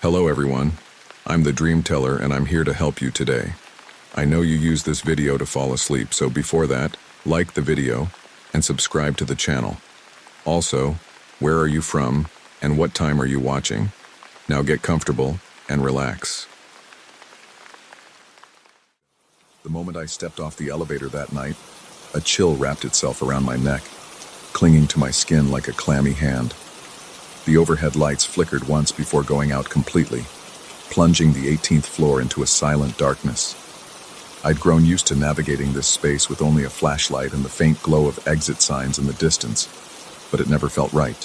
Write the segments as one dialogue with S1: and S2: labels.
S1: Hello everyone, I'm the DreamTeller and I'm here to help you today. I know you use this video to fall asleep, so before that, like the video and subscribe to the channel. Also, where are you from and what time are you watching? Now get comfortable and relax. The moment I stepped off the elevator that night, a chill wrapped itself around my neck, clinging to my skin like a clammy hand. The overhead lights flickered once before going out completely, plunging the 18th floor into a silent darkness. I'd grown used to navigating this space with only a flashlight and the faint glow of exit signs in the distance, but it never felt right.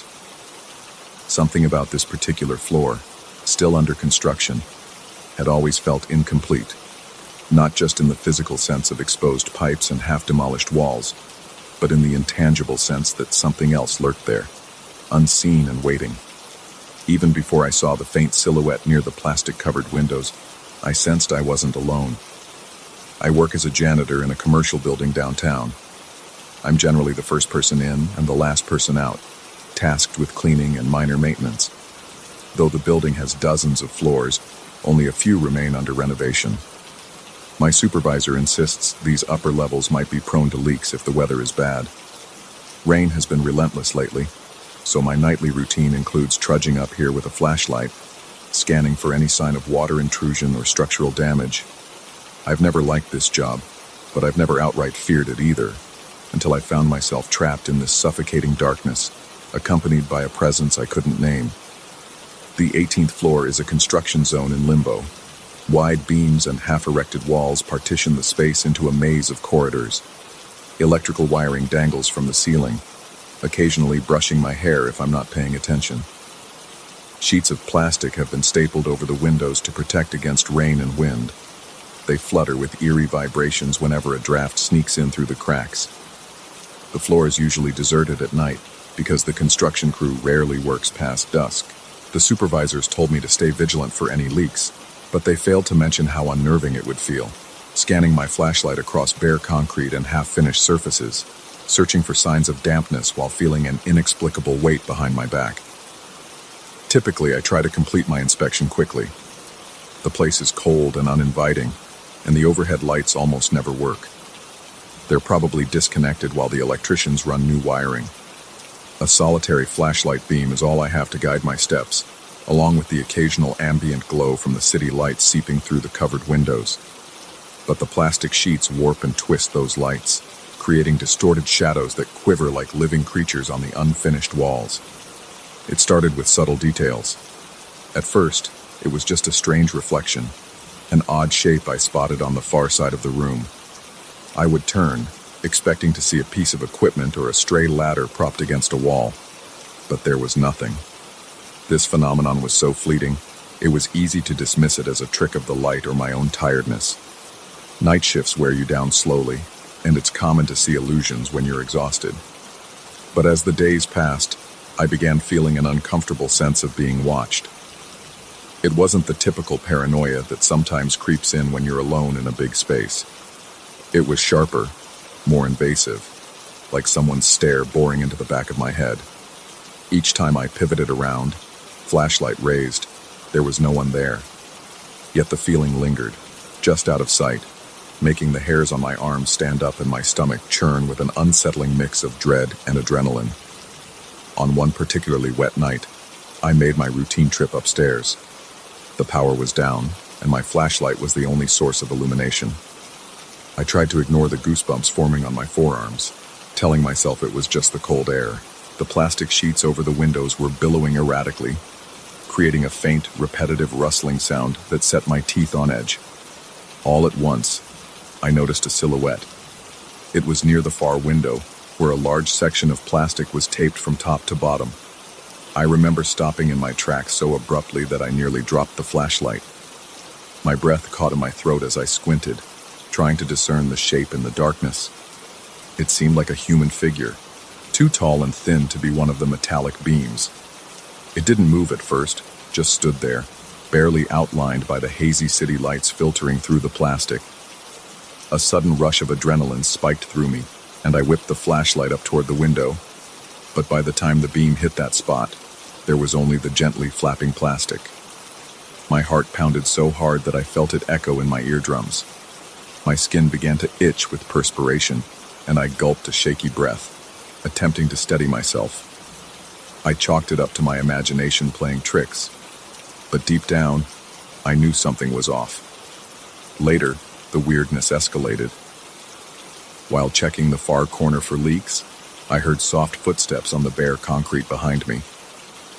S1: Something about this particular floor, still under construction, had always felt incomplete, not just in the physical sense of exposed pipes and half-demolished walls, but in the intangible sense that something else lurked there, unseen and waiting. Even before I saw the faint silhouette near the plastic-covered windows, I sensed I wasn't alone. I work as a janitor in a commercial building downtown. I'm generally the first person in and the last person out, tasked with cleaning and minor maintenance. Though the building has dozens of floors, only a few remain under renovation. My supervisor insists these upper levels might be prone to leaks if the weather is bad. Rain has been relentless lately, so my nightly routine includes trudging up here with a flashlight, scanning for any sign of water intrusion or structural damage. I've never liked this job, but I've never outright feared it either, until I found myself trapped in this suffocating darkness, accompanied by a presence I couldn't name. The 18th floor is a construction zone in limbo. Wide beams and half-erected walls partition the space into a maze of corridors. Electrical wiring dangles from the ceiling, occasionally brushing my hair if I'm not paying attention. Sheets of plastic have been stapled over the windows to protect against rain and wind. They flutter with eerie vibrations whenever a draft sneaks in through the cracks. The floor is usually deserted at night because the construction crew rarely works past dusk. The supervisors told me to stay vigilant for any leaks, but they failed to mention how unnerving it would feel, scanning my flashlight across bare concrete and half-finished surfaces, searching for signs of dampness while feeling an inexplicable weight behind my back. Typically, I try to complete my inspection quickly. The place is cold and uninviting, and the overhead lights almost never work. They're probably disconnected while the electricians run new wiring. A solitary flashlight beam is all I have to guide my steps, along with the occasional ambient glow from the city lights seeping through the covered windows. But the plastic sheets warp and twist those lights, creating distorted shadows that quiver like living creatures on the unfinished walls. It started with subtle details. At first, it was just a strange reflection, an odd shape I spotted on the far side of the room. I would turn, expecting to see a piece of equipment or a stray ladder propped against a wall, but there was nothing. This phenomenon was so fleeting, it was easy to dismiss it as a trick of the light or my own tiredness. Night shifts wear you down slowly, and it's common to see illusions when you're exhausted. But as the days passed, I began feeling an uncomfortable sense of being watched. It wasn't the typical paranoia that sometimes creeps in when you're alone in a big space. It was sharper, more invasive, like someone's stare boring into the back of my head. Each time I pivoted around, flashlight raised, there was no one there. Yet the feeling lingered, just out of sight, making the hairs on my arms stand up and my stomach churn with an unsettling mix of dread and adrenaline. On one particularly wet night, I made my routine trip upstairs. The power was down, and my flashlight was the only source of illumination. I tried to ignore the goosebumps forming on my forearms, telling myself it was just the cold air. The plastic sheets over the windows were billowing erratically, creating a faint, repetitive rustling sound that set my teeth on edge. All at once, I noticed a silhouette. It was near the far window, where a large section of plastic was taped from top to bottom. I remember stopping in my tracks so abruptly that I nearly dropped the flashlight. My breath caught in my throat as I squinted, trying to discern the shape in the darkness. It seemed like a human figure, too tall and thin to be one of the metallic beams. It didn't move at first, just stood there, barely outlined by the hazy city lights filtering through the plastic. A sudden rush of adrenaline spiked through me, and I whipped the flashlight up toward the window. But by the time the beam hit that spot, there was only the gently flapping plastic. My heart pounded so hard that I felt it echo in my eardrums. My skin began to itch with perspiration, and I gulped a shaky breath, attempting to steady myself. I chalked it up to my imagination playing tricks, but deep down, I knew something was off. Later, the weirdness escalated. While checking the far corner for leaks, I heard soft footsteps on the bare concrete behind me.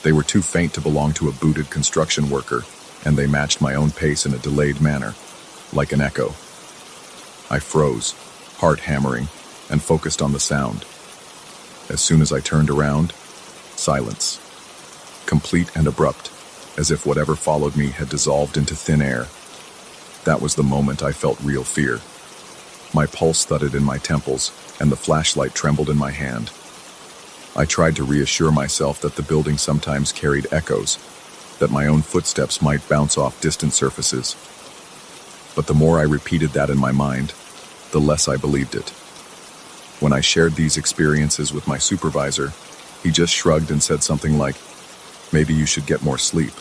S1: They were too faint to belong to a booted construction worker, and they matched my own pace in a delayed manner, like an echo. I froze, heart hammering, and focused on the sound. As soon as I turned around, silence. Complete and abrupt, as if whatever followed me had dissolved into thin air. That was the moment I felt real fear. My pulse thudded in my temples, and the flashlight trembled in my hand. I tried to reassure myself that the building sometimes carried echoes, that my own footsteps might bounce off distant surfaces. But the more I repeated that in my mind, the less I believed it. When I shared these experiences with my supervisor, he just shrugged and said something like, "Maybe you should get more sleep,"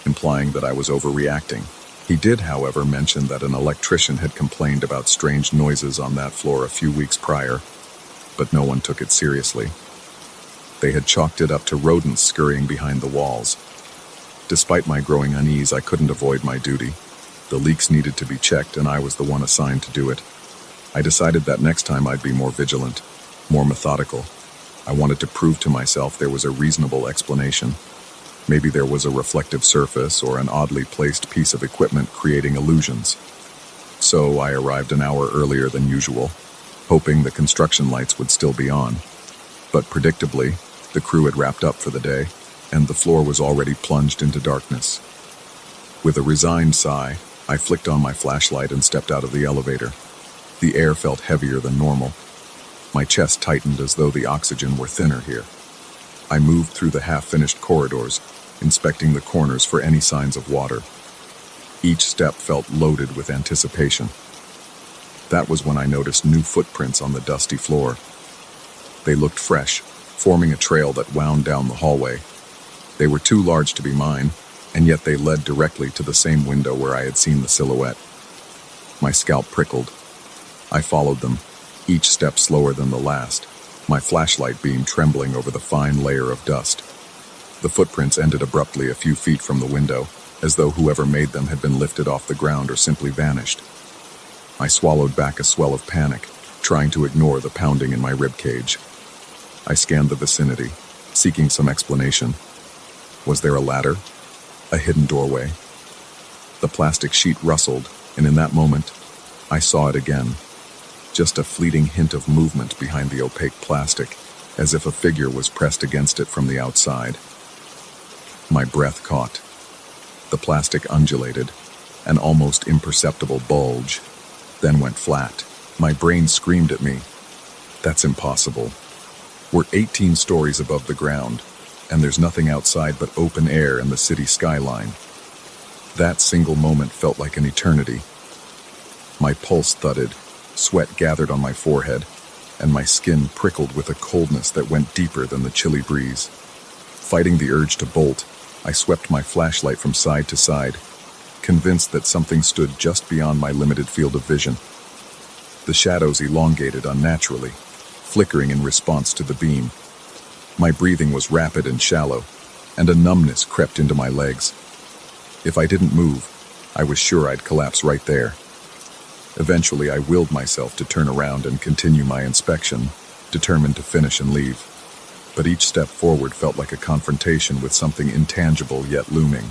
S1: implying that I was overreacting. He did, however, mention that an electrician had complained about strange noises on that floor a few weeks prior, but no one took it seriously. They had chalked it up to rodents scurrying behind the walls. Despite my growing unease, I couldn't avoid my duty. The leaks needed to be checked, and I was the one assigned to do it. I decided that next time I'd be more vigilant, more methodical. I wanted to prove to myself there was a reasonable explanation. Maybe there was a reflective surface or an oddly placed piece of equipment creating illusions. So I arrived an hour earlier than usual, hoping the construction lights would still be on. But predictably, the crew had wrapped up for the day, and the floor was already plunged into darkness. With a resigned sigh, I flicked on my flashlight and stepped out of the elevator. The air felt heavier than normal. My chest tightened as though the oxygen were thinner here. I moved through the half-finished corridors, inspecting the corners for any signs of water. Each step felt loaded with anticipation. That was when I noticed new footprints on the dusty floor. They looked fresh, forming a trail that wound down the hallway. They were too large to be mine, and yet they led directly to the same window where I had seen the silhouette. My scalp prickled. I followed them, each step slower than the last, my flashlight beam trembling over the fine layer of dust. The footprints ended abruptly a few feet from the window, as though whoever made them had been lifted off the ground or simply vanished. I swallowed back a swell of panic, trying to ignore the pounding in my ribcage. I scanned the vicinity, seeking some explanation. Was there a ladder? A hidden doorway? The plastic sheet rustled, and in that moment, I saw it again. Just a fleeting hint of movement behind the opaque plastic, as if a figure was pressed against it from the outside. My breath caught. The plastic undulated, an almost imperceptible bulge, then went flat. My brain screamed at me. That's impossible. We're 18 stories above the ground, and there's nothing outside but open air and the city skyline. That single moment felt like an eternity. My pulse thudded, sweat gathered on my forehead, and my skin prickled with a coldness that went deeper than the chilly breeze. Fighting the urge to bolt, I swept my flashlight from side to side, convinced that something stood just beyond my limited field of vision. The shadows elongated unnaturally, flickering in response to the beam. My breathing was rapid and shallow, and a numbness crept into my legs. If I didn't move, I was sure I'd collapse right there. Eventually, I willed myself to turn around and continue my inspection, determined to finish and leave. But each step forward felt like a confrontation with something intangible yet looming.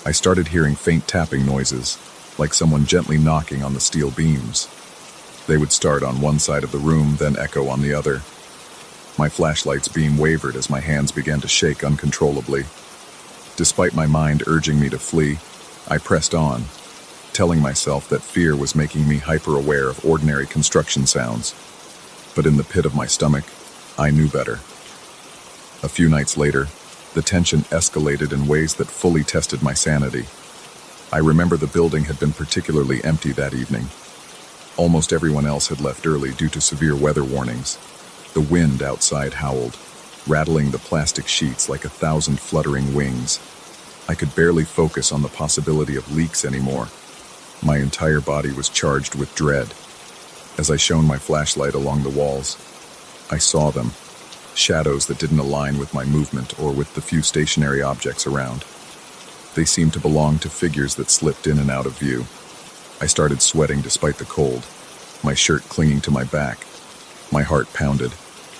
S1: I started hearing faint tapping noises, like someone gently knocking on the steel beams. They would start on one side of the room, then echo on the other. My flashlight's beam wavered as my hands began to shake uncontrollably. Despite my mind urging me to flee, I pressed on, telling myself that fear was making me hyper-aware of ordinary construction sounds. But in the pit of my stomach, I knew better. A few nights later, the tension escalated in ways that fully tested my sanity. I remember the building had been particularly empty that evening. Almost everyone else had left early due to severe weather warnings. The wind outside howled, rattling the plastic sheets like 1,000 fluttering wings. I could barely focus on the possibility of leaks anymore. My entire body was charged with dread. As I shone my flashlight along the walls, I saw them, shadows that didn't align with my movement or with the few stationary objects around. They seemed to belong to figures that slipped in and out of view. I started sweating despite the cold, my shirt clinging to my back. My heart pounded,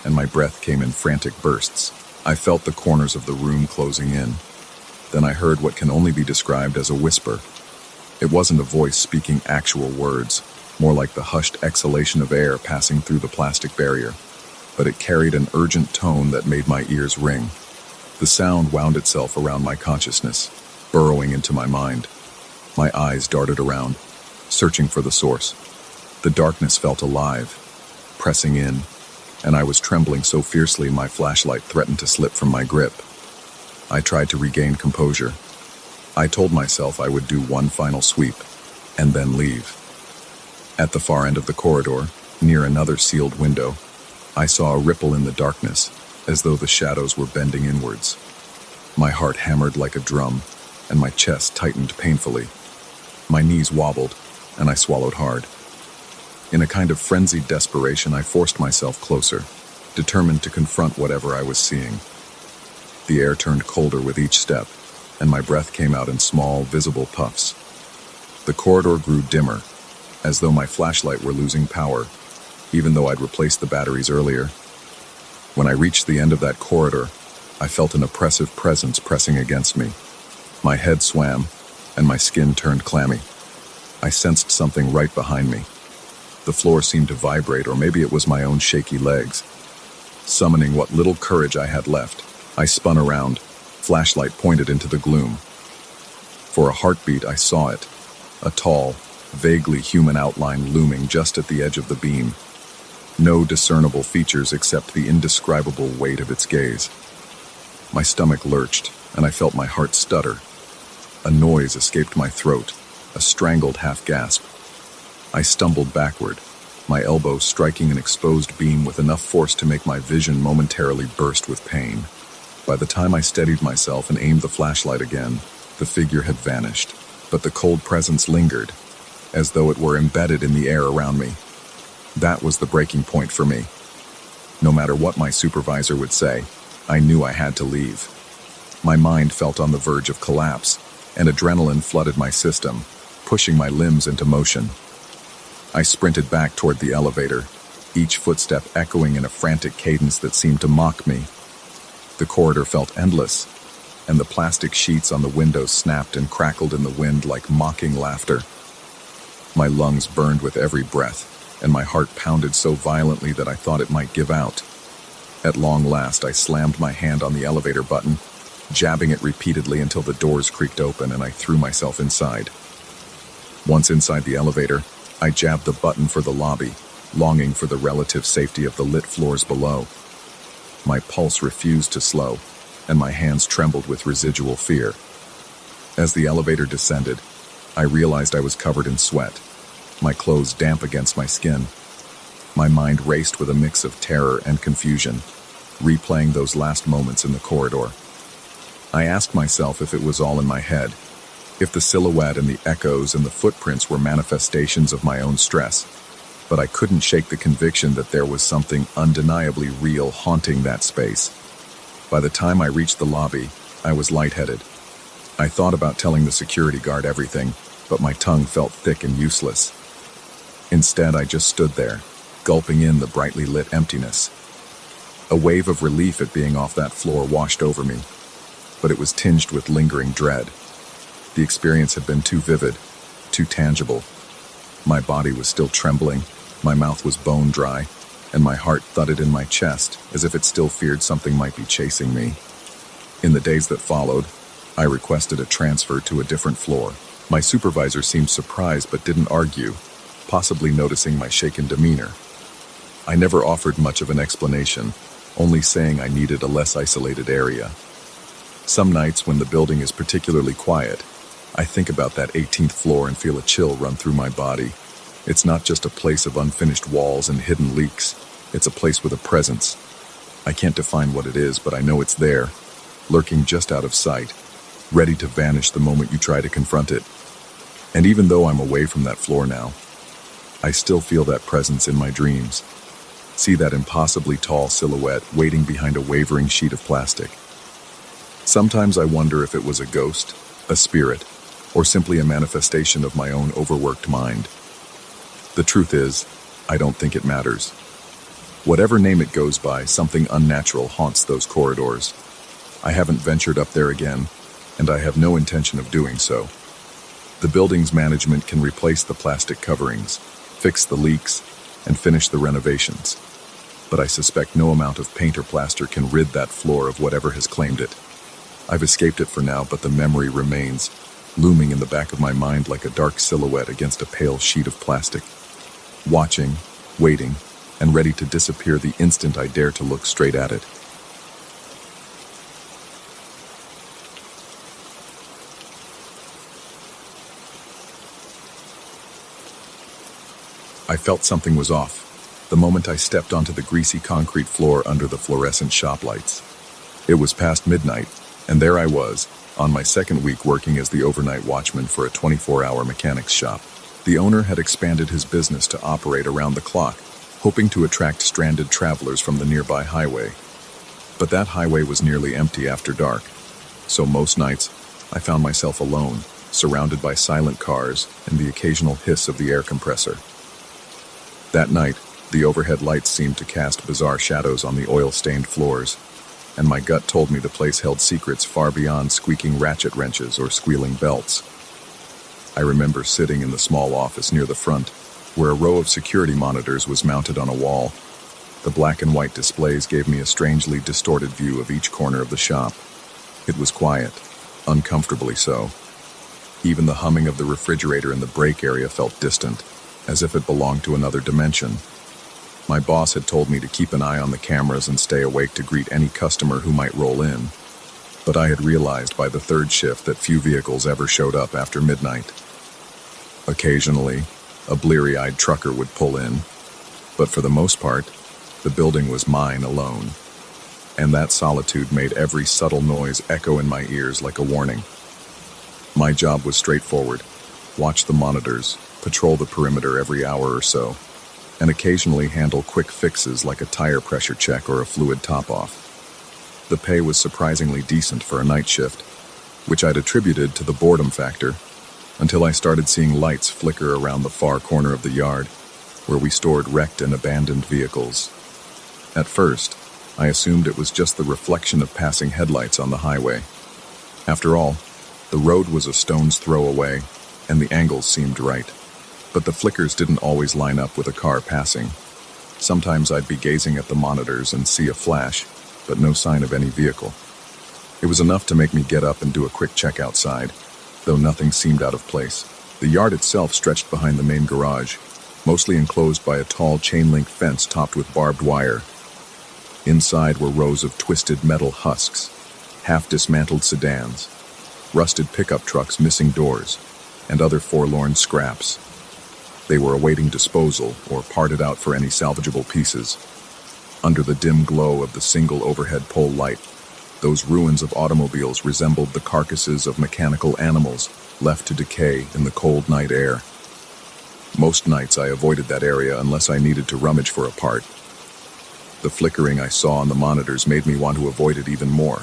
S1: and my breath came in frantic bursts. I felt the corners of the room closing in. Then I heard what can only be described as a whisper. It wasn't a voice speaking actual words, more like the hushed exhalation of air passing through the plastic barrier, but it carried an urgent tone that made my ears ring. The sound wound itself around my consciousness, burrowing into my mind. My eyes darted around, searching for the source. The darkness felt alive, pressing in, and I was trembling so fiercely my flashlight threatened to slip from my grip. I tried to regain composure. I told myself I would do one final sweep, and then leave. At the far end of the corridor, near another sealed window, I saw a ripple in the darkness, as though the shadows were bending inwards. My heart hammered like a drum, and my chest tightened painfully. My knees wobbled, and I swallowed hard. In a kind of frenzied desperation, I forced myself closer, determined to confront whatever I was seeing. The air turned colder with each step, and my breath came out in small, visible puffs. The corridor grew dimmer, as though my flashlight were losing power, even though I'd replaced the batteries earlier. When I reached the end of that corridor, I felt an oppressive presence pressing against me. My head swam, and my skin turned clammy. I sensed something right behind me. The floor seemed to vibrate, or maybe it was my own shaky legs. Summoning what little courage I had left, I spun around, flashlight pointed into the gloom. For a heartbeat, I saw it, a tall, vaguely human outline looming just at the edge of the beam. No discernible features except the indescribable weight of its gaze. My stomach lurched, and I felt my heart stutter. A noise escaped my throat, a strangled half-gasp. I stumbled backward, my elbow striking an exposed beam with enough force to make my vision momentarily burst with pain. By the time I steadied myself and aimed the flashlight again, the figure had vanished, but the cold presence lingered, as though it were embedded in the air around me. That was the breaking point for me. No matter what my supervisor would say, I knew I had to leave. My mind felt on the verge of collapse, and adrenaline flooded my system, pushing my limbs into motion. I sprinted back toward the elevator, each footstep echoing in a frantic cadence that seemed to mock me. The corridor felt endless, and the plastic sheets on the windows snapped and crackled in the wind like mocking laughter. My lungs burned with every breath, and my heart pounded so violently that I thought it might give out. At long last, I slammed my hand on the elevator button, jabbing it repeatedly until the doors creaked open and I threw myself inside. Once inside the elevator, I jabbed the button for the lobby, longing for the relative safety of the lit floors below. My pulse refused to slow, and my hands trembled with residual fear. As the elevator descended, I realized I was covered in sweat, my clothes damp against my skin. My mind raced with a mix of terror and confusion, replaying those last moments in the corridor. I asked myself if it was all in my head, if the silhouette and the echoes and the footprints were manifestations of my own stress, but I couldn't shake the conviction that there was something undeniably real haunting that space. By the time I reached the lobby, I was lightheaded. I thought about telling the security guard everything, but my tongue felt thick and useless. Instead, I just stood there, gulping in the brightly lit emptiness. A wave of relief at being off that floor washed over me, but it was tinged with lingering dread. The experience had been too vivid, too tangible. My body was still trembling, my mouth was bone dry, and my heart thudded in my chest as if it still feared something might be chasing me. In the days that followed, I requested a transfer to a different floor. My supervisor seemed surprised but didn't argue, possibly noticing my shaken demeanor. I never offered much of an explanation, only saying I needed a less isolated area. Some nights when the building is particularly quiet, I think about that 18th floor and feel a chill run through my body. It's not just a place of unfinished walls and hidden leaks. It's a place with a presence. I can't define what it is, but I know it's there, lurking just out of sight. ready to vanish the moment you try to confront it. And even though I'm away from that floor now, I still feel that presence in my dreams. See that impossibly tall silhouette waiting behind a wavering sheet of plastic. Sometimes I wonder if it was a ghost, a spirit, or simply a manifestation of my own overworked mind. The truth is, I don't think it matters. Whatever name it goes by, something unnatural haunts those corridors. I haven't ventured up there again, and I have no intention of doing so. The building's management can replace the plastic coverings, fix the leaks, and finish the renovations. But I suspect no amount of paint or plaster can rid that floor of whatever has claimed it. I've escaped it for now, but the memory remains, looming in the back of my mind like a dark silhouette against a pale sheet of plastic. Watching, waiting, and ready to disappear the instant I dare to look straight at it. I felt something was off the moment I stepped onto the greasy concrete floor under the fluorescent shop lights. It was past midnight, and there I was, on my second week working as the overnight watchman for a 24-hour mechanics shop. The owner had expanded his business to operate around the clock, hoping to attract stranded travelers from the nearby highway. But that highway was nearly empty after dark, so most nights I found myself alone, surrounded by silent cars and the occasional hiss of the air compressor. That night, the overhead lights seemed to cast bizarre shadows on the oil-stained floors, and my gut told me the place held secrets far beyond squeaking ratchet wrenches or squealing belts. I remember sitting in the small office near the front, where a row of security monitors was mounted on a wall. The black and white displays gave me a strangely distorted view of each corner of the shop. It was quiet, uncomfortably so. Even the humming of the refrigerator in the break area felt distant, as if it belonged to another dimension. My boss had told me to keep an eye on the cameras and stay awake to greet any customer who might roll in. But I had realized by the third shift that few vehicles ever showed up after midnight. Occasionally, a bleary-eyed trucker would pull in, but for the most part, the building was mine alone. And that solitude made every subtle noise echo in my ears like a warning. My job was straightforward: watch the monitors, patrol the perimeter every hour or so, and occasionally handle quick fixes like a tire pressure check or a fluid top-off. The pay was surprisingly decent for a night shift, which I'd attributed to the boredom factor, until I started seeing lights flicker around the far corner of the yard, where we stored wrecked and abandoned vehicles. At first, I assumed it was just the reflection of passing headlights on the highway. After all, the road was a stone's throw away, and the angles seemed right. But the flickers didn't always line up with a car passing. Sometimes I'd be gazing at the monitors and see a flash, but no sign of any vehicle. It was enough to make me get up and do a quick check outside, though nothing seemed out of place. The yard itself stretched behind the main garage, mostly enclosed by a tall chain-link fence topped with barbed wire. Inside were rows of twisted metal husks, half-dismantled sedans, rusted pickup trucks missing doors, and other forlorn scraps. They were awaiting disposal or parted out for any salvageable pieces. Under the dim glow of the single overhead pole light, those ruins of automobiles resembled the carcasses of mechanical animals left to decay in the cold night air. Most nights I avoided that area unless I needed to rummage for a part. The flickering I saw on the monitors made me want to avoid it even more,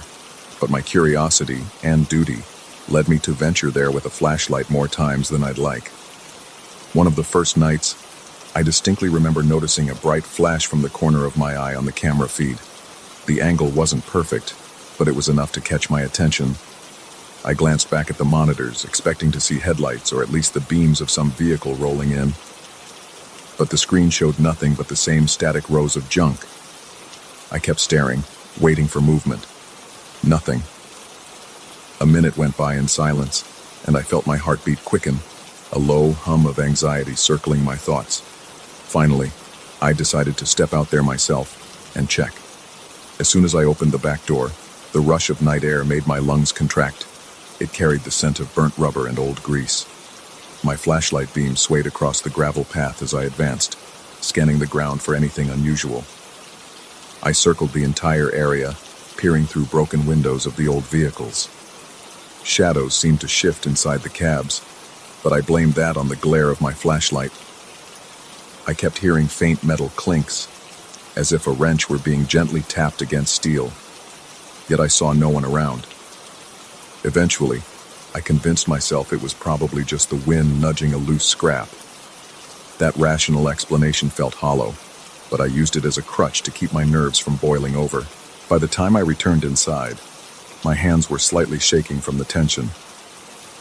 S1: but my curiosity and duty led me to venture there with a flashlight more times than I'd like. One of the first nights, I distinctly remember noticing a bright flash from the corner of my eye on the camera feed. The angle wasn't perfect, but it was enough to catch my attention. I glanced back at the monitors, expecting to see headlights or at least the beams of some vehicle rolling in. But the screen showed nothing but the same static rows of junk. I kept staring, waiting for movement. Nothing. A minute went by in silence, and I felt my heartbeat quicken, a low hum of anxiety circling my thoughts. Finally, I decided to step out there myself and check. As soon as I opened the back door, the rush of night air made my lungs contract. It carried the scent of burnt rubber and old grease. My flashlight beam swayed across the gravel path as I advanced, scanning the ground for anything unusual. I circled the entire area, peering through broken windows of the old vehicles. Shadows seemed to shift inside the cabs, but I blamed that on the glare of my flashlight. I kept hearing faint metal clinks, as if a wrench were being gently tapped against steel, yet I saw no one around. Eventually, I convinced myself it was probably just the wind nudging a loose scrap. That rational explanation felt hollow, but I used it as a crutch to keep my nerves from boiling over. By the time I returned inside, my hands were slightly shaking from the tension.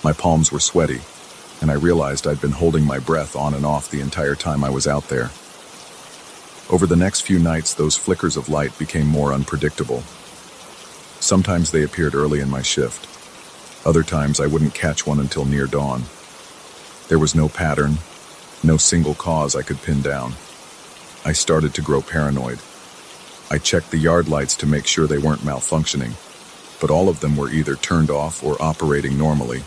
S1: My palms were sweaty, and I realized I'd been holding my breath on and off the entire time I was out there. Over the next few nights, those flickers of light became more unpredictable. Sometimes they appeared early in my shift. Other times I wouldn't catch one until near dawn. There was no pattern, no single cause I could pin down. I started to grow paranoid. I checked the yard lights to make sure they weren't malfunctioning, but all of them were either turned off or operating normally.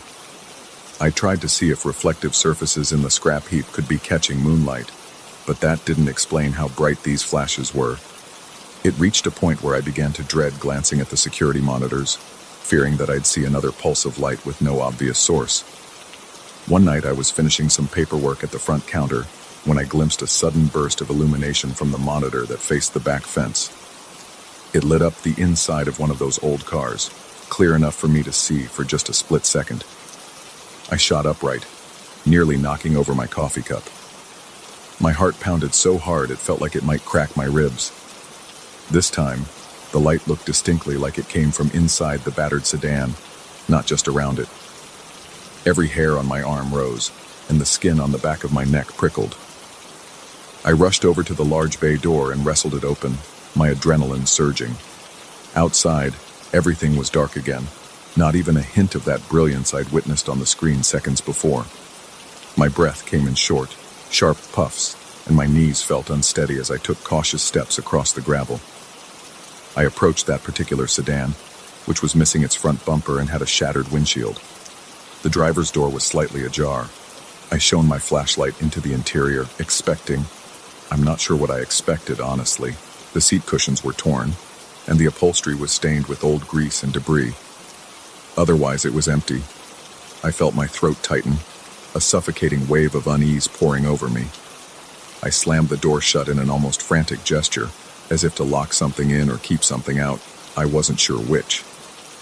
S1: I tried to see if reflective surfaces in the scrap heap could be catching moonlight, but that didn't explain how bright these flashes were. It reached a point where I began to dread glancing at the security monitors, fearing that I'd see another pulse of light with no obvious source. One night I was finishing some paperwork at the front counter when I glimpsed a sudden burst of illumination from the monitor that faced the back fence. It lit up the inside of one of those old cars, clear enough for me to see for just a split second. I shot upright, nearly knocking over my coffee cup. My heart pounded so hard it felt like it might crack my ribs. This time, the light looked distinctly like it came from inside the battered sedan, not just around it. Every hair on my arm rose, and the skin on the back of my neck prickled. I rushed over to the large bay door and wrestled it open, my adrenaline surging. Outside, everything was dark again, not even a hint of that brilliance I'd witnessed on the screen seconds before. My breath came in short, sharp puffs, and my knees felt unsteady as I took cautious steps across the gravel. I approached that particular sedan, which was missing its front bumper and had a shattered windshield. The driver's door was slightly ajar. I shone my flashlight into the interior, expecting. I'm not sure what I expected, honestly. The seat cushions were torn, and the upholstery was stained with old grease and debris. Otherwise, it was empty. I felt my throat tighten, a suffocating wave of unease pouring over me. I slammed the door shut in an almost frantic gesture, as if to lock something in or keep something out. I wasn't sure which.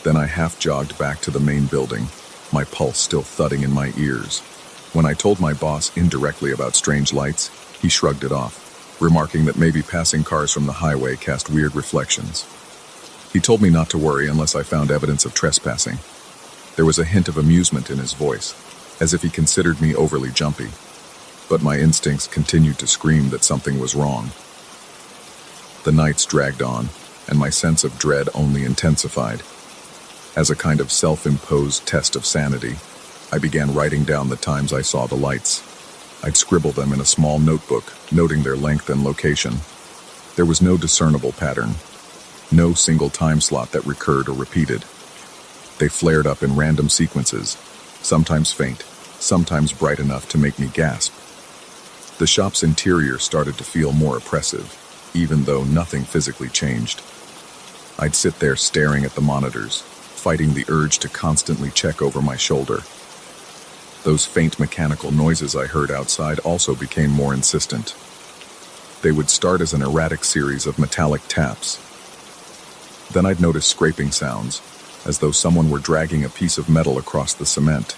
S1: Then I half-jogged back to the main building, my pulse still thudding in my ears. When I told my boss indirectly about strange lights, he shrugged it off, remarking that maybe passing cars from the highway cast weird reflections. He told me not to worry unless I found evidence of trespassing. There was a hint of amusement in his voice, as if he considered me overly jumpy. But my instincts continued to scream that something was wrong. The nights dragged on, and my sense of dread only intensified. As a kind of self-imposed test of sanity, I began writing down the times I saw the lights. I'd scribble them in a small notebook, noting their length and location. There was no discernible pattern, no single time slot that recurred or repeated. They flared up in random sequences, sometimes faint, sometimes bright enough to make me gasp. The shop's interior started to feel more oppressive, even though nothing physically changed. I'd sit there staring at the monitors, fighting the urge to constantly check over my shoulder. Those faint mechanical noises I heard outside also became more insistent. They would start as an erratic series of metallic taps. Then I'd notice scraping sounds, as though someone were dragging a piece of metal across the cement.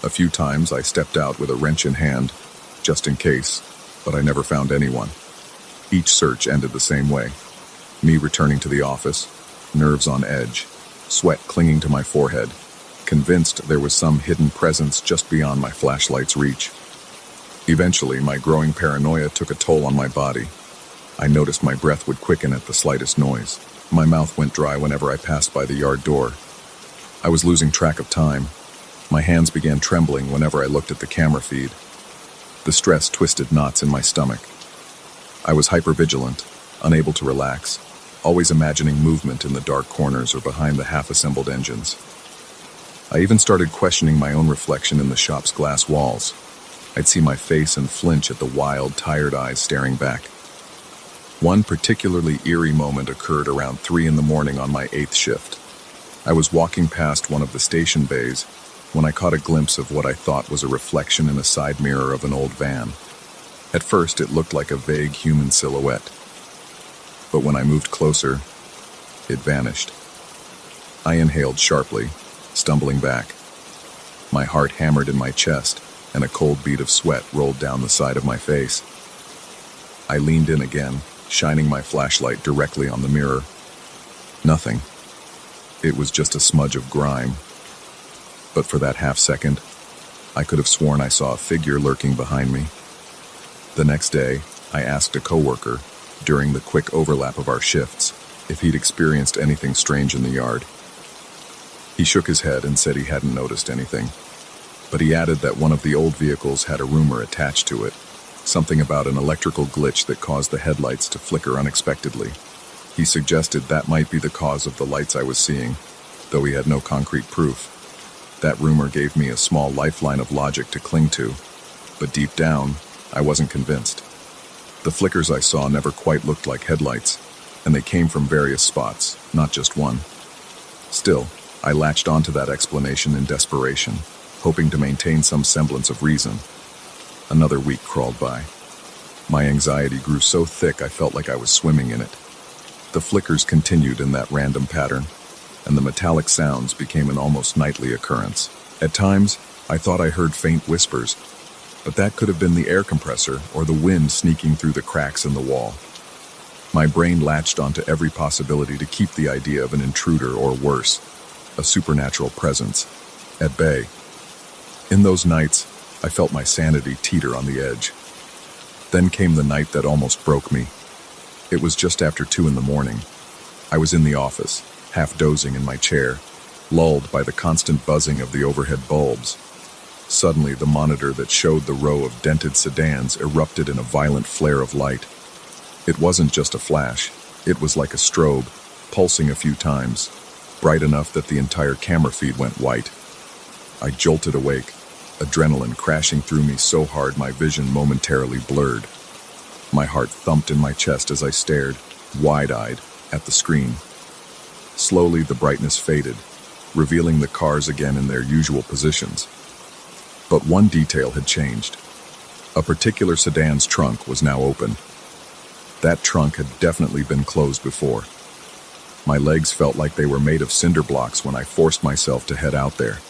S1: A few times I stepped out with a wrench in hand, just in case, but I never found anyone. Each search ended the same way. Me returning to the office, nerves on edge, sweat clinging to my forehead, convinced there was some hidden presence just beyond my flashlight's reach. Eventually, my growing paranoia took a toll on my body. I noticed my breath would quicken at the slightest noise. My mouth went dry whenever I passed by the yard door. I was losing track of time. My hands began trembling whenever I looked at the camera feed. The stress twisted knots in my stomach. I was hypervigilant, unable to relax, always imagining movement in the dark corners or behind the half-assembled engines. I even started questioning my own reflection in the shop's glass walls. I'd see my face and flinch at the wild, tired eyes staring back. One particularly eerie moment occurred around 3 a.m. on my 8th shift. I was walking past one of the station bays when I caught a glimpse of what I thought was a reflection in a side mirror of an old van. At first, it looked like a vague human silhouette, but when I moved closer, it vanished. I inhaled sharply, stumbling back. My heart hammered in my chest, and a cold bead of sweat rolled down the side of my face. I leaned in again, shining my flashlight directly on the mirror. Nothing. It was just a smudge of grime. But for that half second, I could have sworn I saw a figure lurking behind me. The next day, I asked a coworker, during the quick overlap of our shifts, if he'd experienced anything strange in the yard. He shook his head and said he hadn't noticed anything, but he added that one of the old vehicles had a rumor attached to it, something about an electrical glitch that caused the headlights to flicker unexpectedly. He suggested that might be the cause of the lights I was seeing, though he had no concrete proof. That rumor gave me a small lifeline of logic to cling to, but deep down, I wasn't convinced. The flickers I saw never quite looked like headlights, and they came from various spots, not just one. Still, I latched onto that explanation in desperation, hoping to maintain some semblance of reason. Another week crawled by. My anxiety grew so thick I felt like I was swimming in it. The flickers continued in that random pattern, and the metallic sounds became an almost nightly occurrence. At times, I thought I heard faint whispers, but that could have been the air compressor or the wind sneaking through the cracks in the wall. My brain latched onto every possibility to keep the idea of an intruder or worse, a supernatural presence, at bay. In those nights, I felt my sanity teeter on the edge. Then came the night that almost broke me. It was just after 2 a.m. I was in the office, half dozing in my chair, lulled by the constant buzzing of the overhead bulbs. Suddenly, the monitor that showed the row of dented sedans erupted in a violent flare of light. It wasn't just a flash. It was like a strobe, pulsing a few times, bright enough that the entire camera feed went white. I jolted awake, adrenaline crashing through me so hard my vision momentarily blurred. My heart thumped in my chest as I stared, wide-eyed, at the screen. Slowly, the brightness faded, revealing the cars again in their usual positions. But one detail had changed. A particular sedan's trunk was now open. That trunk had definitely been closed before. My legs felt like they were made of cinder blocks when I forced myself to head out there.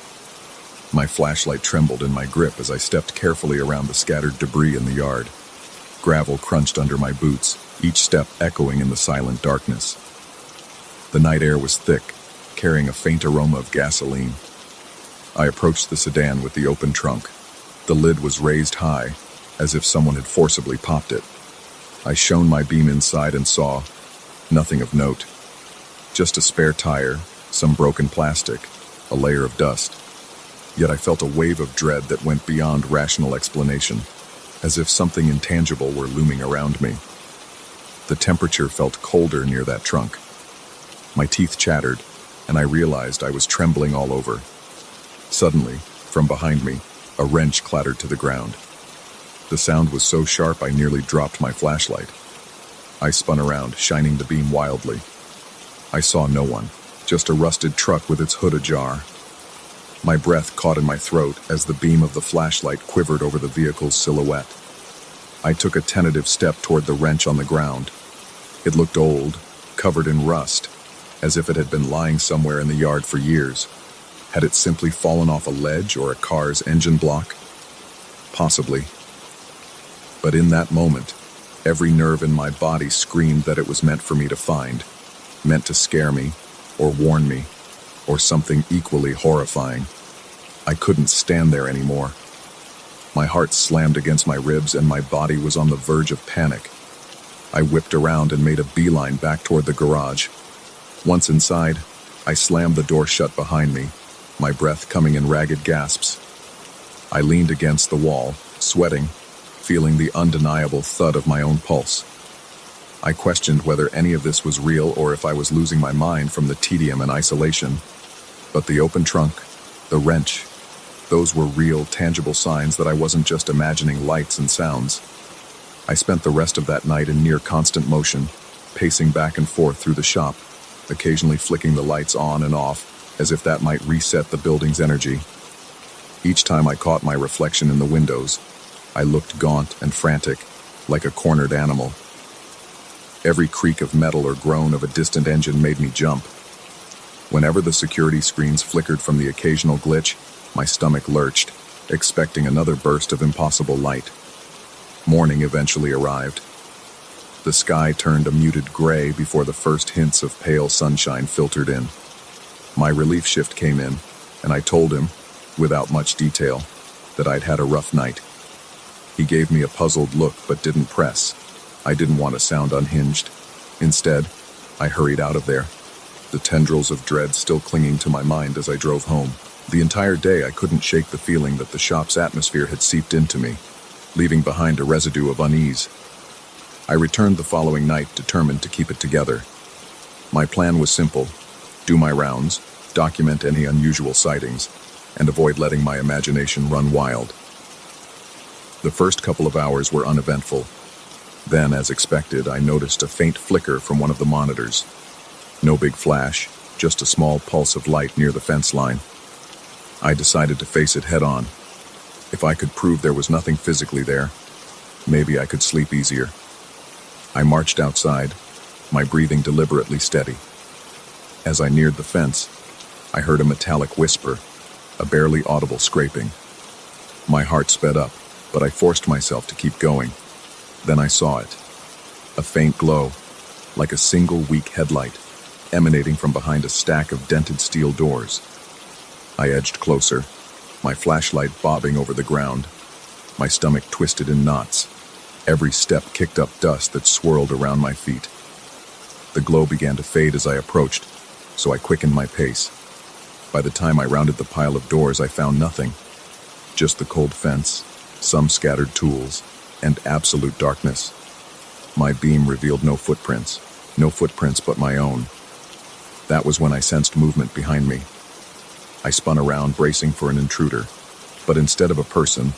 S1: My flashlight trembled in my grip as I stepped carefully around the scattered debris in the yard. Gravel crunched under my boots, each step echoing in the silent darkness. The night air was thick, carrying a faint aroma of gasoline. I approached the sedan with the open trunk. The lid was raised high, as if someone had forcibly popped it. I shone my beam inside and saw nothing of note. Just a spare tire, some broken plastic, a layer of dust. Yet I felt a wave of dread that went beyond rational explanation, as if something intangible were looming around me. The temperature felt colder near that trunk. My teeth chattered, and I realized I was trembling all over. Suddenly, from behind me, a wrench clattered to the ground. The sound was so sharp I nearly dropped my flashlight. I spun around, shining the beam wildly. I saw no one, just a rusted truck with its hood ajar. My breath caught in my throat as the beam of the flashlight quivered over the vehicle's silhouette. I took a tentative step toward the wrench on the ground. It looked old, covered in rust, as if it had been lying somewhere in the yard for years. Had it simply fallen off a ledge or a car's engine block? Possibly. But in that moment, every nerve in my body screamed that it was meant for me to find, meant to scare me, or warn me, or something equally horrifying. I couldn't stand there anymore. My heart slammed against my ribs and my body was on the verge of panic. I whipped around and made a beeline back toward the garage. Once inside, I slammed the door shut behind me, my breath coming in ragged gasps. I leaned against the wall, sweating, feeling the undeniable thud of my own pulse. I questioned whether any of this was real or if I was losing my mind from the tedium and isolation. But the open trunk, the wrench, those were real, tangible signs that I wasn't just imagining lights and sounds. I spent the rest of that night in near constant motion, pacing back and forth through the shop, occasionally flicking the lights on and off, as if that might reset the building's energy. Each time I caught my reflection in the windows, I looked gaunt and frantic, like a cornered animal. Every creak of metal or groan of a distant engine made me jump. Whenever the security screens flickered from the occasional glitch, my stomach lurched, expecting another burst of impossible light. Morning eventually arrived. The sky turned a muted gray before the first hints of pale sunshine filtered in. My relief shift came in, and I told him, without much detail, that I'd had a rough night. He gave me a puzzled look but didn't press. I didn't want to sound unhinged. Instead, I hurried out of there, the tendrils of dread still clinging to my mind as I drove home. The entire day I couldn't shake the feeling that the shop's atmosphere had seeped into me, leaving behind a residue of unease. I returned the following night determined to keep it together. My plan was simple: do my rounds, document any unusual sightings, and avoid letting my imagination run wild. The first couple of hours were uneventful. Then, as expected, I noticed a faint flicker from one of the monitors. No big flash, just a small pulse of light near the fence line. I decided to face it head-on. If I could prove there was nothing physically there, maybe I could sleep easier. I marched outside, my breathing deliberately steady. As I neared the fence, I heard a metallic whisper, a barely audible scraping. My heart sped up, but I forced myself to keep going. Then I saw it. A faint glow, like a single weak headlight, emanating from behind a stack of dented steel doors. I edged closer, my flashlight bobbing over the ground, my stomach twisted in knots. Every step kicked up dust that swirled around my feet. The glow began to fade as I approached, so I quickened my pace. By the time I rounded the pile of doors, I found nothing. Just the cold fence, some scattered tools, and absolute darkness. My beam revealed no footprints but my own. That was when I sensed movement behind me. I spun around, bracing for an intruder, but instead of a person,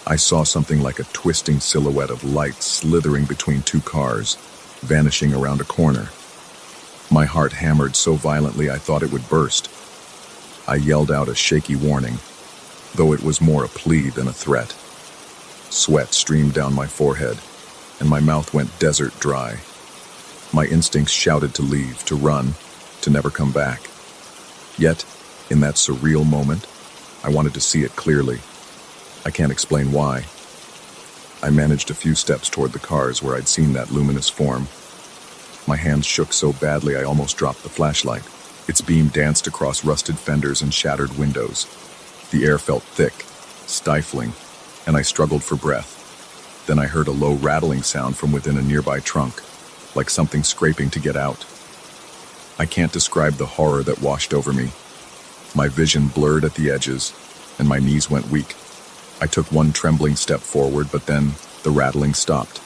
S1: I saw something like a twisting silhouette of light slithering between two cars, vanishing around a corner. My heart hammered so violently I thought it would burst. I yelled out a shaky warning, though it was more a plea than a threat. Sweat streamed down my forehead, and my mouth went desert dry. My instincts shouted to leave, to run, to never come back. Yet, in that surreal moment, I wanted to see it clearly. I can't explain why. I managed a few steps toward the cars where I'd seen that luminous form. My hands shook so badly I almost dropped the flashlight. Its beam danced across rusted fenders and shattered windows. The air felt thick, stifling, and I struggled for breath. Then I heard a low rattling sound from within a nearby trunk, like something scraping to get out. I can't describe the horror that washed over me. My vision blurred at the edges, and my knees went weak. I took one trembling step forward, but then the rattling stopped.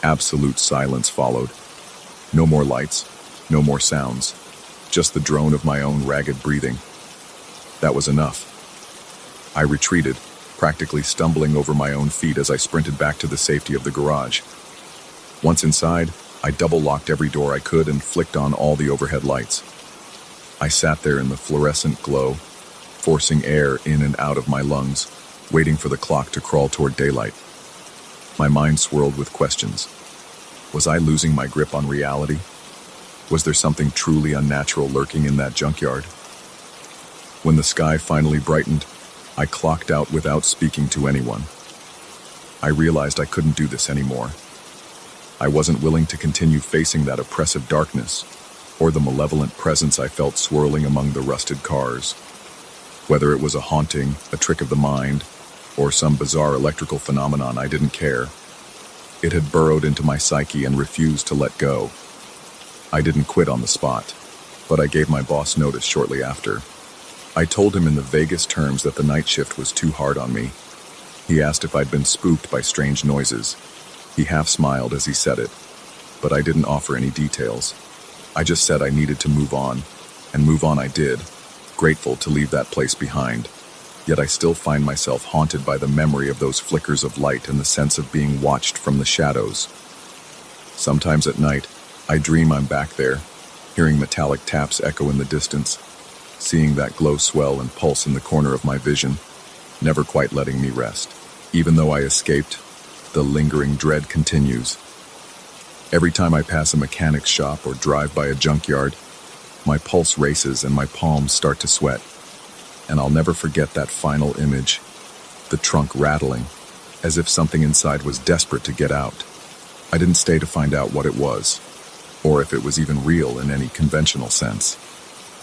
S1: Absolute silence followed. No more lights, no more sounds, just the drone of my own ragged breathing. That was enough. I retreated, practically stumbling over my own feet as I sprinted back to the safety of the garage. Once inside, I double-locked every door I could and flicked on all the overhead lights. I sat there in the fluorescent glow, forcing air in and out of my lungs, waiting for the clock to crawl toward daylight. My mind swirled with questions. Was I losing my grip on reality? Was there something truly unnatural lurking in that junkyard? When the sky finally brightened, I clocked out without speaking to anyone. I realized I couldn't do this anymore. I wasn't willing to continue facing that oppressive darkness, or the malevolent presence I felt swirling among the rusted cars. Whether it was a haunting, a trick of the mind, or some bizarre electrical phenomenon, I didn't care. It had burrowed into my psyche and refused to let go. I didn't quit on the spot, but I gave my boss notice shortly after. I told him in the vaguest terms that the night shift was too hard on me. He asked if I'd been spooked by strange noises. He half smiled as he said it, but I didn't offer any details. I just said I needed to move on, and move on I did, grateful to leave that place behind. Yet I still find myself haunted by the memory of those flickers of light and the sense of being watched from the shadows. Sometimes at night, I dream I'm back there, hearing metallic taps echo in the distance. seeing that glow swell and pulse in the corner of my vision, never quite letting me rest. Even though I escaped, the lingering dread continues. Every time I pass a mechanic's shop or drive by a junkyard, my pulse races and my palms start to sweat. And I'll never forget that final image, the trunk rattling, as if something inside was desperate to get out. I didn't stay to find out what it was, or if it was even real in any conventional sense.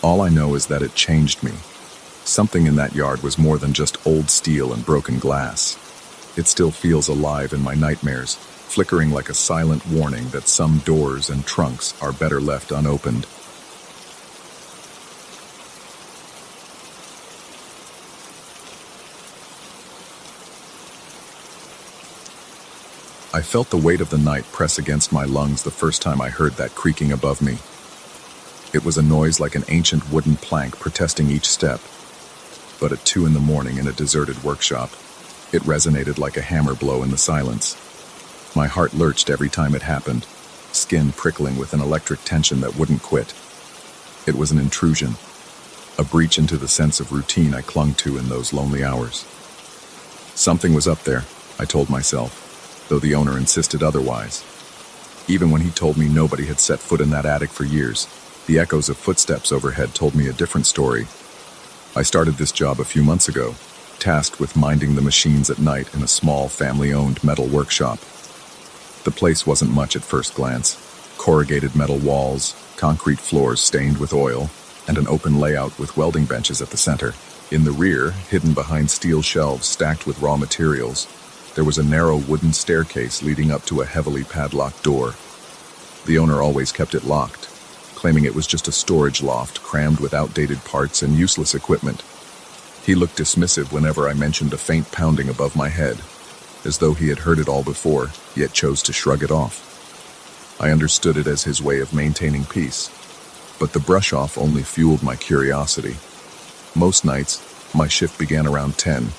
S1: All I know is that it changed me. Something in that yard was more than just old steel and broken glass. It still feels alive in my nightmares, flickering like a silent warning that some doors and trunks are better left unopened. I felt the weight of the night press against my lungs the first time I heard that creaking above me. It was a noise like an ancient wooden plank protesting each step. But at 2 a.m. in a deserted workshop, it resonated like a hammer blow in the silence. My heart lurched every time it happened, skin prickling with an electric tension that wouldn't quit. It was an intrusion, a breach into the sense of routine I clung to in those lonely hours. Something was up there, I told myself, though the owner insisted otherwise. Even when he told me nobody had set foot in that attic for years, the echoes of footsteps overhead told me a different story. I started this job a few months ago, tasked with minding the machines at night in a small family-owned metal workshop. The place wasn't much at first glance. Corrugated metal walls, concrete floors stained with oil, and an open layout with welding benches at the center. In the rear, hidden behind steel shelves stacked with raw materials, there was a narrow wooden staircase leading up to a heavily padlocked door. The owner always kept it locked, claiming it was just a storage loft crammed with outdated parts and useless equipment. He looked dismissive whenever I mentioned a faint pounding above my head, as though he had heard it all before, yet chose to shrug it off. I understood it as his way of maintaining peace, but the brush-off only fueled my curiosity. Most nights, my shift began around 10.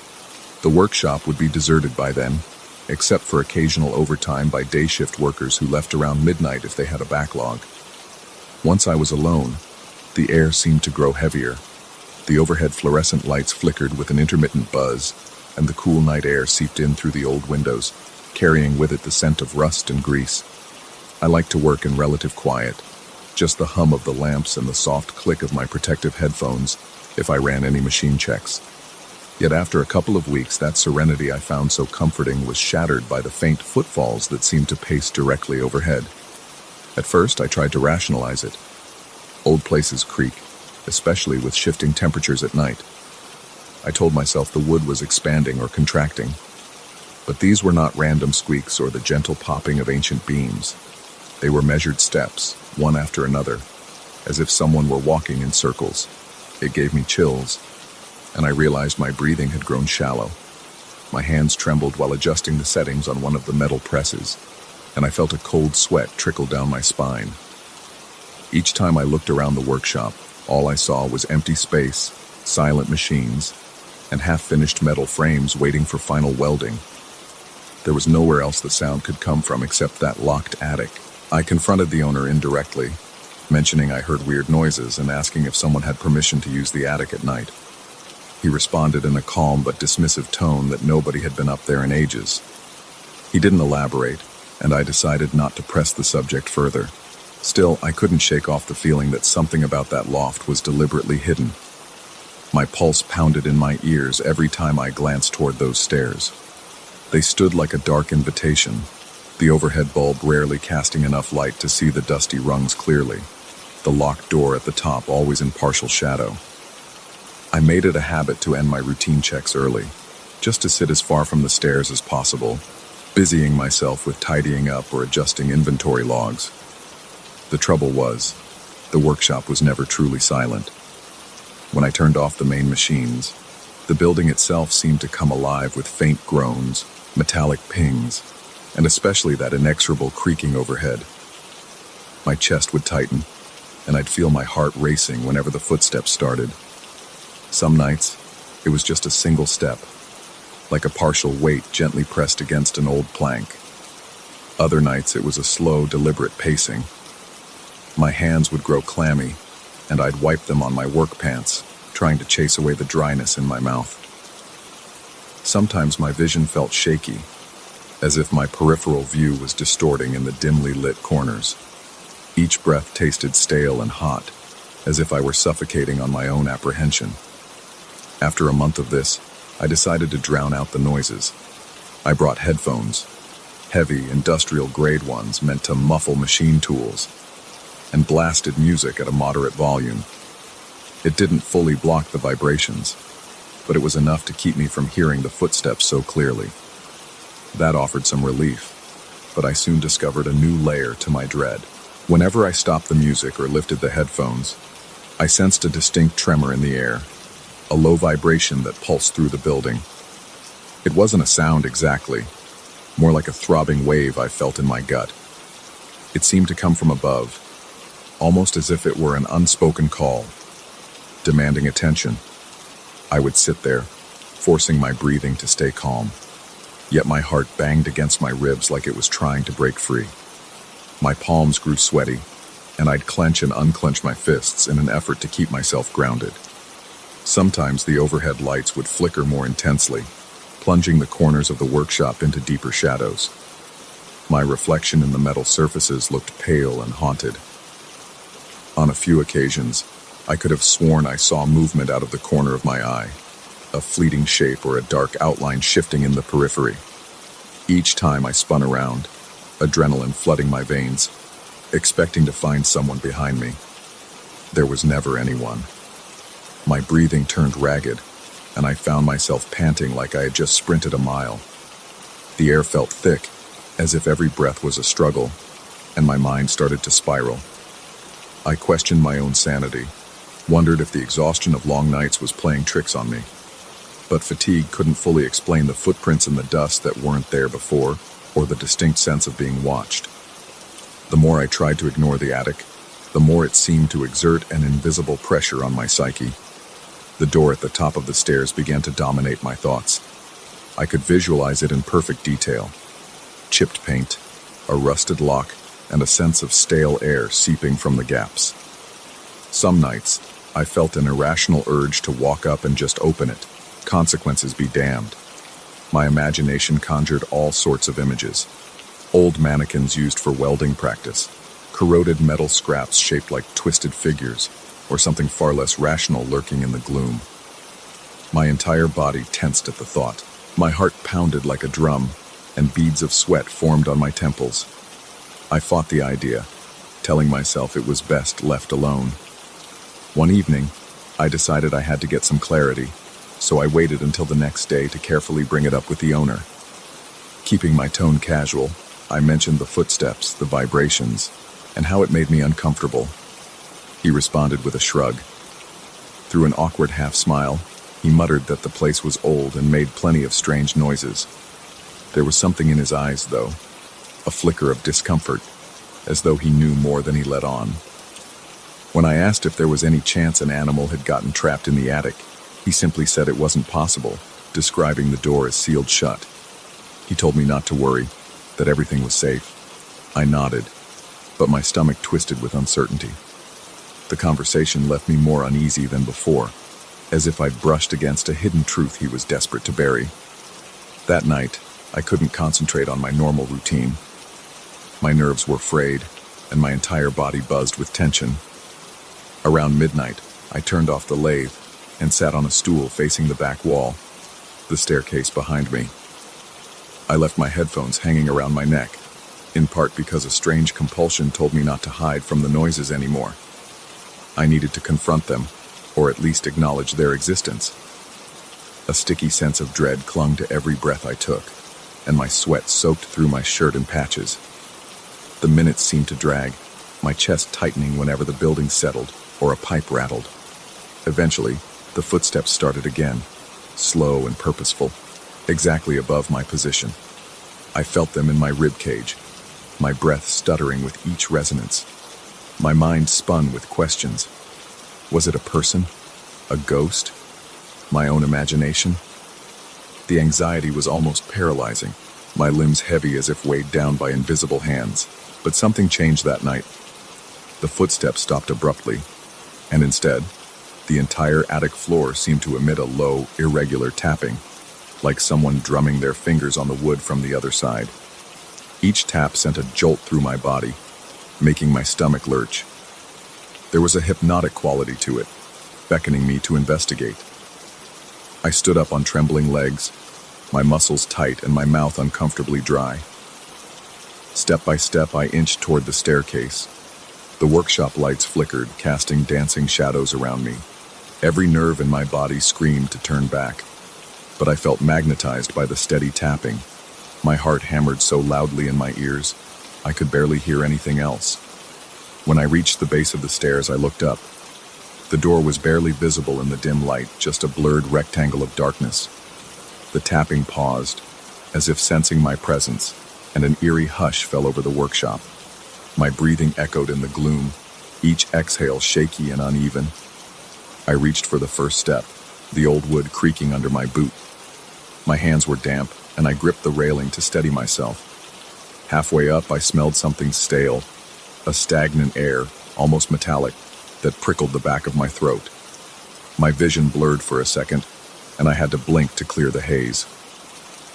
S1: The workshop would be deserted by then, except for occasional overtime by day shift workers who left around midnight if they had a backlog. Once I was alone, the air seemed to grow heavier. The overhead fluorescent lights flickered with an intermittent buzz, and the cool night air seeped in through the old windows, carrying with it the scent of rust and grease. I liked to work in relative quiet, just the hum of the lamps and the soft click of my protective headphones if I ran any machine checks. Yet after a couple of weeks, that serenity I found so comforting was shattered by the faint footfalls that seemed to pace directly overhead. At first, I tried to rationalize it. Old places creak, especially with shifting temperatures at night. I told myself the wood was expanding or contracting. But these were not random squeaks or the gentle popping of ancient beams. They were measured steps, one after another, as if someone were walking in circles. It gave me chills, and I realized my breathing had grown shallow. My hands trembled while adjusting the settings on one of the metal presses, and I felt a cold sweat trickle down my spine. Each time I looked around the workshop, all I saw was empty space, silent machines, and half-finished metal frames waiting for final welding. There was nowhere else the sound could come from except that locked attic. I confronted the owner indirectly, mentioning I heard weird noises and asking if someone had permission to use the attic at night. He responded in a calm but dismissive tone that nobody had been up there in ages. He didn't elaborate, and I decided not to press the subject further. Still, I couldn't shake off the feeling that something about that loft was deliberately hidden. My pulse pounded in my ears every time I glanced toward those stairs. They stood like a dark invitation, the overhead bulb rarely casting enough light to see the dusty rungs clearly, the locked door at the top always in partial shadow. I made it a habit to end my routine checks early, just to sit as far from the stairs as possible, busying myself with tidying up or adjusting inventory logs. The trouble was, the workshop was never truly silent. When I turned off the main machines, the building itself seemed to come alive with faint groans, metallic pings, and especially that inexorable creaking overhead. My chest would tighten, and I'd feel my heart racing whenever the footsteps started. Some nights, it was just a single step, like a partial weight gently pressed against an old plank. Other nights, it was a slow, deliberate pacing. My hands would grow clammy, and I'd wipe them on my work pants, trying to chase away the dryness in my mouth. Sometimes my vision felt shaky, as if my peripheral view was distorting in the dimly lit corners. Each breath tasted stale and hot, as if I were suffocating on my own apprehension. After a month of this, I decided to drown out the noises. I brought headphones, heavy industrial-grade ones meant to muffle machine tools, and blasted music at a moderate volume. It didn't fully block the vibrations, but it was enough to keep me from hearing the footsteps so clearly. That offered some relief, but I soon discovered a new layer to my dread. Whenever I stopped the music or lifted the headphones, I sensed a distinct tremor in the air, a low vibration that pulsed through the building. It wasn't a sound exactly, more like a throbbing wave I felt in my gut. It seemed to come from above, almost as if it were an unspoken call, demanding attention. I would sit there, forcing my breathing to stay calm, yet my heart banged against my ribs like it was trying to break free. My palms grew sweaty, and I'd clench and unclench my fists in an effort to keep myself grounded. Sometimes the overhead lights would flicker more intensely, plunging the corners of the workshop into deeper shadows. My reflection in the metal surfaces looked pale and haunted. On a few occasions, I could have sworn I saw movement out of the corner of my eye, a fleeting shape or a dark outline shifting in the periphery. Each time I spun around, adrenaline flooding my veins, expecting to find someone behind me. There was never anyone. My breathing turned ragged, and I found myself panting like I had just sprinted a mile. The air felt thick, as if every breath was a struggle, and my mind started to spiral. I questioned my own sanity, wondered if the exhaustion of long nights was playing tricks on me. But fatigue couldn't fully explain the footprints in the dust that weren't there before, or the distinct sense of being watched. The more I tried to ignore the attic, the more it seemed to exert an invisible pressure on my psyche. The door at the top of the stairs began to dominate my thoughts. I could visualize it in perfect detail. Chipped paint, a rusted lock, and a sense of stale air seeping from the gaps. Some nights, I felt an irrational urge to walk up and just open it. Consequences be damned. My imagination conjured all sorts of images. Old mannequins used for welding practice, corroded metal scraps shaped like twisted figures, or something far less rational lurking in the gloom. My entire body tensed at the thought. My heart pounded like a drum, and beads of sweat formed on my temples. I fought the idea, telling myself it was best left alone. One evening, I decided I had to get some clarity, so I waited until the next day to carefully bring it up with the owner. Keeping my tone casual, I mentioned the footsteps, the vibrations, and how it made me uncomfortable. He responded with a shrug. Through an awkward half-smile, he muttered that the place was old and made plenty of strange noises. There was something in his eyes, though, a flicker of discomfort, as though he knew more than he let on. When I asked if there was any chance an animal had gotten trapped in the attic, he simply said it wasn't possible, describing the door as sealed shut. He told me not to worry, that everything was safe. I nodded, but my stomach twisted with uncertainty. The conversation left me more uneasy than before, as if I'd brushed against a hidden truth he was desperate to bury. That night, I couldn't concentrate on my normal routine. My nerves were frayed, and my entire body buzzed with tension. Around midnight, I turned off the lathe and sat on a stool facing the back wall, the staircase behind me. I left my headphones hanging around my neck, in part because a strange compulsion told me not to hide from the noises anymore. I needed to confront them, or at least acknowledge their existence. A sticky sense of dread clung to every breath I took, and my sweat soaked through my shirt in patches. The minutes seemed to drag, my chest tightening whenever the building settled or a pipe rattled. Eventually, the footsteps started again, slow and purposeful, exactly above my position. I felt them in my rib cage, my breath stuttering with each resonance. My mind spun with questions. Was it a person? A ghost? My own imagination? The anxiety was almost paralyzing, my limbs heavy as if weighed down by invisible hands. But something changed that night. The footsteps stopped abruptly, And instead, the entire attic floor seemed to emit a low, irregular tapping, like someone drumming their fingers on the wood from the other side. Each tap sent a jolt through my body, making my stomach lurch. There was a hypnotic quality to it, beckoning me to investigate. I stood up on trembling legs, my muscles tight and my mouth uncomfortably dry. Step by step, I inched toward the staircase. The workshop lights flickered, casting dancing shadows around me. Every nerve in my body screamed to turn back, but I felt magnetized by the steady tapping. My heart hammered so loudly in my ears, I could barely hear anything else. When I reached the base of the stairs, I looked up. The door was barely visible in the dim light, just a blurred rectangle of darkness. The tapping paused, as if sensing my presence, and an eerie hush fell over the workshop. My breathing echoed in the gloom, each exhale shaky and uneven. I reached for the first step, the old wood creaking under my boot. My hands were damp, and I gripped the railing to steady myself. Halfway up, I smelled something stale, a stagnant air, almost metallic, that prickled the back of my throat. My vision blurred for a second, and I had to blink to clear the haze.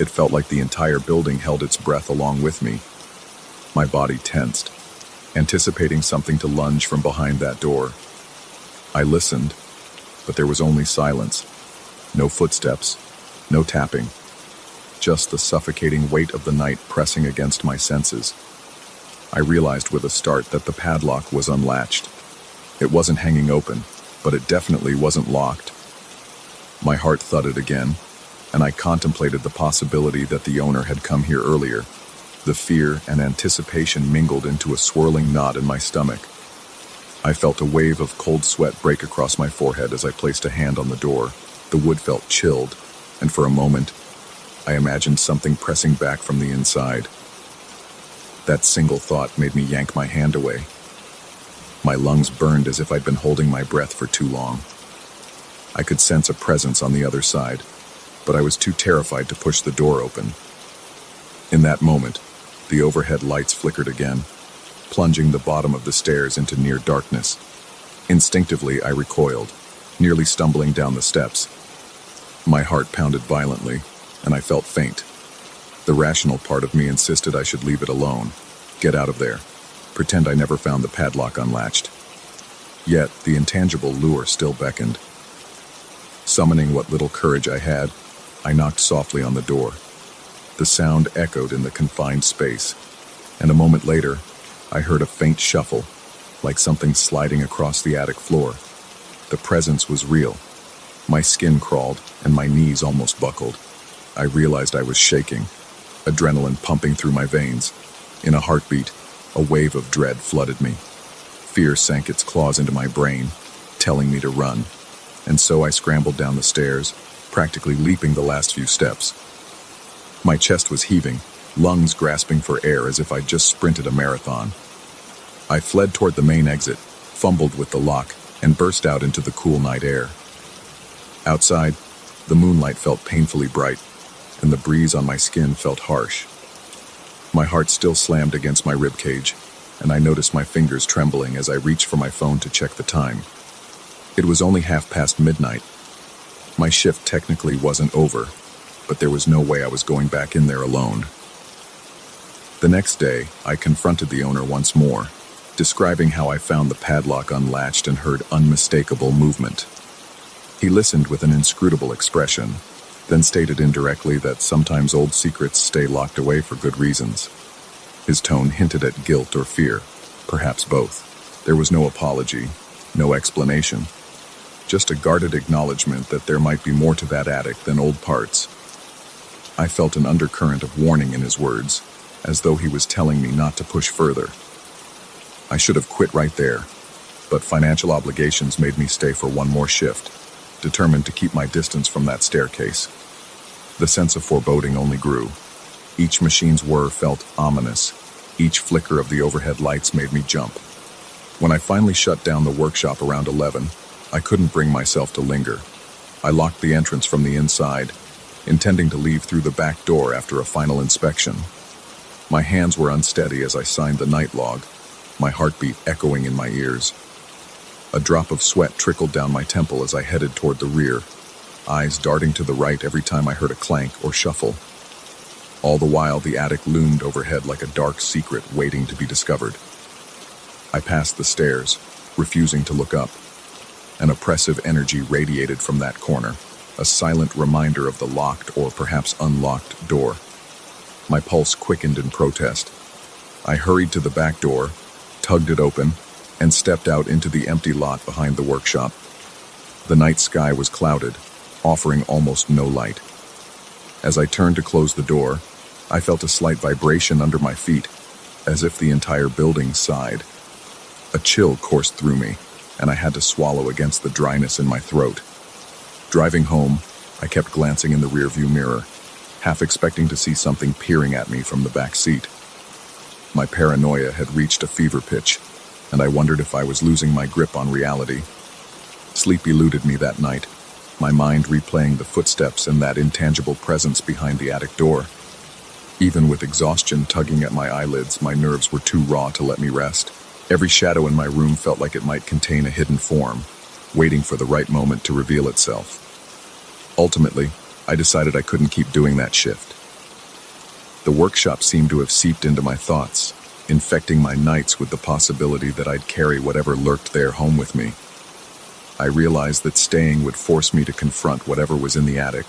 S1: It felt like the entire building held its breath along with me. My body tensed, anticipating something to lunge from behind that door. I listened, but there was only silence. No footsteps, no tapping. Just the suffocating weight of the night pressing against my senses. I realized with a start that the padlock was unlatched. It wasn't hanging open, but it definitely wasn't locked. My heart thudded again, and I contemplated the possibility that the owner had come here earlier. The fear and anticipation mingled into a swirling knot in my stomach. I felt a wave of cold sweat break across my forehead as I placed a hand on the door. The wood felt chilled, and for a moment, I imagined something pressing back from the inside. That single thought made me yank my hand away. My lungs burned as if I'd been holding my breath for too long. I could sense a presence on the other side, but I was too terrified to push the door open. In that moment, the overhead lights flickered again, plunging the bottom of the stairs into near darkness. Instinctively, I recoiled, nearly stumbling down the steps. My heart pounded violently, and I felt faint. The rational part of me insisted I should leave it alone, get out of there, pretend I never found the padlock unlatched. Yet, the intangible lure still beckoned. Summoning what little courage I had, I knocked softly on the door. The sound echoed in the confined space, and a moment later, I heard a faint shuffle, like something sliding across the attic floor. The presence was real. My skin crawled, and my knees almost buckled. I realized I was shaking, adrenaline pumping through my veins. In a heartbeat, a wave of dread flooded me. Fear sank its claws into my brain, telling me to run. And so I scrambled down the stairs, practically leaping the last few steps. My chest was heaving, lungs grasping for air as if I'd just sprinted a marathon. I fled toward the main exit, fumbled with the lock, and burst out into the cool night air. Outside, the moonlight felt painfully bright, and the breeze on my skin felt harsh. My heart still slammed against my ribcage, and I noticed my fingers trembling as I reached for my phone to check the time. It was only midnight. My shift technically wasn't over, but there was no way I was going back in there alone. The next day, I confronted the owner once more, describing how I found the padlock unlatched and heard unmistakable movement. He listened with an inscrutable expression, then stated indirectly that sometimes old secrets stay locked away for good reasons. His tone hinted at guilt or fear, perhaps both. There was no apology, no explanation, just a guarded acknowledgement that there might be more to that attic than old parts. I felt an undercurrent of warning in his words, as though he was telling me not to push further. I should have quit right there, but financial obligations made me stay for one more shift, determined to keep my distance from that staircase. The sense of foreboding only grew. Each machine's whir felt ominous. Each flicker of the overhead lights made me jump. When I finally shut down the workshop around 11, I couldn't bring myself to linger. I locked the entrance from the inside, intending to leave through the back door after a final inspection. My hands were unsteady as I signed the night log, my heartbeat echoing in my ears. A drop of sweat trickled down my temple as I headed toward the rear, eyes darting to the right every time I heard a clank or shuffle. All the while, the attic loomed overhead like a dark secret waiting to be discovered. I passed the stairs, refusing to look up. An oppressive energy radiated from that corner, a silent reminder of the locked or perhaps unlocked door. My pulse quickened in protest. I hurried to the back door, tugged it open, and stepped out into the empty lot behind the workshop. The night sky was clouded, offering almost no light. As I turned to close the door, I felt a slight vibration under my feet, as if the entire building sighed. A chill coursed through me, and I had to swallow against the dryness in my throat. Driving home, I kept glancing in the rearview mirror, half expecting to see something peering at me from the back seat. My paranoia had reached a fever pitch, and I wondered if I was losing my grip on reality. Sleep eluded me that night, my mind replaying the footsteps and that intangible presence behind the attic door. Even with exhaustion tugging at my eyelids, my nerves were too raw to let me rest. Every shadow in my room felt like it might contain a hidden form, waiting for the right moment to reveal itself. Ultimately, I decided I couldn't keep doing that shift. The workshop seemed to have seeped into my thoughts, infecting my nights with the possibility that I'd carry whatever lurked there home with me. I realized that staying would force me to confront whatever was in the attic,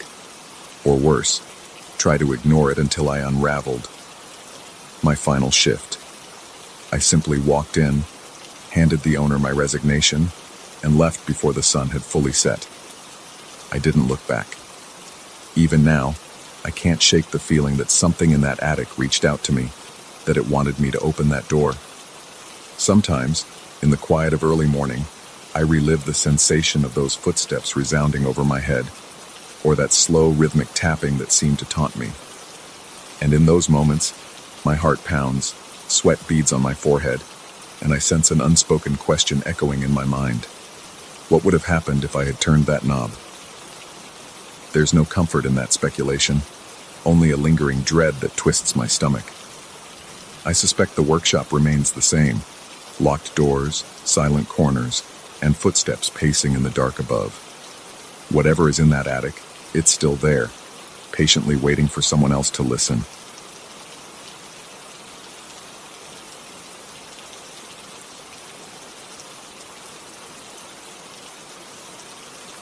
S1: or worse, try to ignore it until I unraveled. My final shift. I simply walked in, handed the owner my resignation, and left before the sun had fully set. I didn't look back. Even now, I can't shake the feeling that something in that attic reached out to me, that it wanted me to open that door. Sometimes, in the quiet of early morning, I relive the sensation of those footsteps resounding over my head, or that slow rhythmic tapping that seemed to taunt me. And in those moments, my heart pounds, sweat beads on my forehead, and I sense an unspoken question echoing in my mind. What would have happened if I had turned that knob? There's no comfort in that speculation, only a lingering dread that twists my stomach. I suspect the workshop remains the same. Locked doors, silent corners, and footsteps pacing in the dark above. Whatever is in that attic, it's still there, patiently waiting for someone else to listen.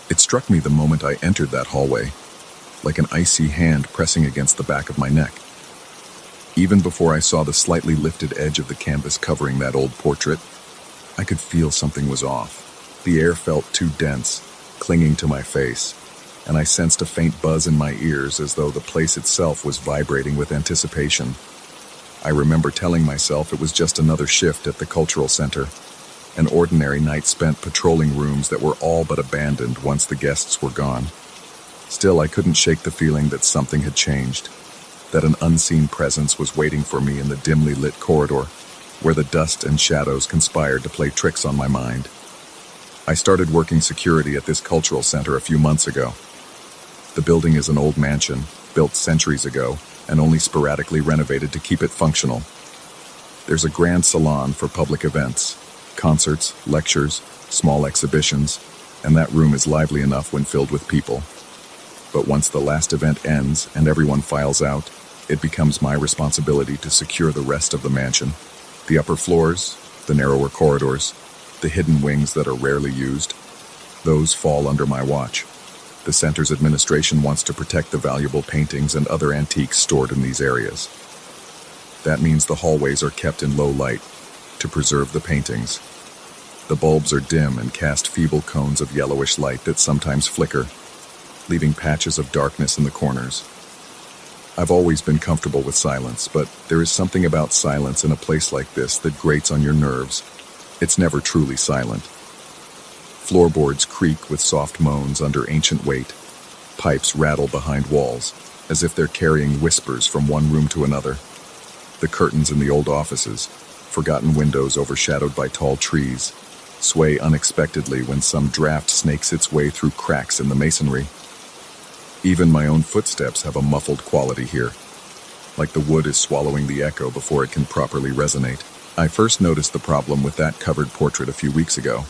S1: It struck me the moment I entered that hallway, like an icy hand pressing against the back of my neck. Even before I saw the slightly lifted edge of the canvas covering that old portrait, I could feel something was off. The air felt too dense, clinging to my face, and I sensed a faint buzz in my ears as though the place itself was vibrating with anticipation. I remember telling myself it was just another shift at the cultural center, an ordinary night spent patrolling rooms that were all but abandoned once the guests were gone. Still, I couldn't shake the feeling that something had changed, that an unseen presence was waiting for me in the dimly lit corridor, where the dust and shadows conspired to play tricks on my mind. I started working security at this cultural center a few months ago. The building is an old mansion, built centuries ago, and only sporadically renovated to keep it functional. There's a grand salon for public events, concerts, lectures, small exhibitions, and that room is lively enough when filled with people. But once the last event ends and everyone files out, it becomes my responsibility to secure the rest of the mansion. The upper floors, the narrower corridors, the hidden wings that are rarely used, those fall under my watch. The center's administration wants to protect the valuable paintings and other antiques stored in these areas. That means the hallways are kept in low light to preserve the paintings. The bulbs are dim and cast feeble cones of yellowish light that sometimes flicker, leaving patches of darkness in the corners. I've always been comfortable with silence, but there is something about silence in a place like this that grates on your nerves. It's never truly silent. Floorboards creak with soft moans under ancient weight. Pipes rattle behind walls, as if they're carrying whispers from one room to another. The curtains in the old offices, forgotten windows overshadowed by tall trees, sway unexpectedly when some draft snakes its way through cracks in the masonry. Even my own footsteps have a muffled quality here, like the wood is swallowing the echo before it can properly resonate. I first noticed the problem with that covered portrait a few weeks ago.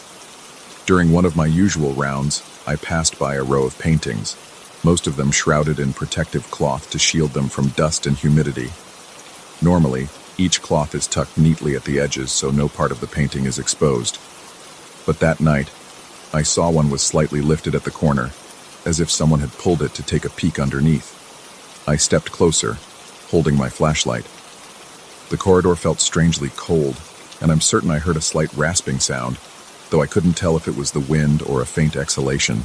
S1: During one of my usual rounds, I passed by a row of paintings, most of them shrouded in protective cloth to shield them from dust and humidity. Normally, each cloth is tucked neatly at the edges so no part of the painting is exposed. But that night, I saw one was slightly lifted at the corner, as if someone had pulled it to take a peek underneath. I stepped closer, holding my flashlight. The corridor felt strangely cold, and I'm certain I heard a slight rasping sound, though I couldn't tell if it was the wind or a faint exhalation.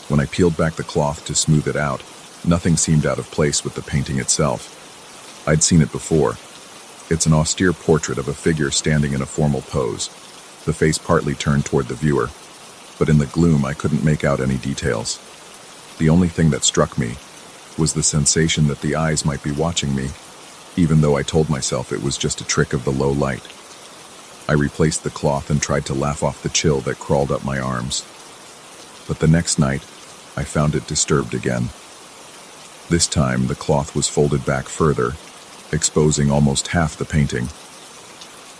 S1: When I peeled back the cloth to smooth it out, nothing seemed out of place with the painting itself. I'd seen it before. It's an austere portrait of a figure standing in a formal pose, the face partly turned toward the viewer, but in the gloom I couldn't make out any details. The only thing that struck me was the sensation that the eyes might be watching me, even though I told myself it was just a trick of the low light. I replaced the cloth and tried to laugh off the chill that crawled up my arms. But the next night, I found it disturbed again. This time, the cloth was folded back further, exposing almost half the painting.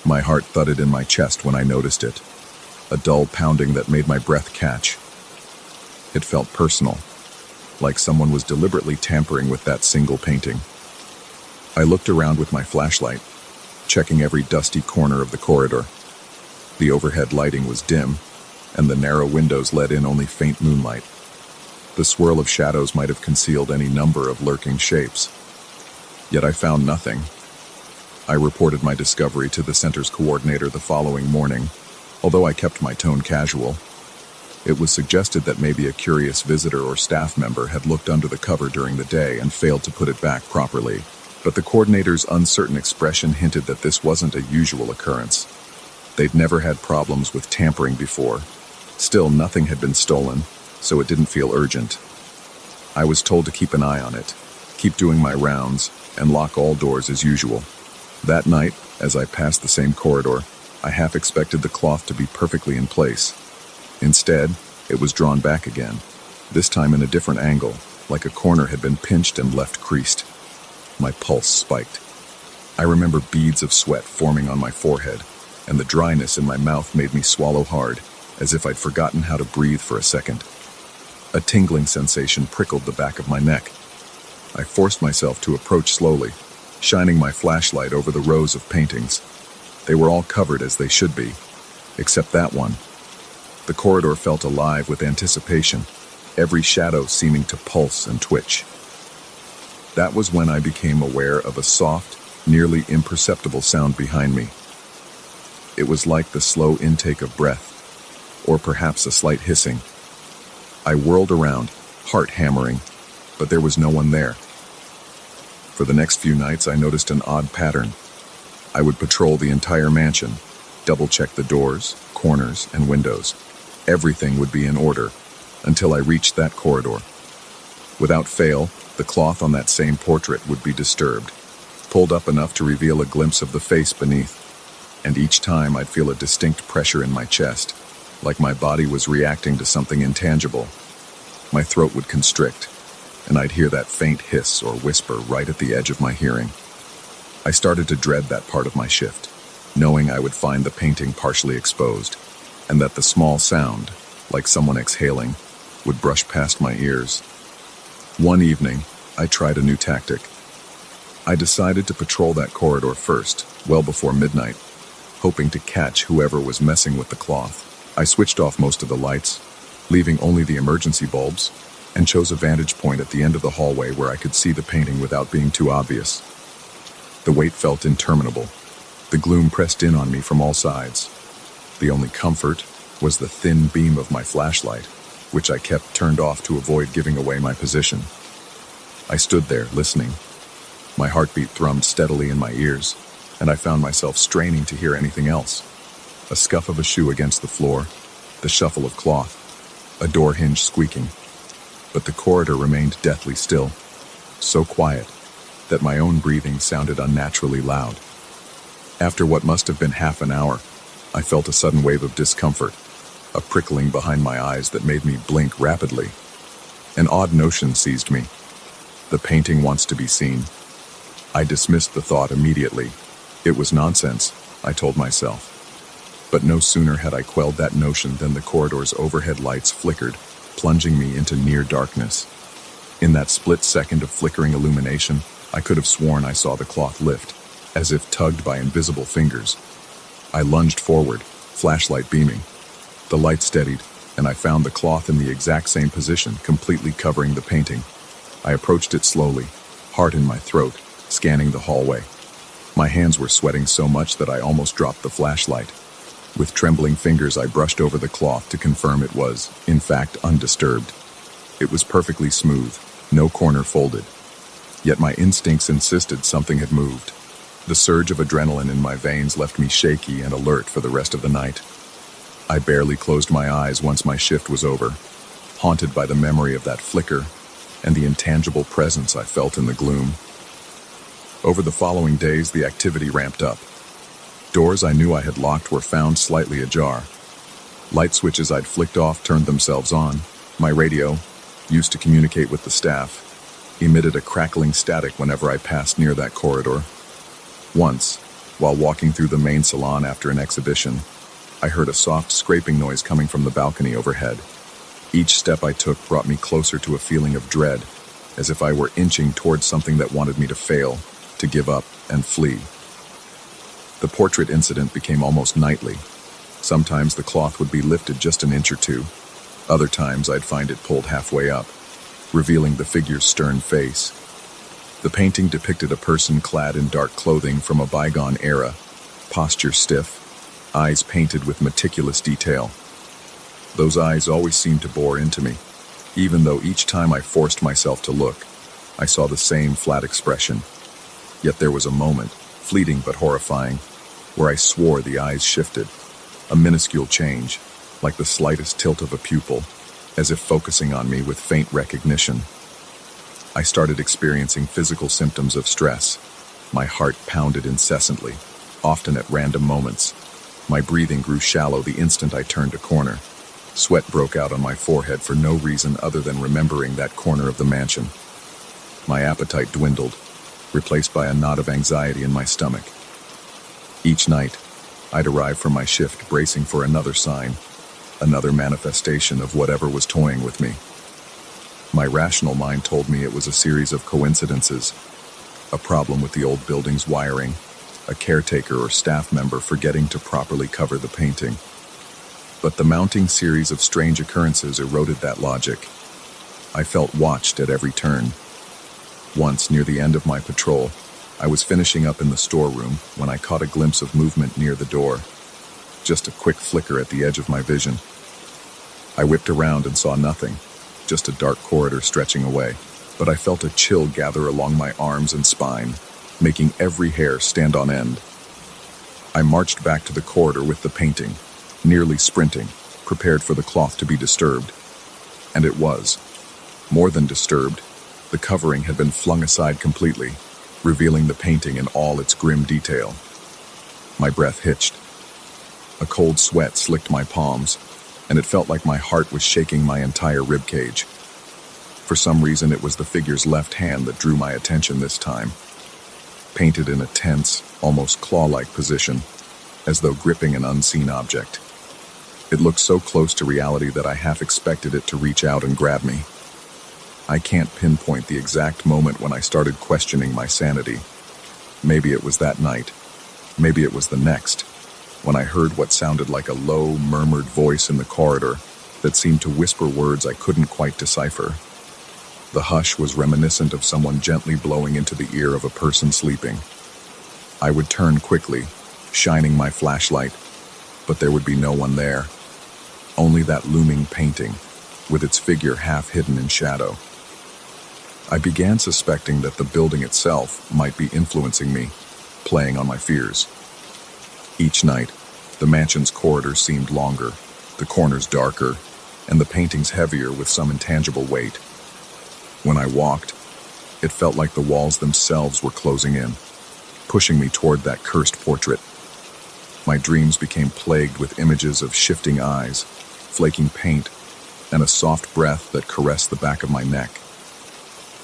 S1: My heart thudded in my chest when I noticed it, a dull pounding that made my breath catch. It felt personal, like someone was deliberately tampering with that single painting. I looked around with my flashlight, checking every dusty corner of the corridor. The overhead lighting was dim, and the narrow windows let in only faint moonlight. The swirl of shadows might have concealed any number of lurking shapes. Yet I found nothing. I reported my discovery to the center's coordinator the following morning, although I kept my tone casual. It was suggested that maybe a curious visitor or staff member had looked under the cover during the day and failed to put it back properly, but the coordinator's uncertain expression hinted that this wasn't a usual occurrence. They'd never had problems with tampering before. Still, nothing had been stolen, so it didn't feel urgent. I was told to keep an eye on it, keep doing my rounds, and lock all doors as usual. That night, as I passed the same corridor, I half expected the cloth to be perfectly in place. Instead, it was drawn back again, this time in a different angle, like a corner had been pinched and left creased. My pulse spiked. I remember beads of sweat forming on my forehead, and the dryness in my mouth made me swallow hard, as if I'd forgotten how to breathe for a second. A tingling sensation prickled the back of my neck. I forced myself to approach slowly, shining my flashlight over the rows of paintings. They were all covered as they should be, except that one. The corridor felt alive with anticipation, every shadow seeming to pulse and twitch. That was when I became aware of a soft, nearly imperceptible sound behind me. It was like the slow intake of breath, or perhaps a slight hissing. I whirled around, heart hammering, but there was no one there. For the next few nights, I noticed an odd pattern. I would patrol the entire mansion, double-check the doors, corners, and windows. Everything would be in order, until I reached that corridor. Without fail, the cloth on that same portrait would be disturbed, pulled up enough to reveal a glimpse of the face beneath, and each time I'd feel a distinct pressure in my chest, like my body was reacting to something intangible. My throat would constrict, and I'd hear that faint hiss or whisper right at the edge of my hearing. I started to dread that part of my shift, knowing I would find the painting partially exposed, and that the small sound, like someone exhaling, would brush past my ears. One evening, I tried a new tactic. I decided to patrol that corridor first, well before midnight, hoping to catch whoever was messing with the cloth. I switched off most of the lights, leaving only the emergency bulbs, and chose a vantage point at the end of the hallway where I could see the painting without being too obvious. The wait felt interminable. The gloom pressed in on me from all sides. The only comfort was the thin beam of my flashlight, which I kept turned off to avoid giving away my position. I stood there, listening. My heartbeat thrummed steadily in my ears, and I found myself straining to hear anything else. A scuff of a shoe against the floor, the shuffle of cloth, a door hinge squeaking. But the corridor remained deathly still, so quiet that my own breathing sounded unnaturally loud. After what must have been half an hour, I felt a sudden wave of discomfort, a prickling behind my eyes that made me blink rapidly. An odd notion seized me. The painting wants to be seen. I dismissed the thought immediately. It was nonsense, I told myself. But no sooner had I quelled that notion than the corridor's overhead lights flickered, plunging me into near darkness. In that split second of flickering illumination, I could have sworn I saw the cloth lift, as if tugged by invisible fingers. I lunged forward, flashlight beaming. The light steadied, and I found the cloth in the exact same position, completely covering the painting. I approached it slowly, heart in my throat, scanning the hallway. My hands were sweating so much that I almost dropped the flashlight. With trembling fingers, I brushed over the cloth to confirm it was, in fact, undisturbed. It was perfectly smooth, no corner folded. Yet my instincts insisted something had moved. The surge of adrenaline in my veins left me shaky and alert for the rest of the night. I barely closed my eyes once my shift was over, haunted by the memory of that flicker and the intangible presence I felt in the gloom. Over the following days, the activity ramped up. Doors I knew I had locked were found slightly ajar. Light switches I'd flicked off turned themselves on. My radio, used to communicate with the staff, emitted a crackling static whenever I passed near that corridor. Once, while walking through the main salon after an exhibition, I heard a soft scraping noise coming from the balcony overhead. Each step I took brought me closer to a feeling of dread, as if I were inching towards something that wanted me to fail, to give up, and flee. The portrait incident became almost nightly. Sometimes the cloth would be lifted just an inch or two. Other times I'd find it pulled halfway up, revealing the figure's stern face. The painting depicted a person clad in dark clothing from a bygone era, posture stiff, eyes painted with meticulous detail. Those eyes always seemed to bore into me, even though each time I forced myself to look, I saw the same flat expression. Yet there was a moment, fleeting but horrifying, where I swore the eyes shifted, a minuscule change, like the slightest tilt of a pupil, as if focusing on me with faint recognition. I started experiencing physical symptoms of stress. My heart pounded incessantly, often at random moments. My breathing grew shallow the instant I turned a corner. Sweat broke out on my forehead for no reason other than remembering that corner of the mansion. My appetite dwindled, replaced by a knot of anxiety in my stomach. Each night, I'd arrive from my shift bracing for another sign, another manifestation of whatever was toying with me. My rational mind told me it was a series of coincidences, a problem with the old building's wiring, a caretaker or staff member forgetting to properly cover the painting. But the mounting series of strange occurrences eroded that logic. I felt watched at every turn. Once, near the end of my patrol, I was finishing up in the storeroom when I caught a glimpse of movement near the door. Just a quick flicker at the edge of my vision. I whipped around and saw nothing, just a dark corridor stretching away, but I felt a chill gather along my arms and spine, making every hair stand on end. I marched back to the corridor with the painting, nearly sprinting, prepared for the cloth to be disturbed. And it was. More than disturbed, the covering had been flung aside completely, revealing the painting in all its grim detail. My breath hitched. A cold sweat slicked my palms, and it felt like my heart was shaking my entire ribcage. For some reason, it was the figure's left hand that drew my attention this time, painted in a tense, almost claw-like position, as though gripping an unseen object. It looked so close to reality that I half expected it to reach out and grab me. I can't pinpoint the exact moment when I started questioning my sanity. Maybe it was that night. Maybe it was the next, when I heard what sounded like a low, murmured voice in the corridor that seemed to whisper words I couldn't quite decipher. The hush was reminiscent of someone gently blowing into the ear of a person sleeping. I would turn quickly, shining my flashlight, but there would be no one there. Only that looming painting, with its figure half hidden in shadow. I began suspecting that the building itself might be influencing me, playing on my fears. Each night, the mansion's corridors seemed longer, the corners darker, and the paintings heavier with some intangible weight. When I walked, it felt like the walls themselves were closing in, pushing me toward that cursed portrait. My dreams became plagued with images of shifting eyes, flaking paint, and a soft breath that caressed the back of my neck.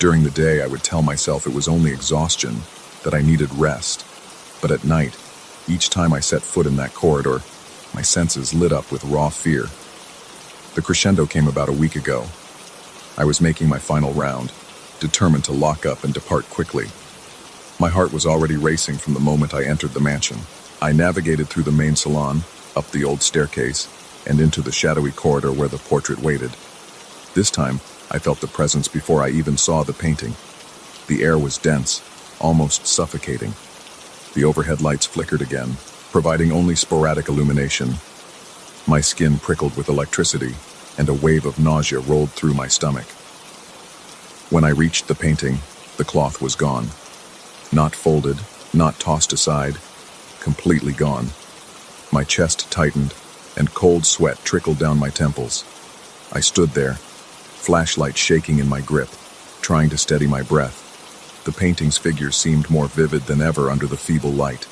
S1: During the day, I would tell myself it was only exhaustion, that I needed rest. But at night, each time I set foot in that corridor, my senses lit up with raw fear. The crescendo came about a week ago. I was making my final round, determined to lock up and depart quickly. My heart was already racing from the moment I entered the mansion. I navigated through the main salon, up the old staircase, and into the shadowy corridor where the portrait waited. This time, I felt the presence before I even saw the painting. The air was dense, almost suffocating. The overhead lights flickered again, providing only sporadic illumination. My skin prickled with electricity, and a wave of nausea rolled through my stomach. When I reached the painting, the cloth was gone. Not folded, not tossed aside, completely gone. My chest tightened, and cold sweat trickled down my temples. I stood there, flashlight shaking in my grip, trying to steady my breath. The painting's figure seemed more vivid than ever under the feeble light.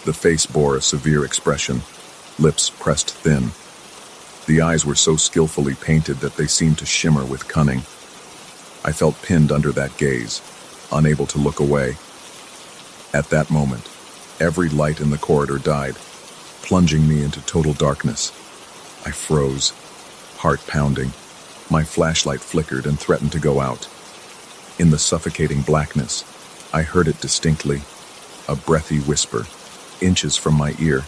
S1: The face bore a severe expression, lips pressed thin. The eyes were so skillfully painted that they seemed to shimmer with cunning. I felt pinned under that gaze, unable to look away. At that moment, every light in the corridor died, plunging me into total darkness. I froze, heart pounding. My flashlight flickered and threatened to go out. In the suffocating blackness, I heard it distinctly, a breathy whisper, inches from my ear,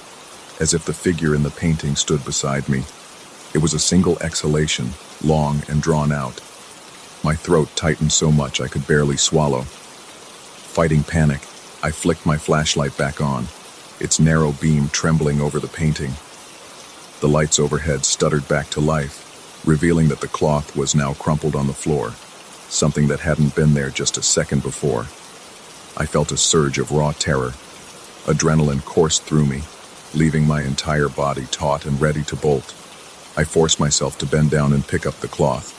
S1: as if the figure in the painting stood beside me. It was a single exhalation, long and drawn out. My throat tightened so much I could barely swallow. Fighting panic, I flicked my flashlight back on, its narrow beam trembling over the painting. The lights overhead stuttered back to life, revealing that the cloth was now crumpled on the floor, something that hadn't been there just a second before. I felt a surge of raw terror. Adrenaline coursed through me, leaving my entire body taut and ready to bolt. I forced myself to bend down and pick up the cloth.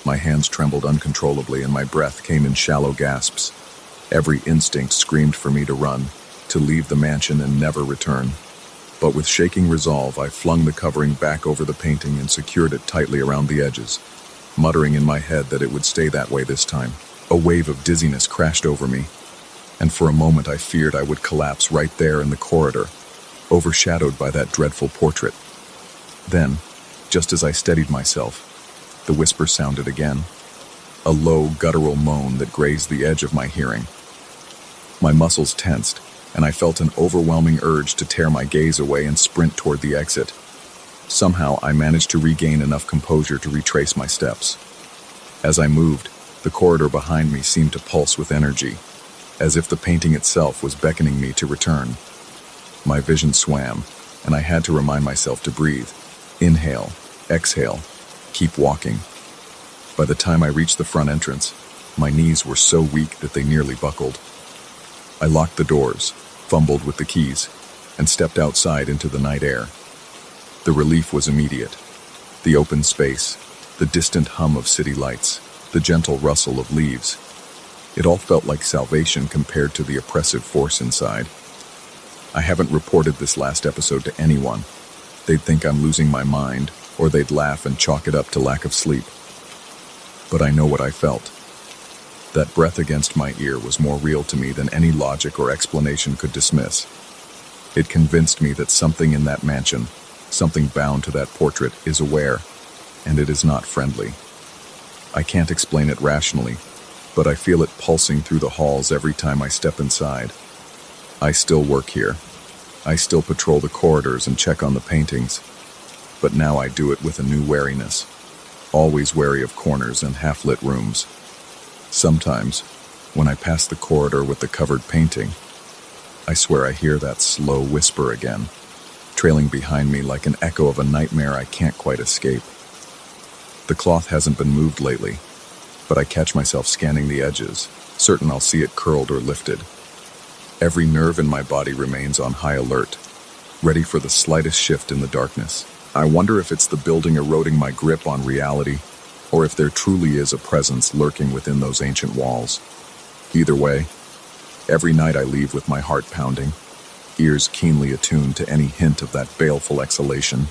S1: My hands trembled uncontrollably and my breath came in shallow gasps. Every instinct screamed for me to run, to leave the mansion and never return. But with shaking resolve, I flung the covering back over the painting and secured it tightly around the edges, muttering in my head that it would stay that way this time. A wave of dizziness crashed over me, and for a moment I feared I would collapse right there in the corridor, overshadowed by that dreadful portrait. Then, just as I steadied myself, the whisper sounded again, a low, guttural moan that grazed the edge of my hearing. My muscles tensed, and I felt an overwhelming urge to tear my gaze away and sprint toward the exit. Somehow, I managed to regain enough composure to retrace my steps. As I moved, the corridor behind me seemed to pulse with energy, as if the painting itself was beckoning me to return. My vision swam, and I had to remind myself to breathe. Inhale, exhale, keep walking. By the time I reached the front entrance, my knees were so weak that they nearly buckled. I locked the doors, fumbled with the keys, and stepped outside into the night air. The relief was immediate. The open space, the distant hum of city lights, the gentle rustle of leaves. It all felt like salvation compared to the oppressive force inside. I haven't reported this last episode to anyone. They'd think I'm losing my mind, or they'd laugh and chalk it up to lack of sleep. But I know what I felt. That breath against my ear was more real to me than any logic or explanation could dismiss. It convinced me that something in that mansion, something bound to that portrait, is aware, and it is not friendly. I can't explain it rationally, but I feel it pulsing through the halls every time I step inside. I still work here. I still patrol the corridors and check on the paintings, but now I do it with a new wariness, always wary of corners and half-lit rooms. Sometimes, when I pass the corridor with the covered painting, I swear I hear that slow whisper again, trailing behind me like an echo of a nightmare I can't quite escape. The cloth hasn't been moved lately, but I catch myself scanning the edges, certain I'll see it curled or lifted. Every nerve in my body remains on high alert, ready for the slightest shift in the darkness. I wonder if it's the building eroding my grip on reality, or if there truly is a presence lurking within those ancient walls. Either way, every night I leave with my heart pounding, ears keenly attuned to any hint of that baleful exhalation,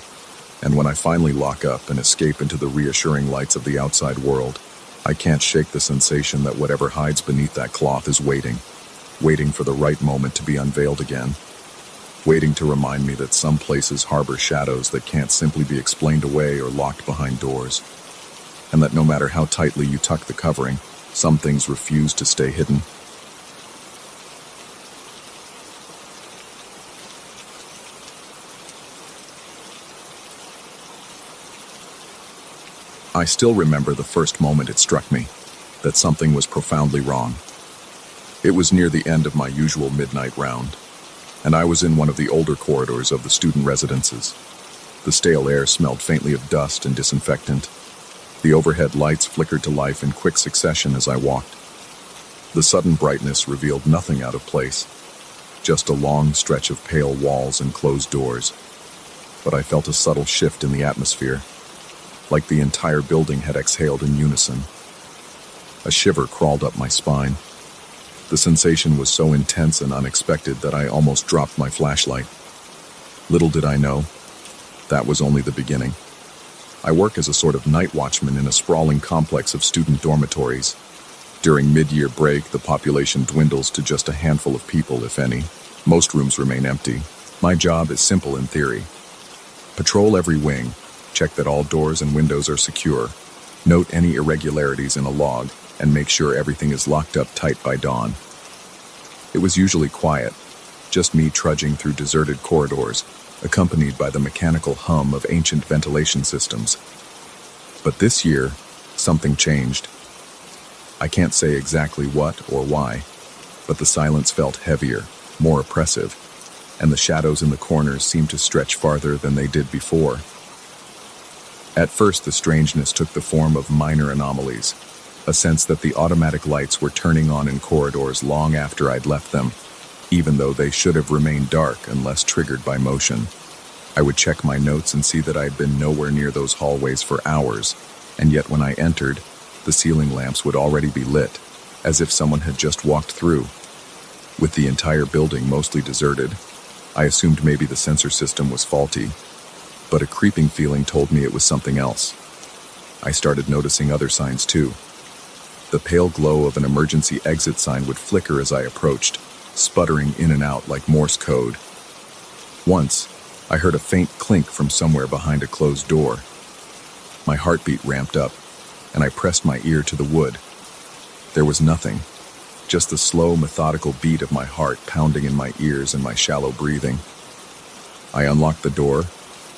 S1: and when I finally lock up and escape into the reassuring lights of the outside world, I can't shake the sensation that whatever hides beneath that cloth is waiting for the right moment to be unveiled again. waiting to remind me that some places harbor shadows that can't simply be explained away or locked behind doors, and that no matter how tightly you tuck the covering, some things refuse to stay hidden. I still remember the first moment it struck me that something was profoundly wrong. It was near the end of my usual midnight round, and I was in one of the older corridors of the student residences. The stale air smelled faintly of dust and disinfectant. The overhead lights flickered to life in quick succession as I walked. The sudden brightness revealed nothing out of place, just a long stretch of pale walls and closed doors. But I felt a subtle shift in the atmosphere, like the entire building had exhaled in unison. A shiver crawled up my spine. The sensation was so intense and unexpected that I almost dropped my flashlight. Little did I know, that was only the beginning. I work as a sort of night watchman in a sprawling complex of student dormitories. During mid-year break, the population dwindles to just a handful of people, if any. Most rooms remain empty. My job is simple in theory. Patrol every wing, check that all doors and windows are secure, note any irregularities in a log, and make sure everything is locked up tight by dawn. It was usually quiet, just me trudging through deserted corridors, accompanied by the mechanical hum of ancient ventilation systems. But this year, something changed. I can't say exactly what or why, but the silence felt heavier, more oppressive, and the shadows in the corners seemed to stretch farther than they did before. At first, the strangeness took the form of minor anomalies, a sense that the automatic lights were turning on in corridors long after I'd left them, even though they should have remained dark unless triggered by motion. I would check my notes and see that I'd been nowhere near those hallways for hours, and yet when I entered, the ceiling lamps would already be lit, as if someone had just walked through. With the entire building mostly deserted, I assumed maybe the sensor system was faulty, but a creeping feeling told me it was something else. I started noticing other signs too. The pale glow of an emergency exit sign would flicker as I approached, sputtering in and out like Morse code. Once, I heard a faint clink from somewhere behind a closed door. My heartbeat ramped up, and I pressed my ear to the wood. There was nothing, just the slow, methodical beat of my heart pounding in my ears and my shallow breathing. I unlocked the door,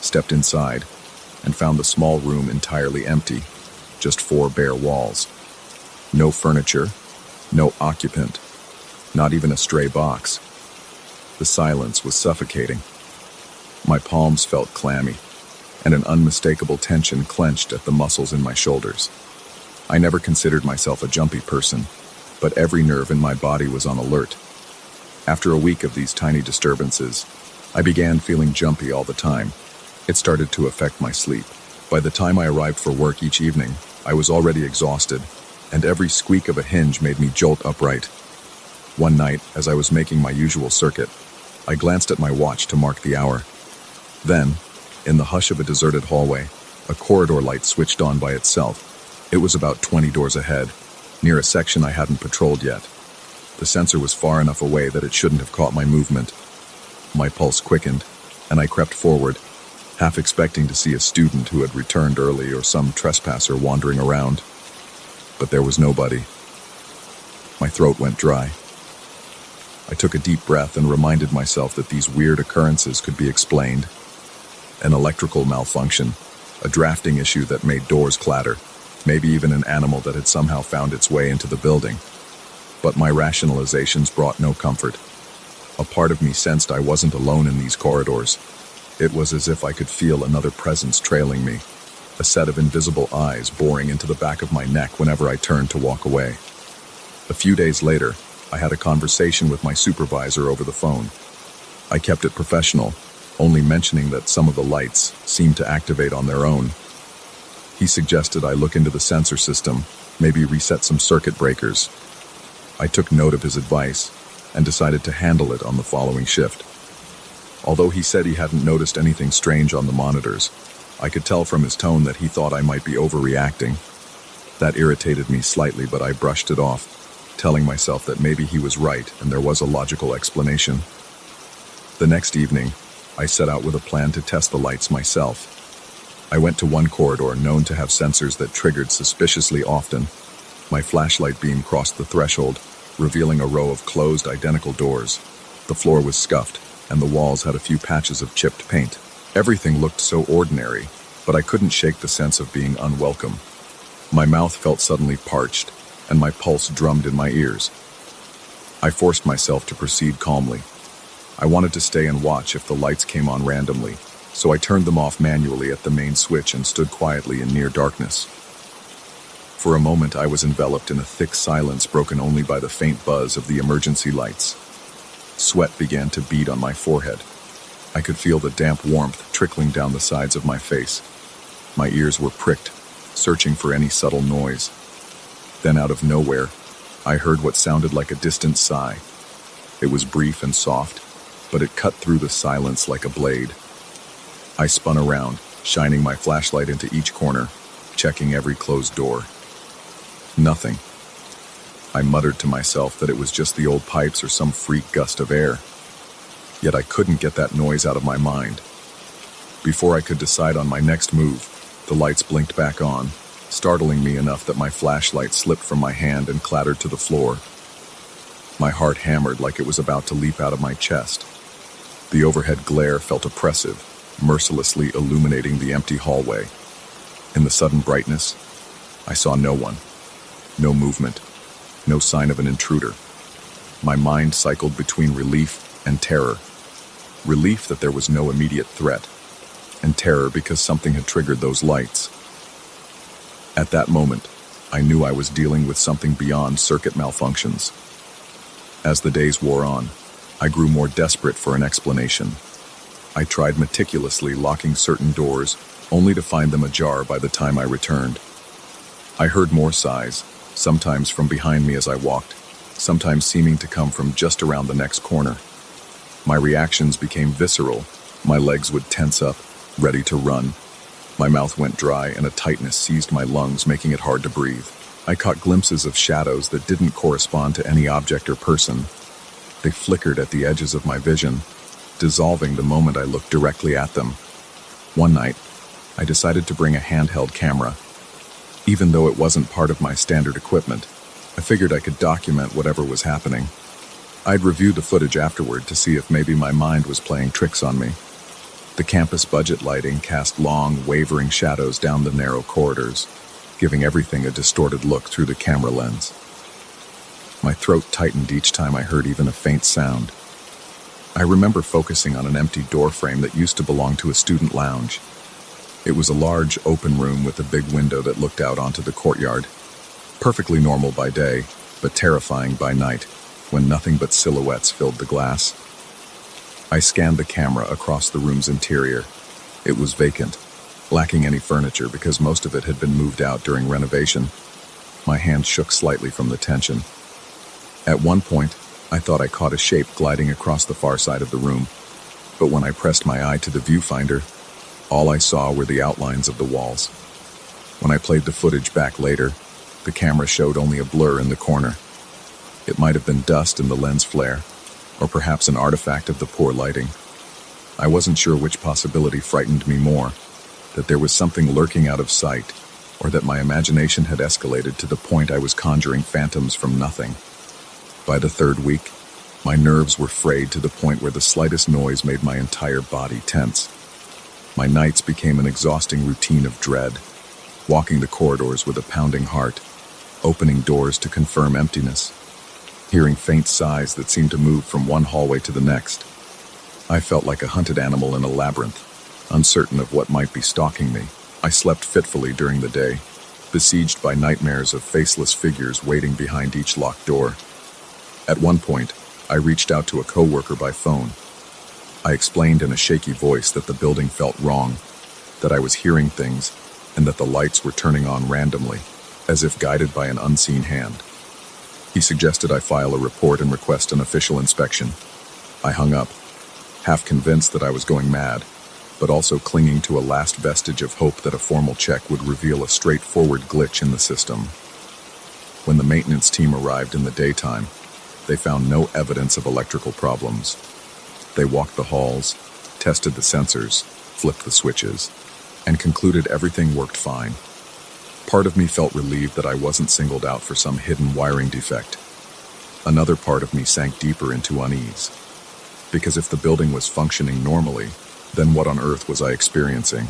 S1: stepped inside, and found the small room entirely empty, just 4 bare walls. No furniture, no occupant, not even a stray box. The silence was suffocating. My palms felt clammy, and an unmistakable tension clenched at the muscles in my shoulders. I never considered myself a jumpy person, but every nerve in my body was on alert. After a week of these tiny disturbances, I began feeling jumpy all the time. It started to affect my sleep. By the time I arrived for work each evening, I was already exhausted, and every squeak of a hinge made me jolt upright. One night, as I was making my usual circuit, I glanced at my watch to mark the hour. Then, in the hush of a deserted hallway, a corridor light switched on by itself. It was about 20 doors ahead, near a section I hadn't patrolled yet. The sensor was far enough away that it shouldn't have caught my movement. My pulse quickened, and I crept forward, half expecting to see a student who had returned early or some trespasser wandering around. But there was nobody. My throat went dry. I took a deep breath and reminded myself that these weird occurrences could be explained. An electrical malfunction, a drafting issue that made doors clatter, maybe even an animal that had somehow found its way into the building. But my rationalizations brought no comfort. A part of me sensed I wasn't alone in these corridors. It was as if I could feel another presence trailing me, a set of invisible eyes boring into the back of my neck whenever I turned to walk away. A few days later, I had a conversation with my supervisor over the phone. I kept it professional, only mentioning that some of the lights seemed to activate on their own. He suggested I look into the sensor system, maybe reset some circuit breakers. I took note of his advice and decided to handle it on the following shift. Although he said he hadn't noticed anything strange on the monitors, I could tell from his tone that he thought I might be overreacting. That irritated me slightly, but I brushed it off, telling myself that maybe he was right and there was a logical explanation. The next evening, I set out with a plan to test the lights myself. I went to one corridor known to have sensors that triggered suspiciously often. My flashlight beam crossed the threshold, revealing a row of closed, identical doors. The floor was scuffed, and the walls had a few patches of chipped paint. Everything looked so ordinary, but I couldn't shake the sense of being unwelcome. My mouth felt suddenly parched, and my pulse drummed in my ears. I forced myself to proceed calmly. I wanted to stay and watch if the lights came on randomly, so I turned them off manually at the main switch and stood quietly in near darkness. For a moment, I was enveloped in a thick silence broken only by the faint buzz of the emergency lights. Sweat began to bead on my forehead. I could feel the damp warmth trickling down the sides of my face. My ears were pricked, searching for any subtle noise. Then out of nowhere, I heard what sounded like a distant sigh. It was brief and soft, but it cut through the silence like a blade. I spun around, shining my flashlight into each corner, checking every closed door. Nothing. I muttered to myself that it was just the old pipes or some freak gust of air. Yet I couldn't get that noise out of my mind. Before I could decide on my next move, the lights blinked back on, startling me enough that my flashlight slipped from my hand and clattered to the floor. My heart hammered like it was about to leap out of my chest. The overhead glare felt oppressive, mercilessly illuminating the empty hallway. In the sudden brightness, I saw no one. No movement. No sign of an intruder. My mind cycled between relief and terror. Relief that there was no immediate threat, and terror because something had triggered those lights. At that moment, I knew I was dealing with something beyond circuit malfunctions. As the days wore on, I grew more desperate for an explanation. I tried meticulously locking certain doors, only to find them ajar by the time I returned. I heard more sighs, sometimes from behind me as I walked, sometimes seeming to come from just around the next corner. My reactions became visceral. My legs would tense up, ready to run. My mouth went dry and a tightness seized my lungs, making it hard to breathe. I caught glimpses of shadows that didn't correspond to any object or person. They flickered at the edges of my vision, dissolving the moment I looked directly at them. One night, I decided to bring a handheld camera. Even though it wasn't part of my standard equipment, I figured I could document whatever was happening. I'd review the footage afterward to see if maybe my mind was playing tricks on me. The campus budget lighting cast long, wavering shadows down the narrow corridors, giving everything a distorted look through the camera lens. My throat tightened each time I heard even a faint sound. I remember focusing on an empty door frame that used to belong to a student lounge. It was a large, open room with a big window that looked out onto the courtyard. Perfectly normal by day, but terrifying by night, when nothing but silhouettes filled the glass. I scanned the camera across the room's interior. It was vacant, lacking any furniture because most of it had been moved out during renovation. My hand shook slightly from the tension. At one point, I thought I caught a shape gliding across the far side of the room, but when I pressed my eye to the viewfinder, all I saw were the outlines of the walls. When I played the footage back later, the camera showed only a blur in the corner. It might have been dust in the lens flare, or perhaps an artifact of the poor lighting. I wasn't sure which possibility frightened me more, that there was something lurking out of sight, or that my imagination had escalated to the point I was conjuring phantoms from nothing. By the third week, my nerves were frayed to the point where the slightest noise made my entire body tense. My nights became an exhausting routine of dread, walking the corridors with a pounding heart, opening doors to confirm emptiness, hearing faint sighs that seemed to move from one hallway to the next. I felt like a hunted animal in a labyrinth, uncertain of what might be stalking me. I slept fitfully during the day, besieged by nightmares of faceless figures waiting behind each locked door. At one point, I reached out to a coworker by phone. I explained in a shaky voice that the building felt wrong, that I was hearing things, and that the lights were turning on randomly, as if guided by an unseen hand. He suggested I file a report and request an official inspection. I hung up, half convinced that I was going mad, but also clinging to a last vestige of hope that a formal check would reveal a straightforward glitch in the system. When the maintenance team arrived in the daytime, they found no evidence of electrical problems. They walked the halls, tested the sensors, flipped the switches, and concluded everything worked fine. Part of me felt relieved that I wasn't singled out for some hidden wiring defect. Another part of me sank deeper into unease. Because if the building was functioning normally, then what on earth was I experiencing?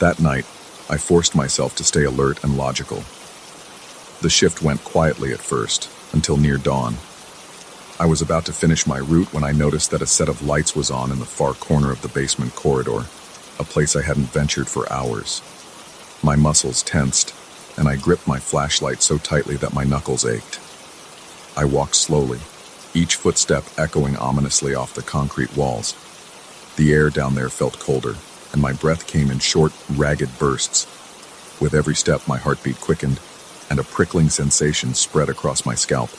S1: That night, I forced myself to stay alert and logical. The shift went quietly at first, until near dawn. I was about to finish my route when I noticed that a set of lights was on in the far corner of the basement corridor, a place I hadn't ventured for hours. My muscles tensed, and I gripped my flashlight so tightly that my knuckles ached. I walked slowly, each footstep echoing ominously off the concrete walls. The air down there felt colder, and my breath came in short, ragged bursts. With every step, my heartbeat quickened, and a prickling sensation spread across my scalp.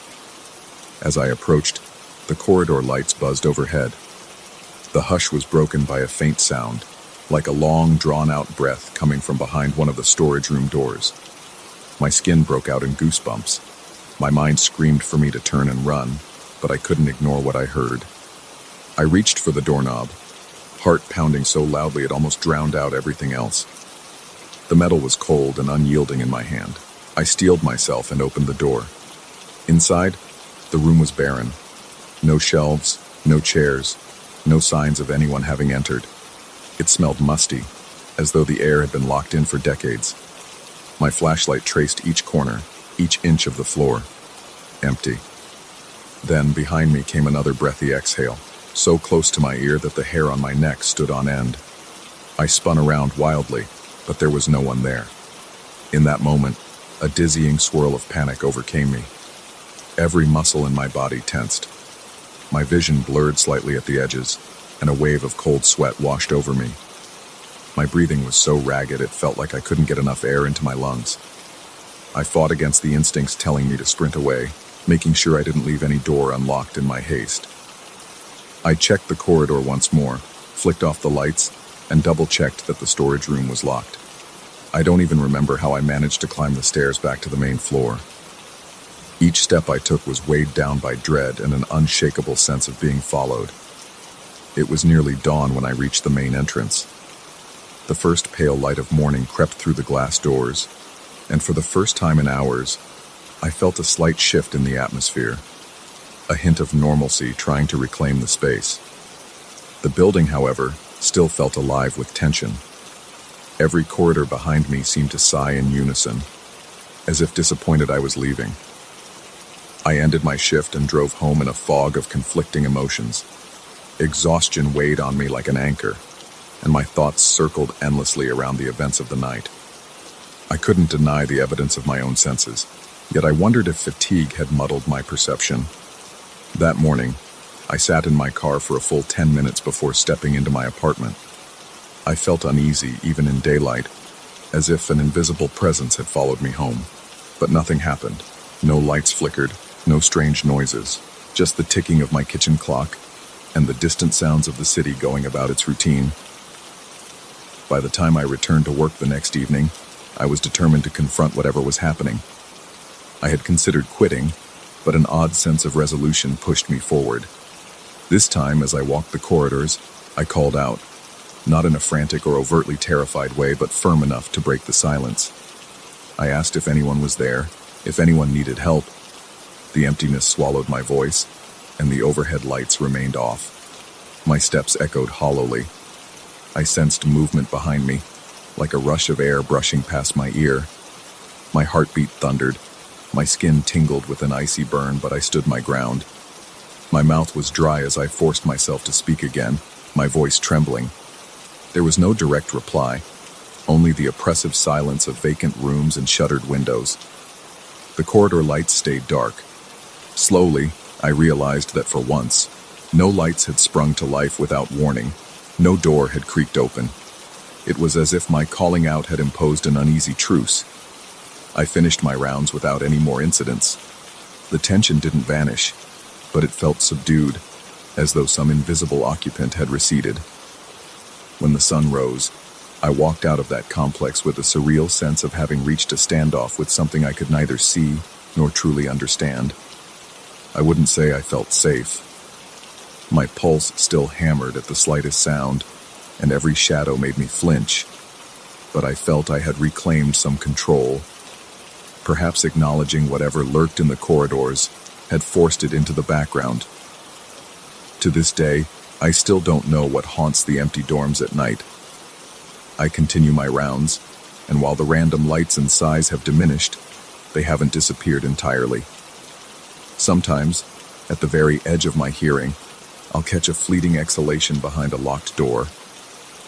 S1: As I approached, the corridor lights buzzed overhead. The hush was broken by a faint sound, like a long, drawn-out breath coming from behind one of the storage room doors. My skin broke out in goosebumps. My mind screamed for me to turn and run, but I couldn't ignore what I heard. I reached for the doorknob, heart pounding so loudly it almost drowned out everything else. The metal was cold and unyielding in my hand. I steeled myself and opened the door. Inside, the room was barren. No shelves, no chairs, no signs of anyone having entered. It smelled musty, as though the air had been locked in for decades. My flashlight traced each corner, each inch of the floor. Empty. Then, behind me came another breathy exhale, so close to my ear that the hair on my neck stood on end. I spun around wildly, but there was no one there. In that moment, a dizzying swirl of panic overcame me. Every muscle in my body tensed. My vision blurred slightly at the edges, and a wave of cold sweat washed over me. My breathing was so ragged it felt like I couldn't get enough air into my lungs. I fought against the instincts telling me to sprint away, making sure I didn't leave any door unlocked in my haste. I checked the corridor once more, flicked off the lights, and double-checked that the storage room was locked. I don't even remember how I managed to climb the stairs back to the main floor. Each step I took was weighed down by dread and an unshakable sense of being followed. It was nearly dawn when I reached the main entrance. The first pale light of morning crept through the glass doors, and for the first time in hours, I felt a slight shift in the atmosphere, a hint of normalcy trying to reclaim the space. The building, however, still felt alive with tension. Every corridor behind me seemed to sigh in unison, as if disappointed I was leaving. I ended my shift and drove home in a fog of conflicting emotions. Exhaustion weighed on me like an anchor, and my thoughts circled endlessly around the events of the night. I couldn't deny the evidence of my own senses, yet I wondered if fatigue had muddled my perception. That morning, I sat in my car for a full 10 minutes before stepping into my apartment. I felt uneasy even in daylight, as if an invisible presence had followed me home. But nothing happened. No lights flickered, no strange noises, just the ticking of my kitchen clock and the distant sounds of the city going about its routine. By the time I returned to work the next evening, I was determined to confront whatever was happening. I had considered quitting, but an odd sense of resolution pushed me forward. This time, as I walked the corridors, I called out, not in a frantic or overtly terrified way, but firm enough to break the silence. I asked if anyone was there, if anyone needed help. The emptiness swallowed my voice, and the overhead lights remained off. My steps echoed hollowly. I sensed movement behind me, like a rush of air brushing past my ear. My heartbeat thundered. My skin tingled with an icy burn, but I stood my ground. My mouth was dry as I forced myself to speak again, my voice trembling. There was no direct reply, only the oppressive silence of vacant rooms and shuttered windows. The corridor lights stayed dark. Slowly, I realized that for once, no lights had sprung to life without warning. No door had creaked open. It was as if my calling out had imposed an uneasy truce. I finished my rounds without any more incidents. The tension didn't vanish, but it felt subdued, as though some invisible occupant had receded. When the sun rose, I walked out of that complex with a surreal sense of having reached a standoff with something I could neither see nor truly understand. I wouldn't say I felt safe, My pulse still hammered at the slightest sound, and every shadow made me flinch. But I felt I had reclaimed some control. Perhaps acknowledging whatever lurked in the corridors had forced it into the background. To this day, I still don't know what haunts the empty dorms at night. I continue my rounds, and while the random lights and sighs have diminished, they haven't disappeared entirely. Sometimes, at the very edge of my hearing, I'll catch a fleeting exhalation behind a locked door.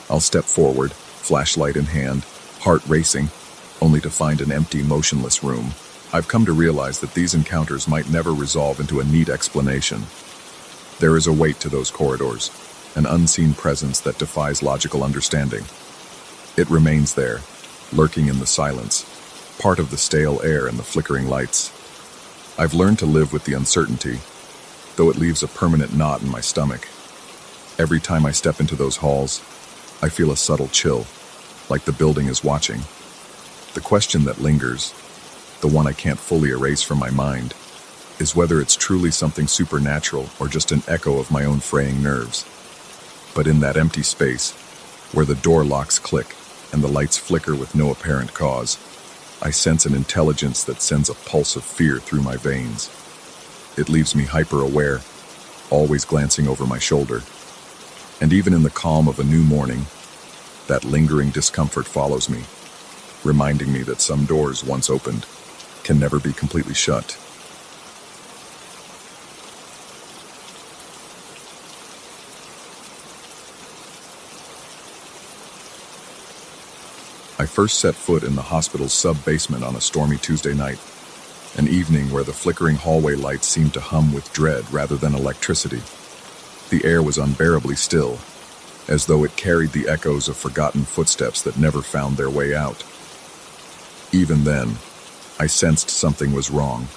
S1: I'll step forward, flashlight in hand, heart racing, only to find an empty, motionless room. I've come to realize that these encounters might never resolve into a neat explanation. There is a weight to those corridors, an unseen presence that defies logical understanding. It remains there, lurking in the silence, part of the stale air and the flickering lights. I've learned to live with the uncertainty, though it leaves a permanent knot in my stomach. Every time I step into those halls, I feel a subtle chill, like the building is watching. The question that lingers, the one I can't fully erase from my mind, is whether it's truly something supernatural or just an echo of my own fraying nerves. But in that empty space, where the door locks click and the lights flicker with no apparent cause, I sense an intelligence that sends a pulse of fear through my veins. It leaves me hyper-aware, always glancing over my shoulder. And even in the calm of a new morning, that lingering discomfort follows me, reminding me that some doors once opened can never be completely shut. I first set foot in the hospital's sub-basement on a stormy Tuesday night, an evening where the flickering hallway lights seemed to hum with dread rather than electricity. The air was unbearably still, as though it carried the echoes of forgotten footsteps that never found their way out. Even then, I sensed something was wrong,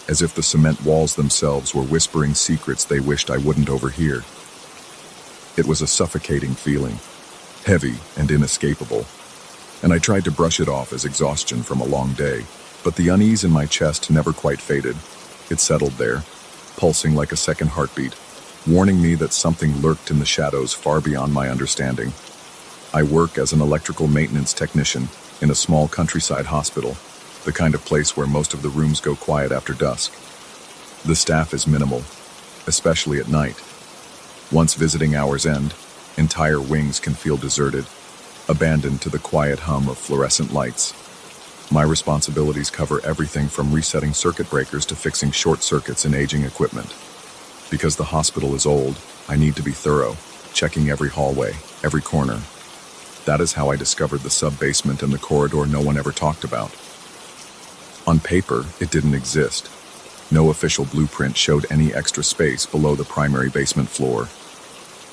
S1: as if the cement walls themselves were whispering secrets they wished I wouldn't overhear. It was a suffocating feeling, heavy and inescapable, and I tried to brush it off as exhaustion from a long day, but the unease in my chest never quite faded. It settled there, pulsing like a second heartbeat, warning me that something lurked in the shadows far beyond my understanding. I work as an electrical maintenance technician in a small countryside hospital, the kind of place where most of the rooms go quiet after dusk. The staff is minimal, especially at night. Once visiting hours end, entire wings can feel deserted, abandoned to the quiet hum of fluorescent lights. My responsibilities cover everything from resetting circuit breakers to fixing short circuits in aging equipment. Because the hospital is old, I need to be thorough, checking every hallway, every corner. That is how I discovered the sub-basement and the corridor no one ever talked about. On paper, it didn't exist. No official blueprint showed any extra space below the primary basement floor.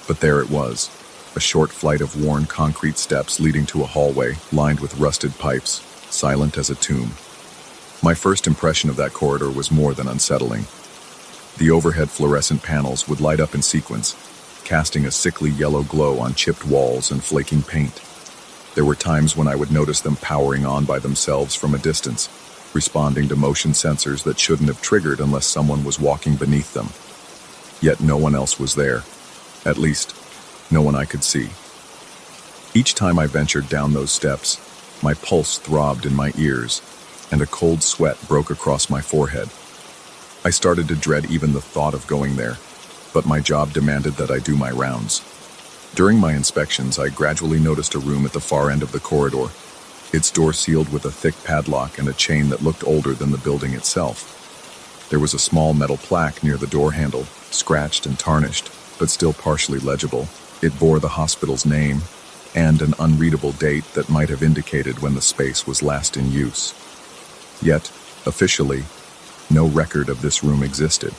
S1: But there it was, a short flight of worn concrete steps leading to a hallway lined with rusted pipes, silent as a tomb. My first impression of that corridor was more than unsettling. The overhead fluorescent panels would light up in sequence, casting a sickly yellow glow on chipped walls and flaking paint. There were times when I would notice them powering on by themselves from a distance, responding to motion sensors that shouldn't have triggered unless someone was walking beneath them. Yet no one else was there. At least, no one I could see. Each time I ventured down those steps, my pulse throbbed in my ears, and a cold sweat broke across my forehead. I started to dread even the thought of going there, but my job demanded that I do my rounds. During my inspections, I gradually noticed a room at the far end of the corridor, its door sealed with a thick padlock and a chain that looked older than the building itself. There was a small metal plaque near the door handle, scratched and tarnished, but still partially legible. It bore the hospital's name and an unreadable date that might have indicated when the space was last in use. Yet, officially, no record of this room existed.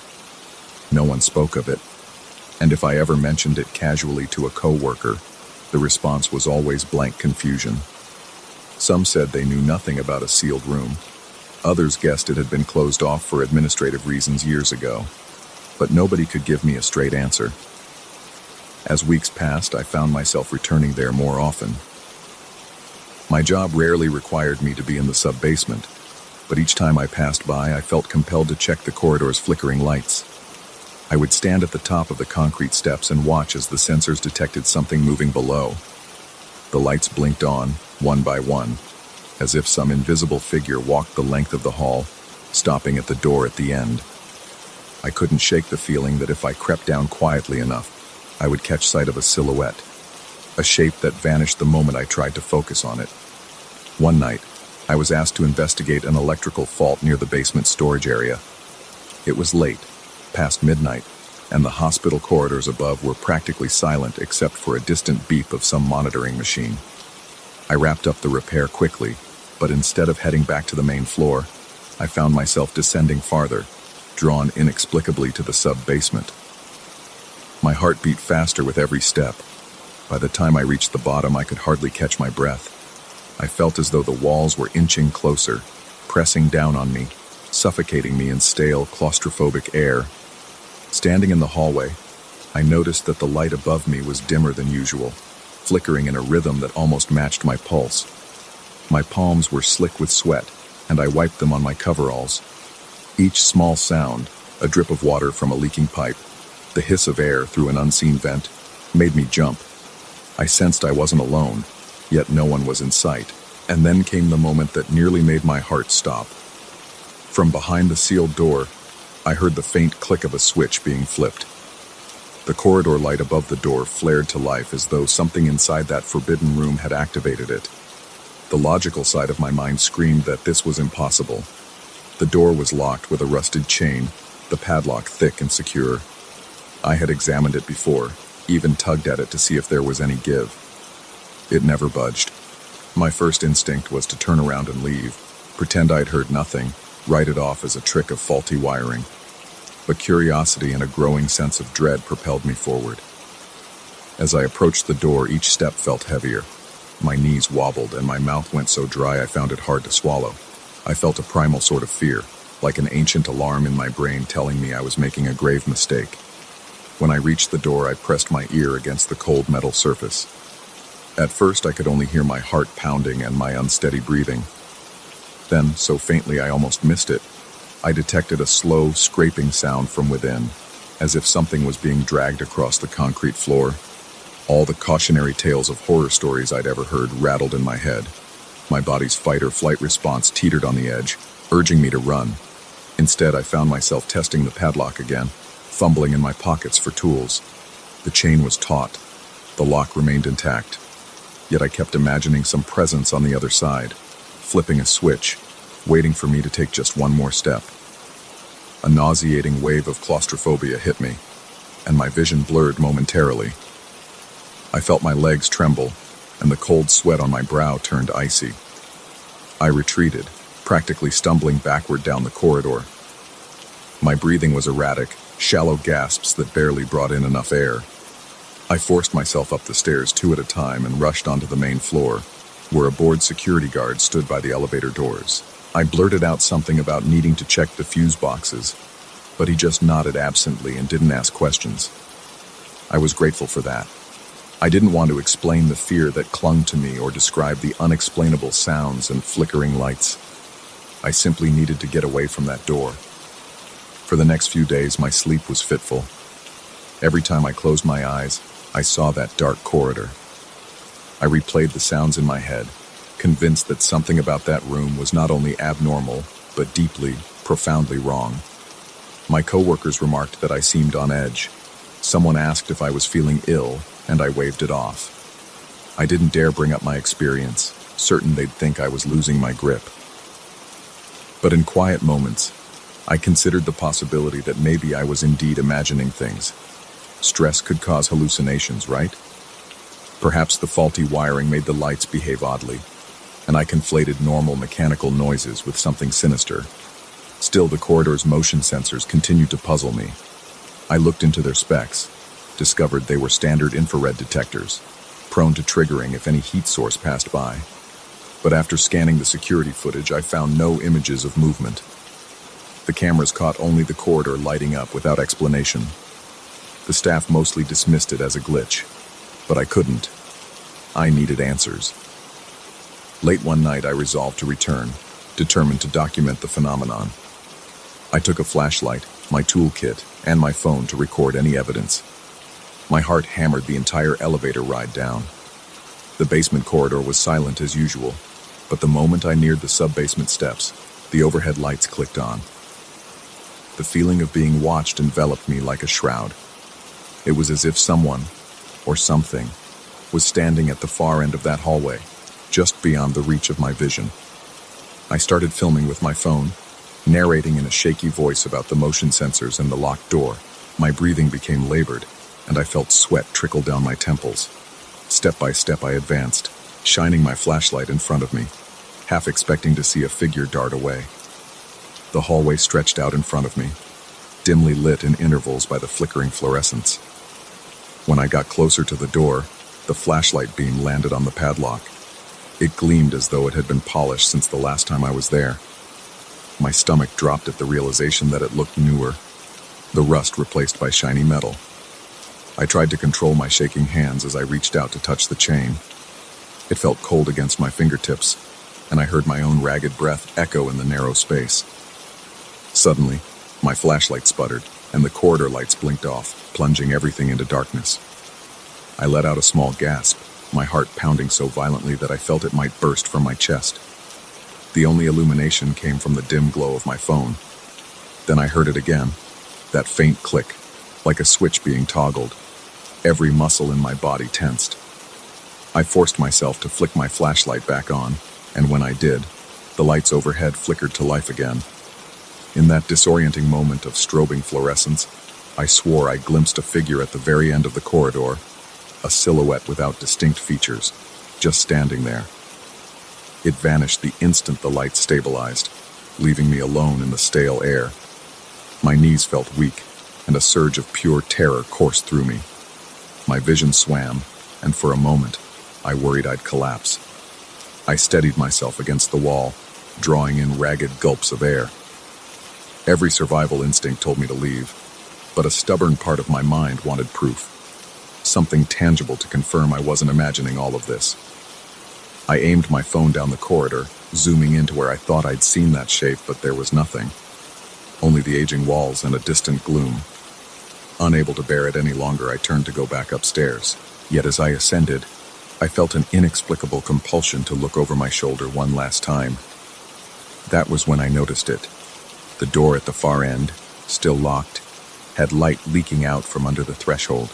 S1: No one spoke of it, and if I ever mentioned it casually to a coworker, the response was always blank confusion. Some said they knew nothing about a sealed room. Others guessed it had been closed off for administrative reasons years ago, but nobody could give me a straight answer. As weeks passed, I found myself returning there more often. My job rarely required me to be in the sub-basement, but each time I passed by, I felt compelled to check the corridor's flickering lights. I would stand at the top of the concrete steps and watch as the sensors detected something moving below. The lights blinked on, one by one, as if some invisible figure walked the length of the hall, stopping at the door at the end. I couldn't shake the feeling that if I crept down quietly enough, I would catch sight of a silhouette, a shape that vanished the moment I tried to focus on it. One night, I was asked to investigate an electrical fault near the basement storage area. It was late, past midnight, and the hospital corridors above were practically silent except for a distant beep of some monitoring machine. I wrapped up the repair quickly, but instead of heading back to the main floor, I found myself descending farther, drawn inexplicably to the sub-basement. My heart beat faster with every step. By the time I reached the bottom, I could hardly catch my breath. I felt as though the walls were inching closer, pressing down on me, suffocating me in stale, claustrophobic air. Standing in the hallway, I noticed that the light above me was dimmer than usual, flickering in a rhythm that almost matched my pulse. My palms were slick with sweat, and I wiped them on my coveralls. Each small sound, a drip of water from a leaking pipe, the hiss of air through an unseen vent, made me jump. I sensed I wasn't alone, yet no one was in sight, and then came the moment that nearly made my heart stop. From behind the sealed door, I heard the faint click of a switch being flipped. The corridor light above the door flared to life as though something inside that forbidden room had activated it. The logical side of my mind screamed that this was impossible. The door was locked with a rusted chain, the padlock thick and secure. I had examined it before, even tugged at it to see if there was any give. It never budged. My first instinct was to turn around and leave, pretend I'd heard nothing, write it off as a trick of faulty wiring. But curiosity and a growing sense of dread propelled me forward. As I approached the door, each step felt heavier. My knees wobbled and my mouth went so dry I found it hard to swallow. I felt a primal sort of fear, like an ancient alarm in my brain telling me I was making a grave mistake. When I reached the door, I pressed my ear against the cold metal surface. At first, I could only hear my heart pounding and my unsteady breathing. Then, so faintly I almost missed it, I detected a slow, scraping sound from within, as if something was being dragged across the concrete floor. All the cautionary tales of horror stories I'd ever heard rattled in my head. My body's fight-or-flight response teetered on the edge, urging me to run. Instead, I found myself testing the padlock again, fumbling in my pockets for tools. The chain was taut. The lock remained intact. Yet I kept imagining some presence on the other side, flipping a switch, waiting for me to take just one more step. A nauseating wave of claustrophobia hit me, and my vision blurred momentarily. I felt my legs tremble, and the cold sweat on my brow turned icy. I retreated, practically stumbling backward down the corridor. My breathing was erratic, shallow gasps that barely brought in enough air. I forced myself up the stairs 2 at a time and rushed onto the main floor, where a bored security guard stood by the elevator doors. I blurted out something about needing to check the fuse boxes, but he just nodded absently and didn't ask questions. I was grateful for that. I didn't want to explain the fear that clung to me or describe the unexplainable sounds and flickering lights. I simply needed to get away from that door. For the next few days, my sleep was fitful. Every time I closed my eyes, I saw that dark corridor. I replayed the sounds in my head, convinced that something about that room was not only abnormal, but deeply, profoundly wrong. My coworkers remarked that I seemed on edge. Someone asked if I was feeling ill, and I waved it off. I didn't dare bring up my experience, certain they'd think I was losing my grip. But in quiet moments, I considered the possibility that maybe I was indeed imagining things. Stress could cause hallucinations, right? Perhaps the faulty wiring made the lights behave oddly, and I conflated normal mechanical noises with something sinister. Still, the corridor's motion sensors continued to puzzle me. I looked into their specs, discovered they were standard infrared detectors, prone to triggering if any heat source passed by. But after scanning the security footage, I found no images of movement. The cameras caught only the corridor lighting up without explanation. The staff mostly dismissed it as a glitch, but I couldn't. I needed answers. Late one night, I resolved to return, determined to document the phenomenon. I took a flashlight, my toolkit, and my phone to record any evidence. My heart hammered the entire elevator ride down. The basement corridor was silent as usual, but the moment I neared the sub-basement steps, the overhead lights clicked on. The feeling of being watched enveloped me like a shroud. It was as if someone, or something, was standing at the far end of that hallway, just beyond the reach of my vision. I started filming with my phone, narrating in a shaky voice about the motion sensors and the locked door. My breathing became labored, and I felt sweat trickle down my temples. Step by step I advanced, shining my flashlight in front of me, half expecting to see a figure dart away. The hallway stretched out in front of me, dimly lit in intervals by the flickering fluorescence. When I got closer to the door, the flashlight beam landed on the padlock. It gleamed as though it had been polished since the last time I was there. My stomach dropped at the realization that it looked newer, the rust replaced by shiny metal. I tried to control my shaking hands as I reached out to touch the chain. It felt cold against my fingertips, and I heard my own ragged breath echo in the narrow space. Suddenly, my flashlight sputtered, and the corridor lights blinked off, plunging everything into darkness. I let out a small gasp, my heart pounding so violently that I felt it might burst from my chest. The only illumination came from the dim glow of my phone. Then I heard it again, that faint click, like a switch being toggled. Every muscle in my body tensed. I forced myself to flick my flashlight back on, and when I did, the lights overhead flickered to life again. In that disorienting moment of strobing fluorescence, I swore I glimpsed a figure at the very end of the corridor, a silhouette without distinct features, just standing there. It vanished the instant the lights stabilized, leaving me alone in the stale air. My knees felt weak, and a surge of pure terror coursed through me. My vision swam, and for a moment, I worried I'd collapse. I steadied myself against the wall, drawing in ragged gulps of air. Every survival instinct told me to leave, but a stubborn part of my mind wanted proof. Something tangible to confirm I wasn't imagining all of this. I aimed my phone down the corridor, zooming into where I thought I'd seen that shape, but there was nothing. Only the aging walls and a distant gloom. Unable to bear it any longer, I turned to go back upstairs. Yet as I ascended, I felt an inexplicable compulsion to look over my shoulder one last time. That was when I noticed it. The door at the far end, still locked, had light leaking out from under the threshold.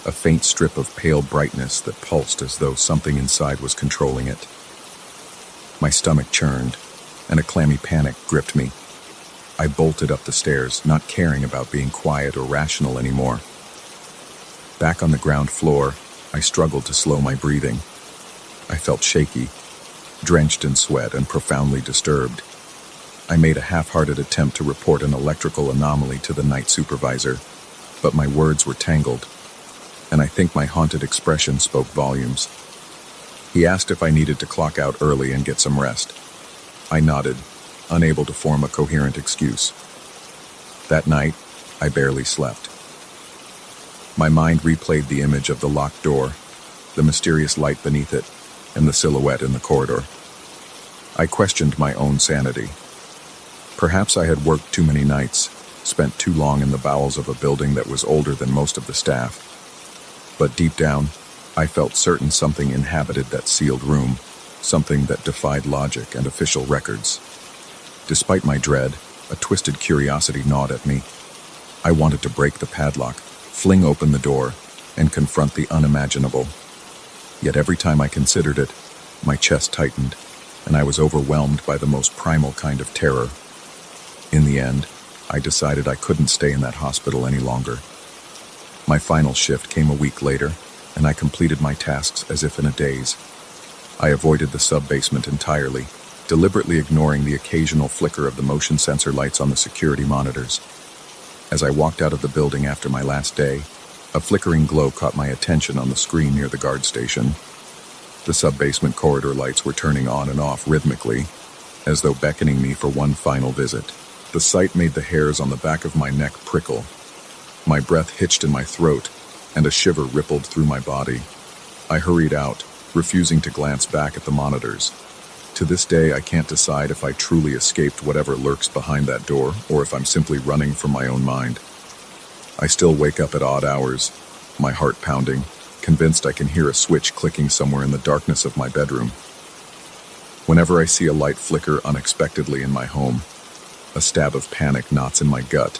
S1: A faint strip of pale brightness that pulsed as though something inside was controlling it. My stomach churned, and a clammy panic gripped me. I bolted up the stairs, not caring about being quiet or rational anymore. Back on the ground floor, I struggled to slow my breathing. I felt shaky, drenched in sweat and profoundly disturbed. I made a half-hearted attempt to report an electrical anomaly to the night supervisor, but my words were tangled, and I think my haunted expression spoke volumes. He asked if I needed to clock out early and get some rest. I nodded, unable to form a coherent excuse. That night, I barely slept. My mind replayed the image of the locked door, the mysterious light beneath it, and the silhouette in the corridor. I questioned my own sanity. Perhaps I had worked too many nights, spent too long in the bowels of a building that was older than most of the staff. But deep down, I felt certain something inhabited that sealed room, something that defied logic and official records. Despite my dread, a twisted curiosity gnawed at me. I wanted to break the padlock, fling open the door, and confront the unimaginable. Yet every time I considered it, my chest tightened, and I was overwhelmed by the most primal kind of terror. In the end, I decided I couldn't stay in that hospital any longer. My final shift came a week later, and I completed my tasks as if in a daze. I avoided the sub-basement entirely, deliberately ignoring the occasional flicker of the motion sensor lights on the security monitors. As I walked out of the building after my last day, a flickering glow caught my attention on the screen near the guard station. The sub-basement corridor lights were turning on and off rhythmically, as though beckoning me for one final visit. The sight made the hairs on the back of my neck prickle. My breath hitched in my throat, and a shiver rippled through my body. I hurried out, refusing to glance back at the monitors. To this day, I can't decide if I truly escaped whatever lurks behind that door or if I'm simply running from my own mind. I still wake up at odd hours, my heart pounding, convinced I can hear a switch clicking somewhere in the darkness of my bedroom. Whenever I see a light flicker unexpectedly in my home, a stab of panic knots in my gut,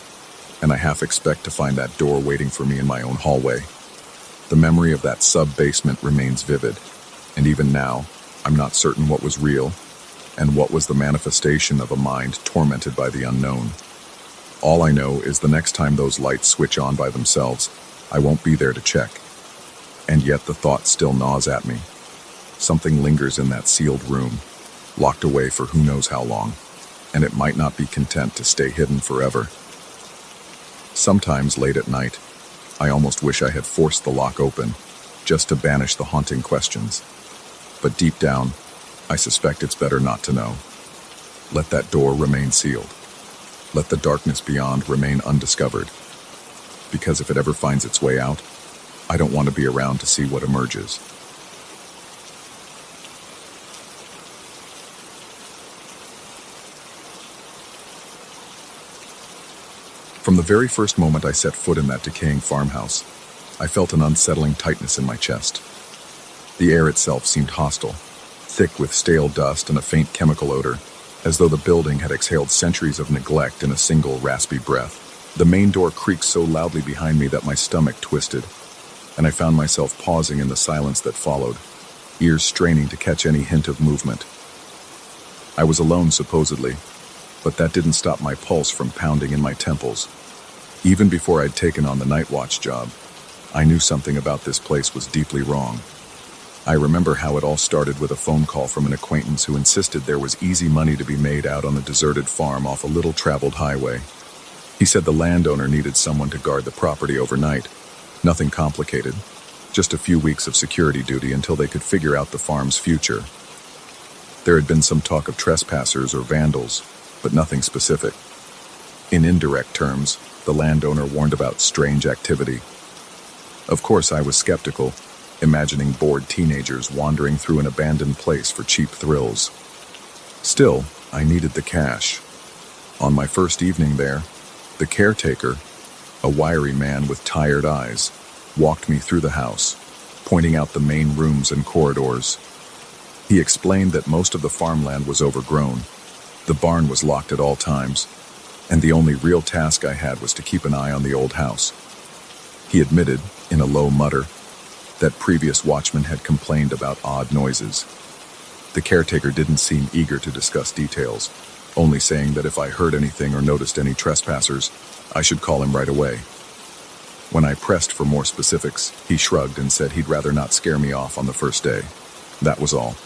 S1: and I half expect to find that door waiting for me in my own hallway. The memory of that sub-basement remains vivid, and even now, I'm not certain what was real and what was the manifestation of a mind tormented by the unknown. All I know is the next time those lights switch on by themselves, I won't be there to check. And yet the thought still gnaws at me. Something lingers in that sealed room, locked away for who knows how long, and it might not be content to stay hidden forever. Sometimes late at night, I almost wish I had forced the lock open, just to banish the haunting questions. But deep down, I suspect it's better not to know. Let that door remain sealed. Let the darkness beyond remain undiscovered. Because if it ever finds its way out, I don't want to be around to see what emerges. From the very first moment I set foot in that decaying farmhouse, I felt an unsettling tightness in my chest. The air itself seemed hostile, thick with stale dust and a faint chemical odor, as though the building had exhaled centuries of neglect in a single raspy breath. The main door creaked so loudly behind me that my stomach twisted, and I found myself pausing in the silence that followed, ears straining to catch any hint of movement. I was alone, supposedly, but that didn't stop my pulse from pounding in my temples. Even before I'd taken on the night watch job, I knew something about this place was deeply wrong. I remember how it all started with a phone call from an acquaintance who insisted there was easy money to be made out on a deserted farm off a little-traveled highway. He said the landowner needed someone to guard the property overnight. Nothing complicated, just a few weeks of security duty until they could figure out the farm's future. There had been some talk of trespassers or vandals, but nothing specific. In indirect terms, the landowner warned about strange activity. Of course, I was skeptical, imagining bored teenagers wandering through an abandoned place for cheap thrills. Still, I needed the cash. On my first evening there, the caretaker, a wiry man with tired eyes, walked me through the house, pointing out the main rooms and corridors. He explained that most of the farmland was overgrown. The barn was locked at all times, and the only real task I had was to keep an eye on the old house. He admitted, in a low mutter, that previous watchmen had complained about odd noises. The caretaker didn't seem eager to discuss details, only saying that if I heard anything or noticed any trespassers, I should call him right away. When I pressed for more specifics, he shrugged and said he'd rather not scare me off on the first day. That was all.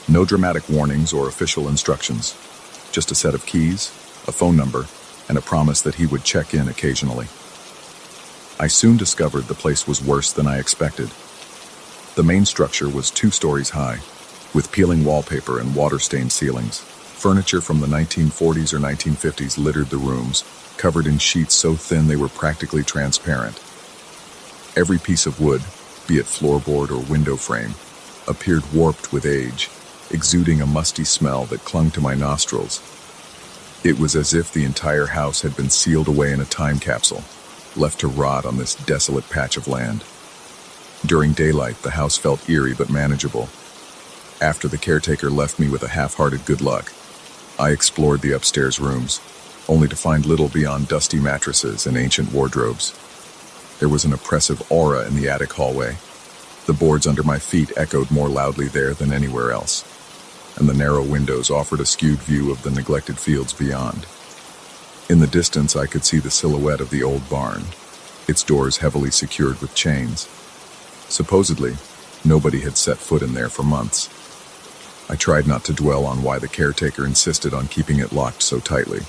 S1: No dramatic warnings or official instructions. Just a set of keys, a phone number, and a promise that he would check in occasionally. I soon discovered the place was worse than I expected. The main structure was 2 stories high, with peeling wallpaper and water-stained ceilings. Furniture from the 1940s or 1950s littered the rooms, covered in sheets so thin they were practically transparent. Every piece of wood, be it floorboard or window frame, appeared warped with age, exuding a musty smell that clung to my nostrils. It was as if the entire house had been sealed away in a time capsule, left to rot on this desolate patch of land. During daylight, the house felt eerie but manageable. After the caretaker left me with a half-hearted good luck, I explored the upstairs rooms, only to find little beyond dusty mattresses and ancient wardrobes. There was an oppressive aura in the attic hallway. The boards under my feet echoed more loudly there than anywhere else, and the narrow windows offered a skewed view of the neglected fields beyond. In the distance, I could see the silhouette of the old barn, its doors heavily secured with chains. Supposedly, nobody had set foot in there for months. I tried not to dwell on why the caretaker insisted on keeping it locked so tightly.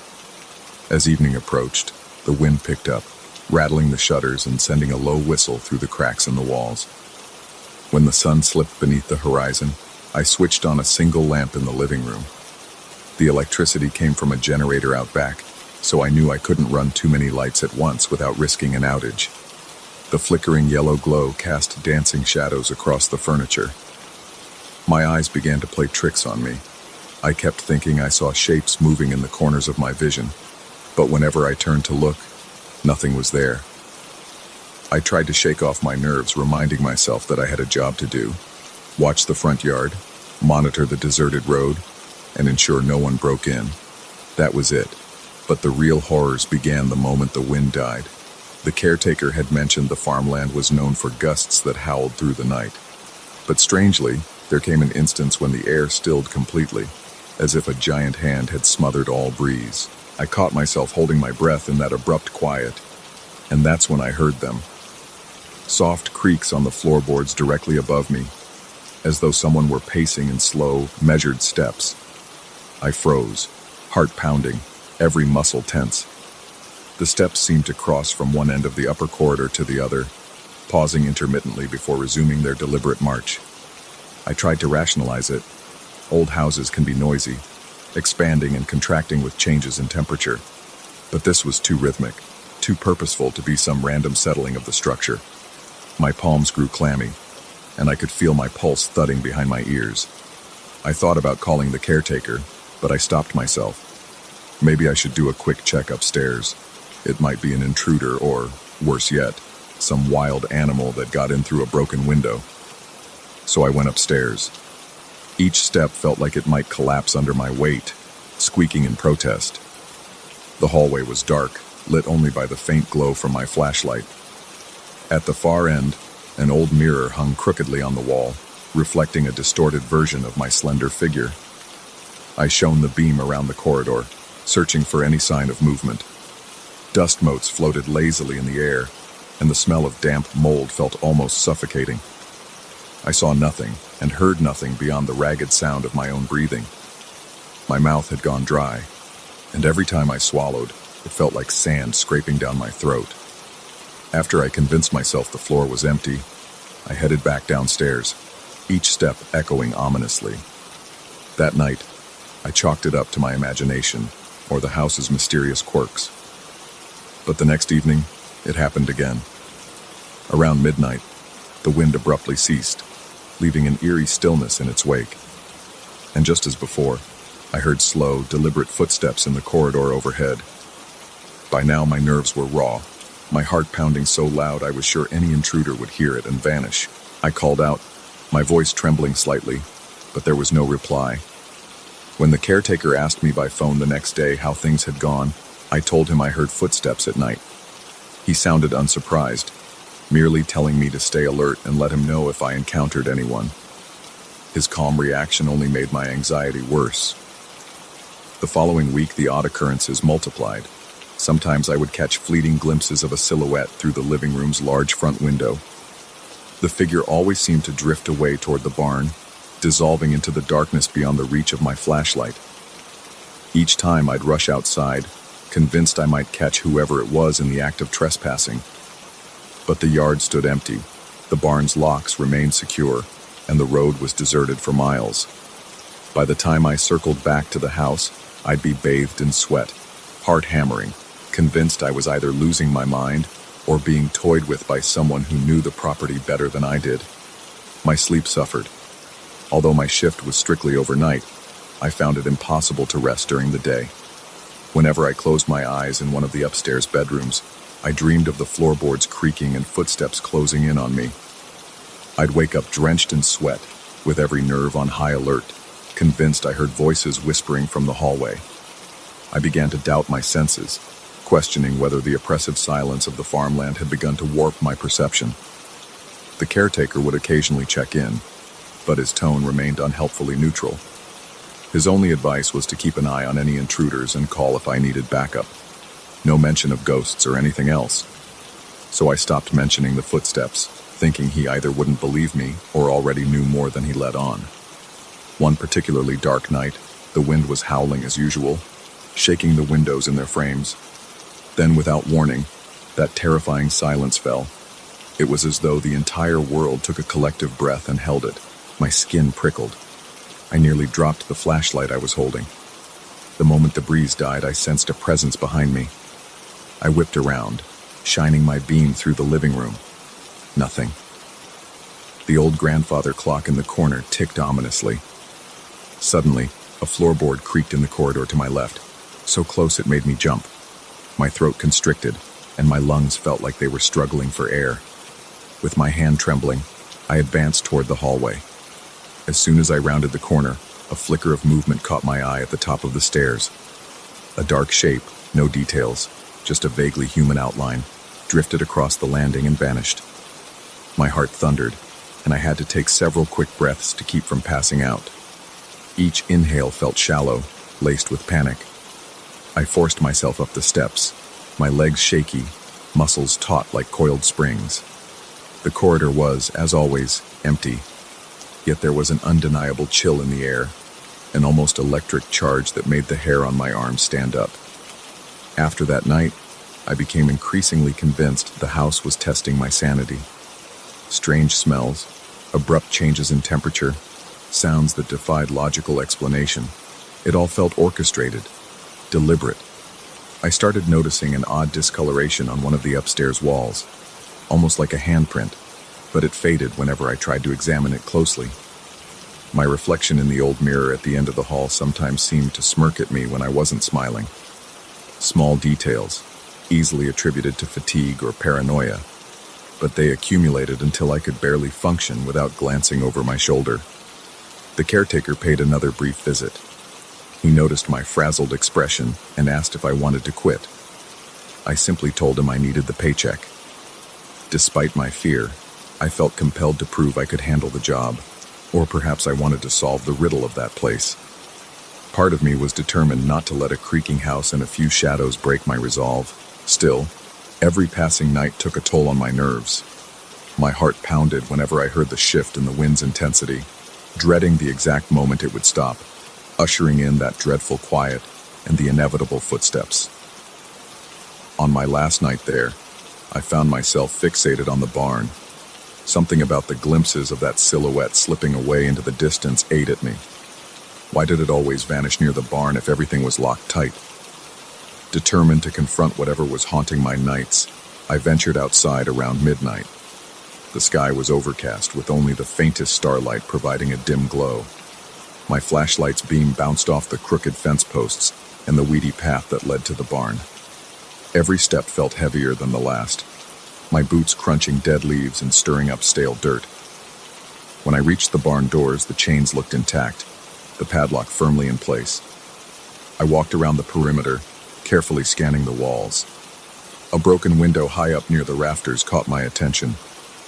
S1: As evening approached, the wind picked up, rattling the shutters and sending a low whistle through the cracks in the walls. When the sun slipped beneath the horizon, I switched on a single lamp in the living room. The electricity came from a generator out back, so I knew I couldn't run too many lights at once without risking an outage. The flickering yellow glow cast dancing shadows across the furniture. My eyes began to play tricks on me. I kept thinking I saw shapes moving in the corners of my vision, but whenever I turned to look, nothing was there. I tried to shake off my nerves, reminding myself that I had a job to do. Watch the front yard, monitor the deserted road, and ensure no one broke in. That was it. But the real horrors began the moment the wind died. The caretaker had mentioned the farmland was known for gusts that howled through the night. But strangely, there came an instance when the air stilled completely, as if a giant hand had smothered all breeze. I caught myself holding my breath in that abrupt quiet, and that's when I heard them. Soft creaks on the floorboards directly above me, as though someone were pacing in slow, measured steps. I froze, heart pounding, every muscle tense. The steps seemed to cross from one end of the upper corridor to the other, pausing intermittently before resuming their deliberate march. I tried to rationalize it. Old houses can be noisy, expanding and contracting with changes in temperature. But this was too rhythmic, too purposeful to be some random settling of the structure. My palms grew clammy, and I could feel my pulse thudding behind my ears. I thought about calling the caretaker, but I stopped myself. Maybe I should do a quick check upstairs. It might be an intruder or, worse yet, some wild animal that got in through a broken window. So I went upstairs. Each step felt like it might collapse under my weight, squeaking in protest. The hallway was dark, lit only by the faint glow from my flashlight. At the far end, an old mirror hung crookedly on the wall, reflecting a distorted version of my slender figure. I shone the beam around the corridor, searching for any sign of movement. Dust motes floated lazily in the air, and the smell of damp mold felt almost suffocating. I saw nothing and heard nothing beyond the ragged sound of my own breathing. My mouth had gone dry, and every time I swallowed, it felt like sand scraping down my throat. After I convinced myself the floor was empty, I headed back downstairs, each step echoing ominously. That night, I chalked it up to my imagination, or the house's mysterious quirks. But the next evening, it happened again. Around midnight, the wind abruptly ceased, leaving an eerie stillness in its wake. And just as before, I heard slow, deliberate footsteps in the corridor overhead. By now, my nerves were raw, my heart pounding so loud I was sure any intruder would hear it and vanish. I called out, my voice trembling slightly, but there was no reply. When the caretaker asked me by phone the next day how things had gone, I told him I heard footsteps at night. He sounded unsurprised, merely telling me to stay alert and let him know if I encountered anyone. His calm reaction only made my anxiety worse. The following week, the odd occurrences multiplied. Sometimes I would catch fleeting glimpses of a silhouette through the living room's large front window. The figure always seemed to drift away toward the barn, dissolving into the darkness beyond the reach of my flashlight. Each time I'd rush outside, convinced I might catch whoever it was in the act of trespassing. But the yard stood empty, the barn's locks remained secure, and the road was deserted for miles. By the time I circled back to the house, I'd be bathed in sweat, heart hammering, convinced I was either losing my mind or being toyed with by someone who knew the property better than I did. My sleep suffered. Although my shift was strictly overnight, I found it impossible to rest during the day. Whenever I closed my eyes in one of the upstairs bedrooms, I dreamed of the floorboards creaking and footsteps closing in on me. I'd wake up drenched in sweat, with every nerve on high alert, convinced I heard voices whispering from the hallway. I began to doubt my senses, questioning whether the oppressive silence of the farmland had begun to warp my perception. The caretaker would occasionally check in, but his tone remained unhelpfully neutral. His only advice was to keep an eye on any intruders and call if I needed backup. No mention of ghosts or anything else. So I stopped mentioning the footsteps, thinking he either wouldn't believe me or already knew more than he let on. One particularly dark night, the wind was howling as usual, shaking the windows in their frames. Then, without warning, that terrifying silence fell. It was as though the entire world took a collective breath and held it. My skin prickled. I nearly dropped the flashlight I was holding. The moment the breeze died, I sensed a presence behind me. I whipped around, shining my beam through the living room. Nothing. The old grandfather clock in the corner ticked ominously. Suddenly, A floorboard creaked in the corridor to my left, so close it made me jump. My throat constricted, and my lungs felt like they were struggling for air. With my hand trembling, I advanced toward the hallway. As soon as I rounded the corner, a flicker of movement caught my eye at the top of the stairs. A dark shape, no details, just a vaguely human outline, drifted across the landing and vanished. My heart thundered, and I had to take several quick breaths to keep from passing out. Each inhale felt shallow, laced with panic. I forced myself up the steps, my legs shaky, muscles taut like coiled springs. The corridor was, as always, empty, yet there was an undeniable chill in the air, an almost electric charge that made the hair on my arms stand up. After that night, I became increasingly convinced the house was testing my sanity. Strange smells, abrupt changes in temperature, sounds that defied logical explanation. It all felt orchestrated, deliberate. I started noticing an odd discoloration on one of the upstairs walls, almost like a handprint, but it faded whenever I tried to examine it closely. My reflection in the old mirror at the end of the hall sometimes seemed to smirk at me when I wasn't smiling. Small details, easily attributed to fatigue or paranoia, but they accumulated until I could barely function without glancing over my shoulder. The caretaker paid another brief visit. He noticed my frazzled expression and asked if I wanted to quit. I simply told him I needed the paycheck. Despite my fear, I felt compelled to prove I could handle the job, or perhaps I wanted to solve the riddle of that place. Part of me was determined not to let a creaking house and a few shadows break my resolve. Still, every passing night took a toll on my nerves. My heart pounded whenever I heard the shift in the wind's intensity, dreading the exact moment it would stop, ushering in that dreadful quiet and the inevitable footsteps. On my last night there, I found myself fixated on the barn. Something about the glimpses of that silhouette slipping away into the distance ate at me. Why did it always vanish near the barn if everything was locked tight? Determined to confront whatever was haunting my nights, I ventured outside around midnight. The sky was overcast with only the faintest starlight providing a dim glow. My flashlight's beam bounced off the crooked fence posts and the weedy path that led to the barn. Every step felt heavier than the last, my boots crunching dead leaves and stirring up stale dirt. When I reached the barn doors, the chains looked intact, the padlock firmly in place. I walked around the perimeter, carefully scanning the walls. A broken window high up near the rafters caught my attention.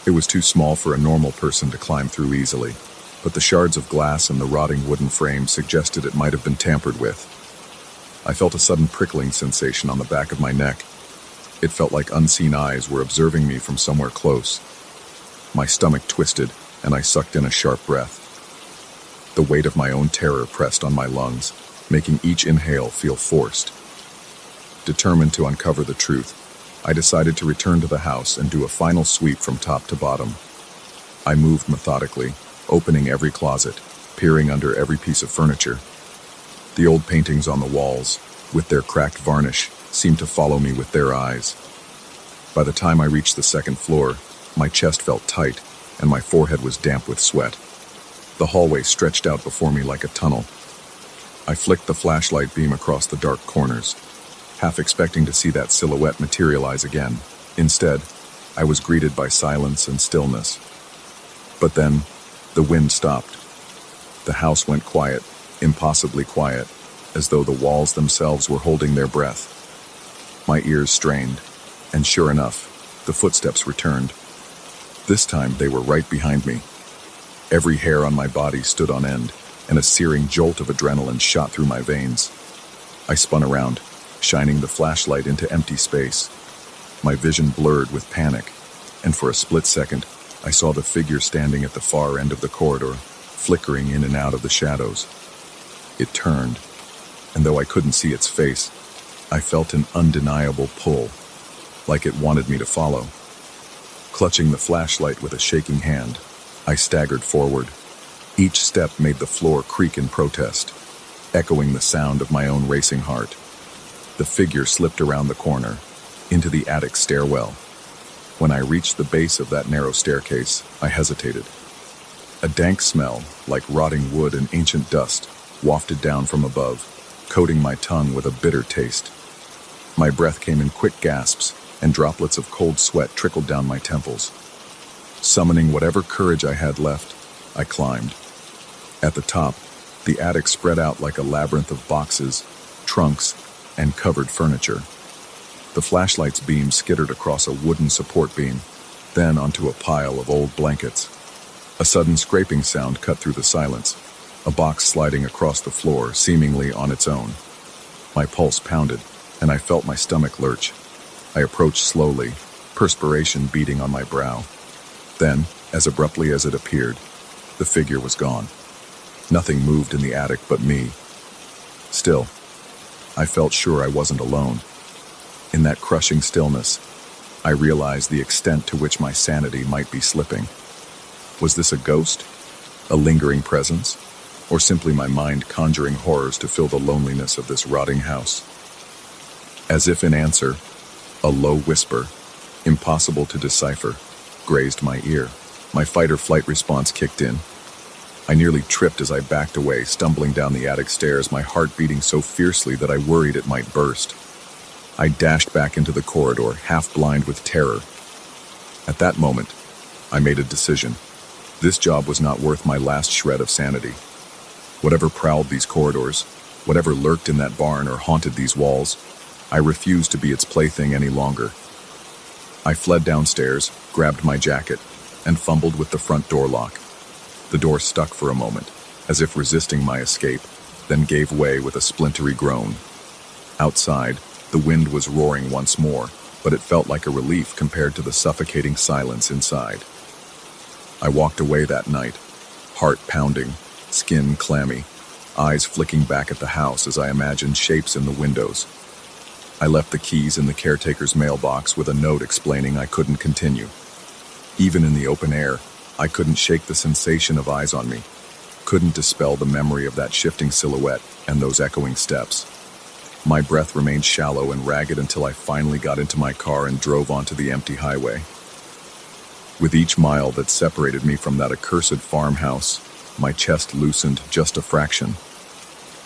S1: It was too small for a normal person to climb through easily, but the shards of glass and the rotting wooden frame suggested it might have been tampered with. I felt a sudden prickling sensation on the back of my neck. It felt like unseen eyes were observing me from somewhere close. My stomach twisted, and I sucked in a sharp breath. The weight of my own terror pressed on my lungs, making each inhale feel forced. Determined to uncover the truth, I decided to return to the house and do a final sweep from top to bottom. I moved methodically, opening every closet, peering under every piece of furniture. The old paintings on the walls, with their cracked varnish, seemed to follow me with their eyes. By the time I reached the second floor, my chest felt tight, and my forehead was damp with sweat. The hallway stretched out before me like a tunnel. I flicked the flashlight beam across the dark corners, half expecting to see that silhouette materialize again. Instead, I was greeted by silence and stillness. But then, the wind stopped. The house went quiet, impossibly quiet, as though the walls themselves were holding their breath. My ears strained, and sure enough, the footsteps returned. This time they were right behind me. Every hair on my body stood on end, and a searing jolt of adrenaline shot through my veins. I spun around, shining the flashlight into empty space. My vision blurred with panic, and for a split second, I saw the figure standing at the far end of the corridor, flickering in and out of the shadows. It turned, and though I couldn't see its face, I felt an undeniable pull, like it wanted me to follow. Clutching the flashlight with a shaking hand, I staggered forward. Each step made the floor creak in protest, echoing the sound of my own racing heart. The figure slipped around the corner, into the attic stairwell. When I reached the base of that narrow staircase, I hesitated. A dank smell, like rotting wood and ancient dust, wafted down from above, coating my tongue with a bitter taste. My breath came in quick gasps, and droplets of cold sweat trickled down my temples. Summoning whatever courage I had left, I climbed. At the top, the attic spread out like a labyrinth of boxes, trunks, and covered furniture. The flashlight's beam skittered across a wooden support beam, then onto a pile of old blankets. A sudden scraping sound cut through the silence, a box sliding across the floor, seemingly on its own. My pulse pounded, and I felt my stomach lurch. I approached slowly, perspiration beading on my brow. Then, as abruptly as it appeared, the figure was gone. Nothing moved in the attic but me. Still, I felt sure I wasn't alone. In that crushing stillness, I realized the extent to which my sanity might be slipping. Was this a ghost, a lingering presence, or simply my mind conjuring horrors to fill the loneliness of this rotting house? As if in answer, a low whisper, impossible to decipher, grazed my ear. My fight-or-flight response kicked in. I nearly tripped as I backed away, stumbling down the attic stairs, my heart beating so fiercely that I worried it might burst. I dashed back into the corridor, half blind with terror. At that moment, I made a decision. This job was not worth my last shred of sanity. Whatever prowled these corridors, whatever lurked in that barn or haunted these walls, I refused to be its plaything any longer. I fled downstairs, grabbed my jacket, and fumbled with the front door lock. The door stuck for a moment, as if resisting my escape, then gave way with a splintery groan. Outside, the wind was roaring once more, but it felt like a relief compared to the suffocating silence inside. I walked away that night, heart pounding, skin clammy, eyes flicking back at the house as I imagined shapes in the windows. I left the keys in the caretaker's mailbox with a note explaining I couldn't continue. Even in the open air, I couldn't shake the sensation of eyes on me, couldn't dispel the memory of that shifting silhouette and those echoing steps. My breath remained shallow and ragged until I finally got into my car and drove onto the empty highway. With each mile that separated me from that accursed farmhouse, my chest loosened just a fraction.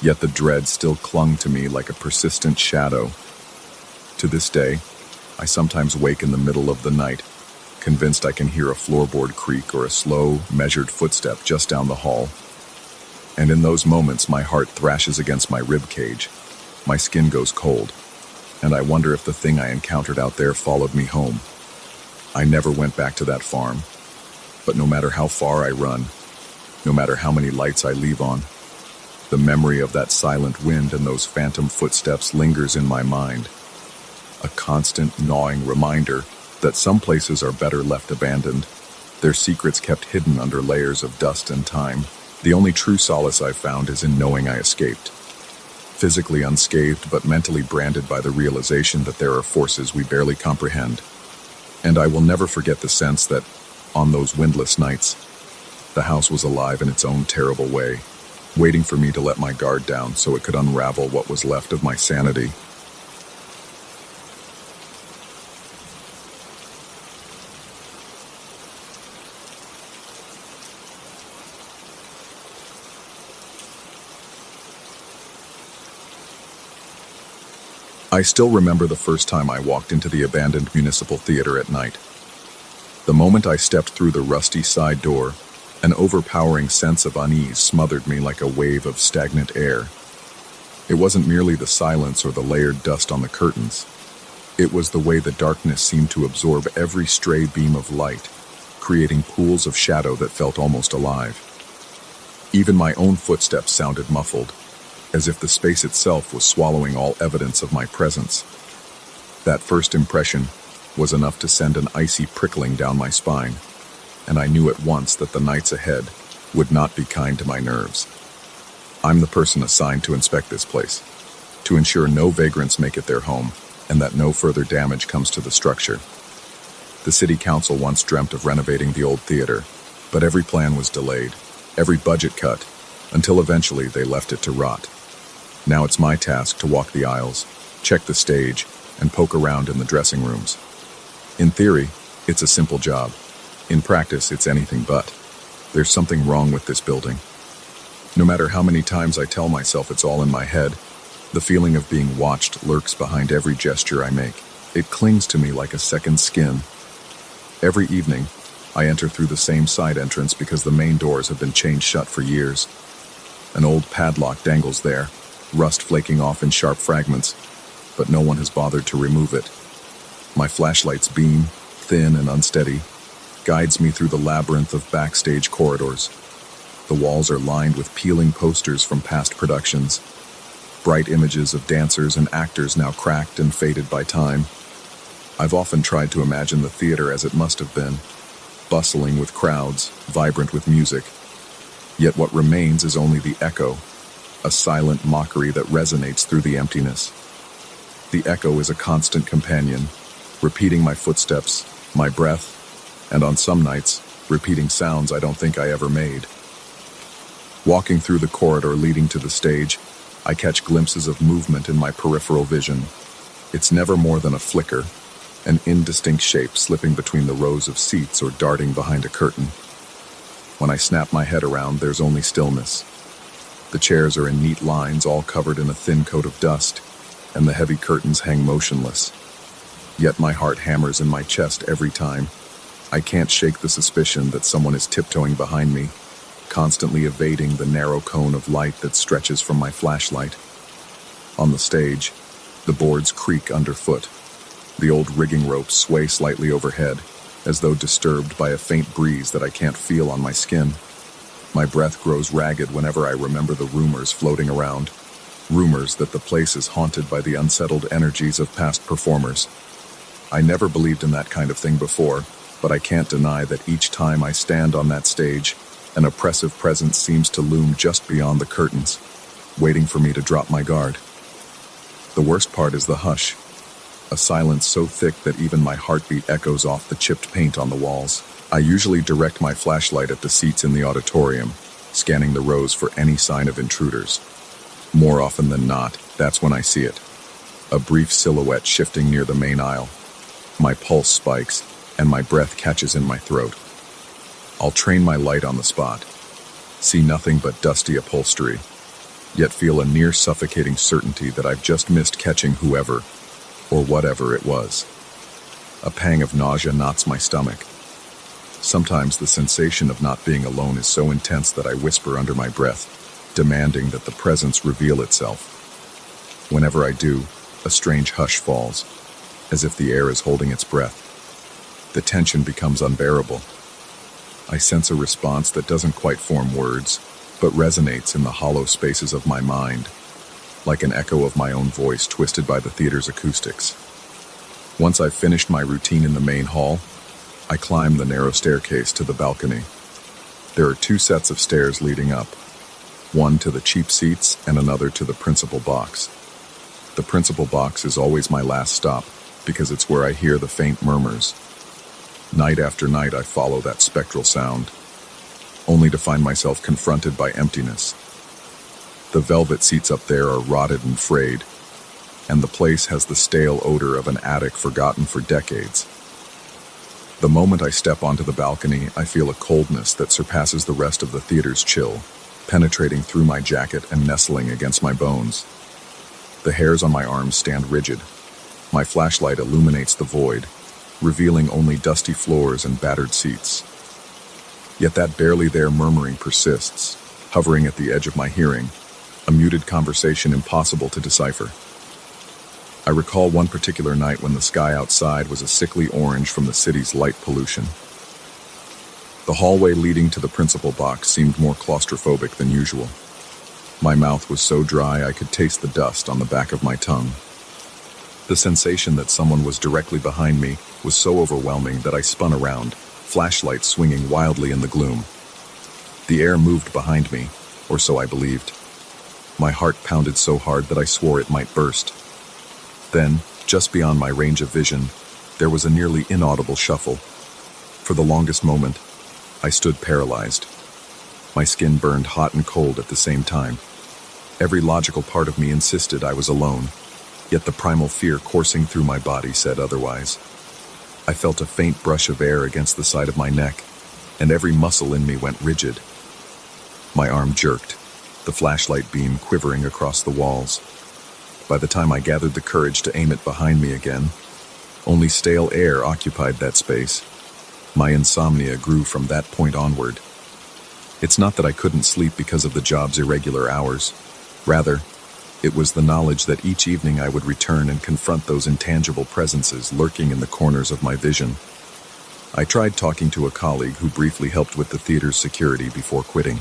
S1: Yet the dread still clung to me like a persistent shadow. To this day, I sometimes wake in the middle of the night, convinced I can hear a floorboard creak or a slow, measured footstep just down the hall. And in those moments, my heart thrashes against my rib cage, my skin goes cold, and I wonder if the thing I encountered out there followed me home. I never went back to that farm, but no matter how far I run, no matter how many lights I leave on, the memory of that silent wind and those phantom footsteps lingers in my mind. A constant, gnawing reminder that some places are better left abandoned, their secrets kept hidden under layers of dust and time. The only true solace I've found is in knowing I escaped. Physically unscathed, but mentally branded by the realization that there are forces we barely comprehend. And I will never forget the sense that, on those windless nights, the house was alive in its own terrible way, waiting for me to let my guard down so it could unravel what was left of my sanity. I still remember the first time I walked into the abandoned municipal theater at night. The moment I stepped through the rusty side door, an overpowering sense of unease smothered me like a wave of stagnant air. It wasn't merely the silence or the layered dust on the curtains. It was the way the darkness seemed to absorb every stray beam of light, creating pools of shadow that felt almost alive. Even my own footsteps sounded muffled, as if the space itself was swallowing all evidence of my presence. That first impression was enough to send an icy prickling down my spine, and I knew at once that the nights ahead would not be kind to my nerves. I'm the person assigned to inspect this place, to ensure no vagrants make it their home, and that no further damage comes to the structure. The city council once dreamt of renovating the old theater, but every plan was delayed, every budget cut, until eventually they left it to rot. Now it's my task to walk the aisles, check the stage, and poke around in the dressing rooms. In theory, it's a simple job. In practice, it's anything but. There's something wrong with this building. No matter how many times I tell myself it's all in my head, the feeling of being watched lurks behind every gesture I make. It clings to me like a second skin. Every evening, I enter through the same side entrance because the main doors have been chained shut for years. An old padlock dangles there, rust flaking off in sharp fragments, but no one has bothered to remove it. My flashlight's beam, thin and unsteady, guides me through the labyrinth of backstage corridors. The walls are lined with peeling posters from past productions, bright images of dancers and actors now cracked and faded by time. I've often tried to imagine the theater as it must have been, bustling with crowds, vibrant with music. Yet what remains is only the echo, a silent mockery that resonates through the emptiness. The echo is a constant companion, repeating my footsteps, my breath, and on some nights, repeating sounds I don't think I ever made. Walking through the corridor leading to the stage, I catch glimpses of movement in my peripheral vision. It's never more than a flicker, an indistinct shape slipping between the rows of seats or darting behind a curtain. When I snap my head around, there's only stillness. The chairs are in neat lines, all covered in a thin coat of dust, and the heavy curtains hang motionless. Yet my heart hammers in my chest every time. I can't shake the suspicion that someone is tiptoeing behind me, constantly evading the narrow cone of light that stretches from my flashlight. On the stage, the boards creak underfoot. The old rigging ropes sway slightly overhead, as though disturbed by a faint breeze that I can't feel on my skin. My breath grows ragged whenever I remember the rumors floating around. Rumors that the place is haunted by the unsettled energies of past performers. I never believed in that kind of thing before, but I can't deny that each time I stand on that stage, an oppressive presence seems to loom just beyond the curtains, waiting for me to drop my guard. The worst part is the hush, a silence so thick that even my heartbeat echoes off the chipped paint on the walls. I usually direct my flashlight at the seats in the auditorium, scanning the rows for any sign of intruders. More often than not, that's when I see it. A brief silhouette shifting near the main aisle. My pulse spikes, and my breath catches in my throat. I'll train my light on the spot, see nothing but dusty upholstery, yet feel a near suffocating certainty that I've just missed catching whoever, or whatever it was. A pang of nausea knots my stomach. Sometimes the sensation of not being alone is so intense that I whisper under my breath, demanding that the presence reveal itself. Whenever I do, a strange hush falls, as if the air is holding its breath. The tension becomes unbearable. I sense a response that doesn't quite form words, but resonates in the hollow spaces of my mind, like an echo of my own voice twisted by the theater's acoustics. Once I've finished my routine in the main hall, I climb the narrow staircase to the balcony. There are 2 sets of stairs leading up, one to the cheap seats and another to the principal box. The principal box is always my last stop, because it's where I hear the faint murmurs. Night after night I follow that spectral sound, only to find myself confronted by emptiness. The velvet seats up there are rotted and frayed, and the place has the stale odor of an attic forgotten for decades. The moment I step onto the balcony, I feel a coldness that surpasses the rest of the theater's chill, penetrating through my jacket and nestling against my bones. The hairs on my arms stand rigid. My flashlight illuminates the void, revealing only dusty floors and battered seats. Yet that barely there murmuring persists, hovering at the edge of my hearing, a muted conversation impossible to decipher. I recall one particular night when the sky outside was a sickly orange from the city's light pollution. The hallway leading to the principal box seemed more claustrophobic than usual. My mouth was so dry I could taste the dust on the back of my tongue. The sensation that someone was directly behind me was so overwhelming that I spun around, flashlight swinging wildly in the gloom. The air moved behind me, or so I believed. My heart pounded so hard that I swore it might burst. Then, just beyond my range of vision, there was a nearly inaudible shuffle. For the longest moment, I stood paralyzed. My skin burned hot and cold at the same time. Every logical part of me insisted I was alone, yet the primal fear coursing through my body said otherwise. I felt a faint brush of air against the side of my neck, and every muscle in me went rigid. My arm jerked, the flashlight beam quivering across the walls. By the time I gathered the courage to aim it behind me again, only stale air occupied that space. My insomnia grew from that point onward. It's not that I couldn't sleep because of the job's irregular hours. Rather, it was the knowledge that each evening I would return and confront those intangible presences lurking in the corners of my vision. I tried talking to a colleague who briefly helped with the theater's security before quitting.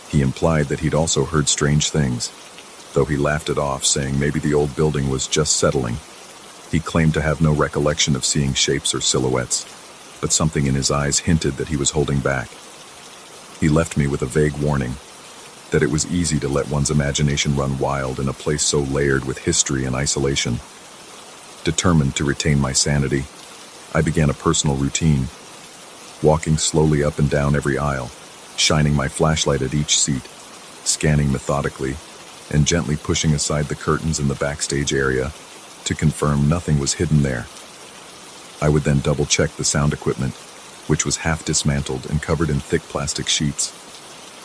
S1: He implied that he'd also heard strange things, though he laughed it off, saying maybe the old building was just settling. He claimed to have no recollection of seeing shapes or silhouettes, but something in his eyes hinted that he was holding back. He left me with a vague warning that it was easy to let one's imagination run wild in a place so layered with history and isolation. Determined to retain my sanity, I began a personal routine, walking slowly up and down every aisle, shining my flashlight at each seat, scanning methodically, and gently pushing aside the curtains in the backstage area to confirm nothing was hidden there. I would then double-check the sound equipment, which was half dismantled and covered in thick plastic sheets.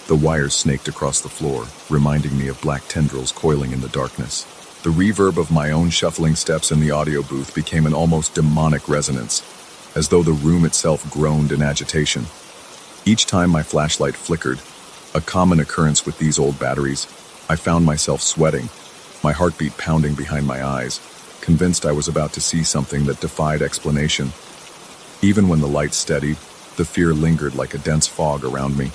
S1: The wires snaked across the floor, reminding me of black tendrils coiling in the darkness. The reverb of my own shuffling steps in the audio booth became an almost demonic resonance, as though the room itself groaned in agitation. Each time my flashlight flickered, a common occurrence with these old batteries, I found myself sweating, my heartbeat pounding behind my eyes, convinced I was about to see something that defied explanation. Even when the light steadied, the fear lingered like a dense fog around me.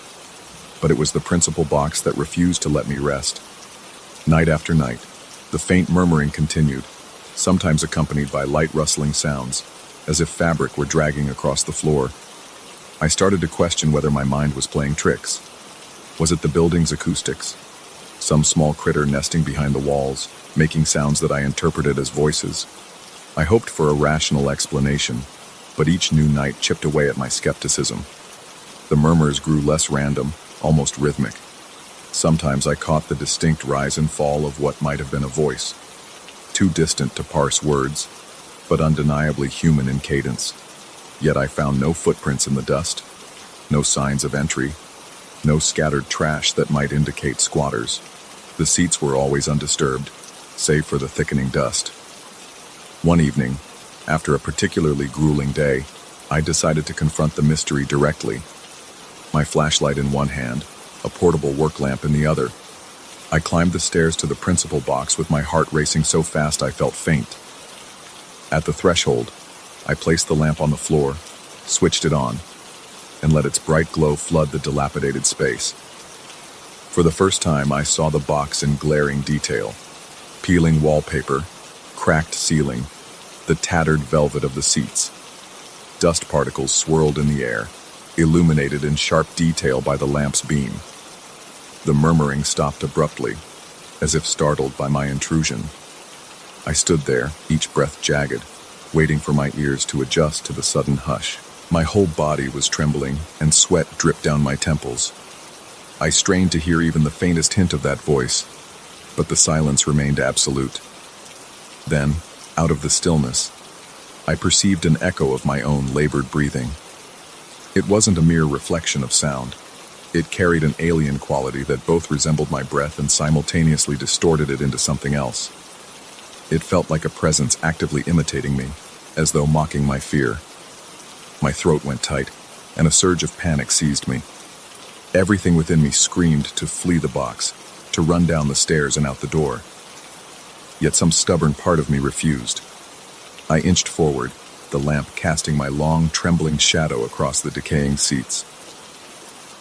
S1: But it was the principal box that refused to let me rest. Night after night, the faint murmuring continued, sometimes accompanied by light rustling sounds, as if fabric were dragging across the floor. I started to question whether my mind was playing tricks. Was it the building's acoustics? Some small critter nesting behind the walls, making sounds that I interpreted as voices. I hoped for a rational explanation, but each new night chipped away at my skepticism. The murmurs grew less random, almost rhythmic. Sometimes I caught the distinct rise and fall of what might have been a voice, too distant to parse words, but undeniably human in cadence. Yet I found no footprints in the dust, no signs of entry, no scattered trash that might indicate squatters. The seats were always undisturbed, save for the thickening dust. One evening, after a particularly grueling day, I decided to confront the mystery directly. My flashlight in one hand, a portable work lamp in the other. I climbed the stairs to the principal box with my heart racing so fast I felt faint. At the threshold, I placed the lamp on the floor, switched it on, and let its bright glow flood the dilapidated space. For the first time, I saw the box in glaring detail. Peeling wallpaper, cracked ceiling, the tattered velvet of the seats. Dust particles swirled in the air, illuminated in sharp detail by the lamp's beam. The murmuring stopped abruptly, as if startled by my intrusion. I stood there, each breath jagged, waiting for my ears to adjust to the sudden hush. My whole body was trembling, and sweat dripped down my temples. I strained to hear even the faintest hint of that voice, but the silence remained absolute. Then, out of the stillness, I perceived an echo of my own labored breathing. It wasn't a mere reflection of sound. It carried an alien quality that both resembled my breath and simultaneously distorted it into something else. It felt like a presence actively imitating me, as though mocking my fear. My throat went tight, and a surge of panic seized me. Everything within me screamed to flee the box, to run down the stairs and out the door. Yet some stubborn part of me refused. I inched forward, the lamp casting my long, trembling shadow across the decaying seats.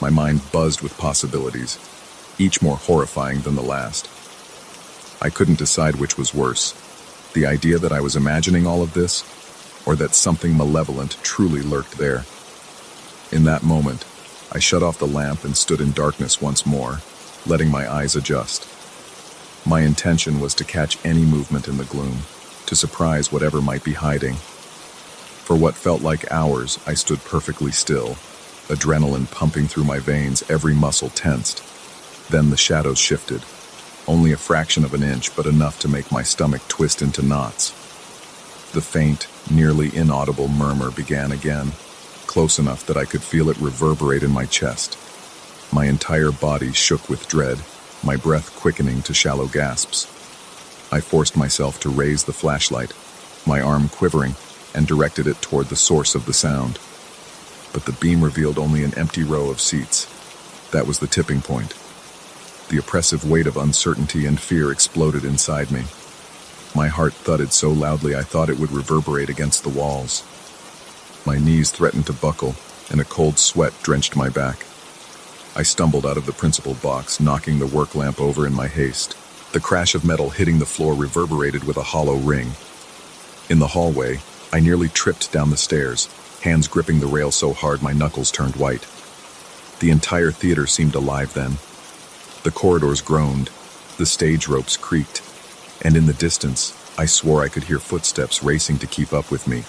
S1: My mind buzzed with possibilities, each more horrifying than the last. I couldn't decide which was worse, the idea that I was imagining all of this, or that something malevolent truly lurked there. In that moment, I shut off the lamp and stood in darkness once more, letting my eyes adjust. My intention was to catch any movement in the gloom, to surprise whatever might be hiding. For what felt like hours, I stood perfectly still, adrenaline pumping through my veins, every muscle tensed. Then the shadows shifted, only a fraction of an inch, but enough to make my stomach twist into knots. The faint, nearly inaudible murmur began again, close enough that I could feel it reverberate in my chest. My entire body shook with dread, my breath quickening to shallow gasps. I forced myself to raise the flashlight, my arm quivering, and directed it toward the source of the sound. But the beam revealed only an empty row of seats. That was the tipping point. The oppressive weight of uncertainty and fear exploded inside me. My heart thudded so loudly I thought it would reverberate against the walls. My knees threatened to buckle, and a cold sweat drenched my back. I stumbled out of the principal box, knocking the work lamp over in my haste. The crash of metal hitting the floor reverberated with a hollow ring. In the hallway, I nearly tripped down the stairs, hands gripping the rail so hard my knuckles turned white. The entire theater seemed alive then. The corridors groaned, the stage ropes creaked, and in the distance, I swore I could hear footsteps racing to keep up with me.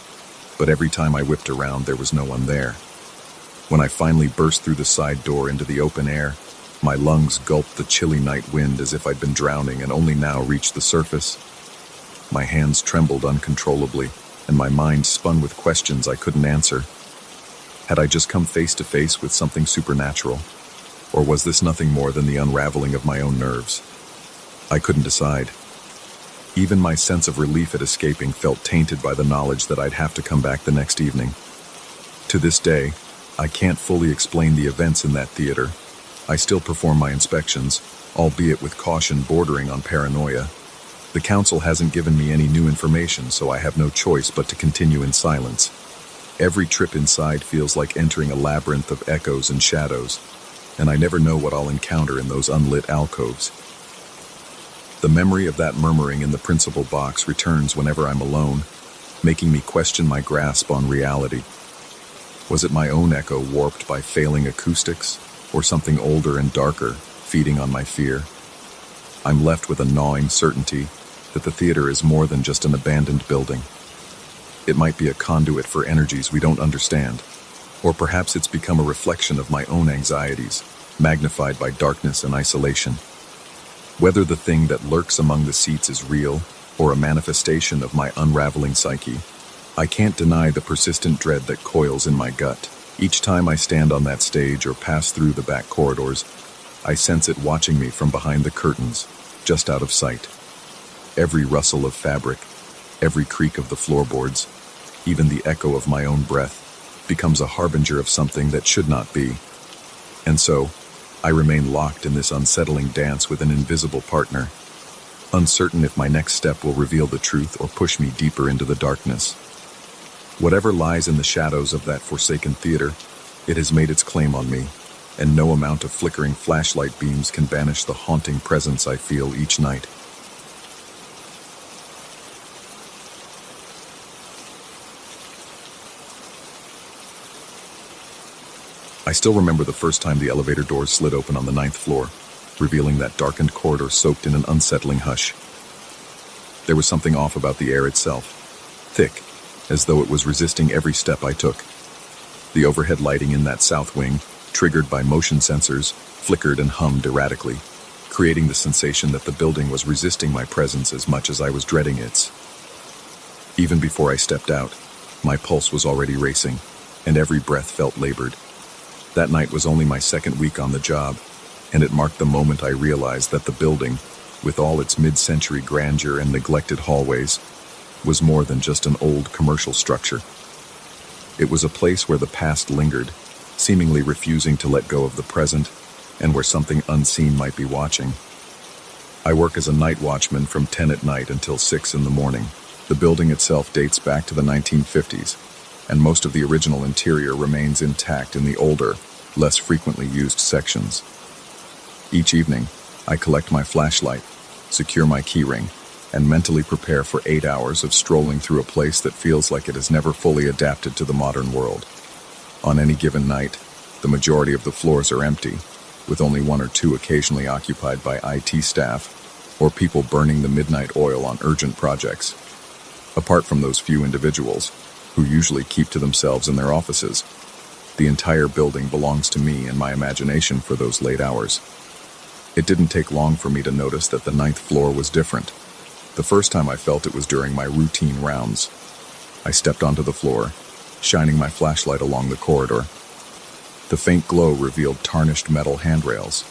S1: But every time I whipped around, there was no one there. When I finally burst through the side door into the open air, my lungs gulped the chilly night wind as if I'd been drowning and only now reached the surface. My hands trembled uncontrollably, and my mind spun with questions I couldn't answer. Had I just come face to face with something supernatural? Or was this nothing more than the unraveling of my own nerves? I couldn't decide. Even my sense of relief at escaping felt tainted by the knowledge that I'd have to come back the next evening. To this day, I can't fully explain the events in that theater. I still perform my inspections, albeit with caution bordering on paranoia. The council hasn't given me any new information, so I have no choice but to continue in silence. Every trip inside feels like entering a labyrinth of echoes and shadows, and I never know what I'll encounter in those unlit alcoves. The memory of that murmuring in the principal box returns whenever I'm alone, making me question my grasp on reality. Was it my own echo warped by failing acoustics, or something older and darker, feeding on my fear? I'm left with a gnawing certainty that the theater is more than just an abandoned building. It might be a conduit for energies we don't understand, or perhaps it's become a reflection of my own anxieties, magnified by darkness and isolation. Whether the thing that lurks among the seats is real, or a manifestation of my unraveling psyche, I can't deny the persistent dread that coils in my gut. Each time I stand on that stage or pass through the back corridors, I sense it watching me from behind the curtains, just out of sight. Every rustle of fabric, every creak of the floorboards, even the echo of my own breath, becomes a harbinger of something that should not be. And so, I remain locked in this unsettling dance with an invisible partner, uncertain if my next step will reveal the truth or push me deeper into the darkness. Whatever lies in the shadows of that forsaken theater, it has made its claim on me, and no amount of flickering flashlight beams can banish the haunting presence I feel each night. I still remember the first time the elevator doors slid open on the 9th floor, revealing that darkened corridor soaked in an unsettling hush. There was something off about the air itself, thick, as though it was resisting every step I took. The overhead lighting in that south wing, triggered by motion sensors, flickered and hummed erratically, creating the sensation that the building was resisting my presence as much as I was dreading its. Even before I stepped out, my pulse was already racing, and every breath felt labored. That night was only my second week on the job, and it marked the moment I realized that the building, with all its mid-century grandeur and neglected hallways, was more than just an old commercial structure. It was a place where the past lingered, seemingly refusing to let go of the present, and where something unseen might be watching. I work as a night watchman from 10 at night until 6 in the morning. The building itself dates back to the 1950s, and most of the original interior remains intact in the older, less frequently used sections. Each evening, I collect my flashlight, secure my keyring, and mentally prepare for 8 hours of strolling through a place that feels like it has never fully adapted to the modern world. On any given night, the majority of the floors are empty, with only 1 or 2 occasionally occupied by IT staff or people burning the midnight oil on urgent projects. Apart from those few individuals, who usually keep to themselves in their offices, the entire building belongs to me and my imagination for those late hours. It didn't take long for me to notice that the 9th floor was different. The first time I felt it was during my routine rounds. I stepped onto the floor, shining my flashlight along the corridor. The faint glow revealed tarnished metal handrails,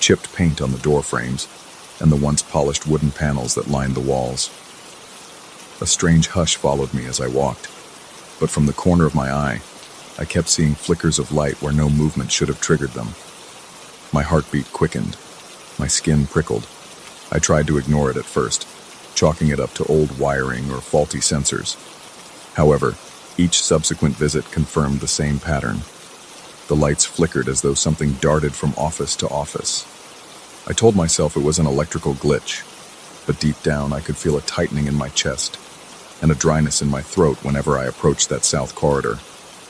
S1: chipped paint on the door frames, and the once polished wooden panels that lined the walls. A strange hush followed me as I walked, but from the corner of my eye, I kept seeing flickers of light where no movement should have triggered them. My heartbeat quickened. My skin prickled. I tried to ignore it at first, chalking it up to old wiring or faulty sensors. However, each subsequent visit confirmed the same pattern. The lights flickered as though something darted from office to office. I told myself it was an electrical glitch, but deep down I could feel a tightening in my chest and a dryness in my throat whenever I approached that south corridor,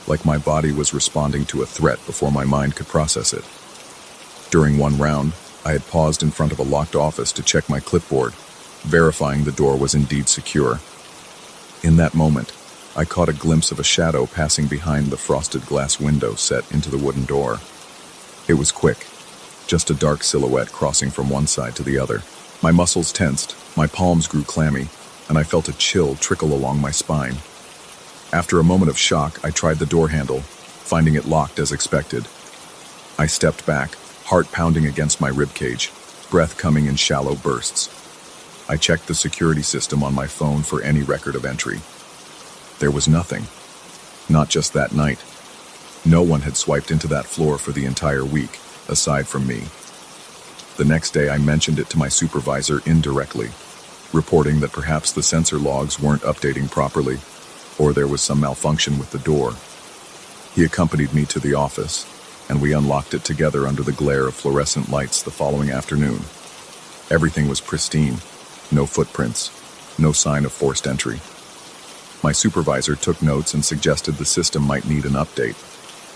S1: like my body was responding to a threat before my mind could process it. During one round, I had paused in front of a locked office to check my clipboard, verifying the door was indeed secure. In that moment, I caught a glimpse of a shadow passing behind the frosted glass window set into the wooden door. It was quick, just a dark silhouette crossing from one side to the other. My muscles tensed, my palms grew clammy, and I felt a chill trickle along my spine. After a moment of shock, I tried the door handle, finding it locked as expected. I stepped back, heart pounding against my ribcage, breath coming in shallow bursts. I checked the security system on my phone for any record of entry. There was nothing. Not just that night. No one had swiped into that floor for the entire week, aside from me. The next day I mentioned it to my supervisor indirectly, reporting that perhaps the sensor logs weren't updating properly, or there was some malfunction with the door. He accompanied me to the office, and we unlocked it together under the glare of fluorescent lights the following afternoon. Everything was pristine, no footprints, no sign of forced entry. My supervisor took notes and suggested the system might need an update,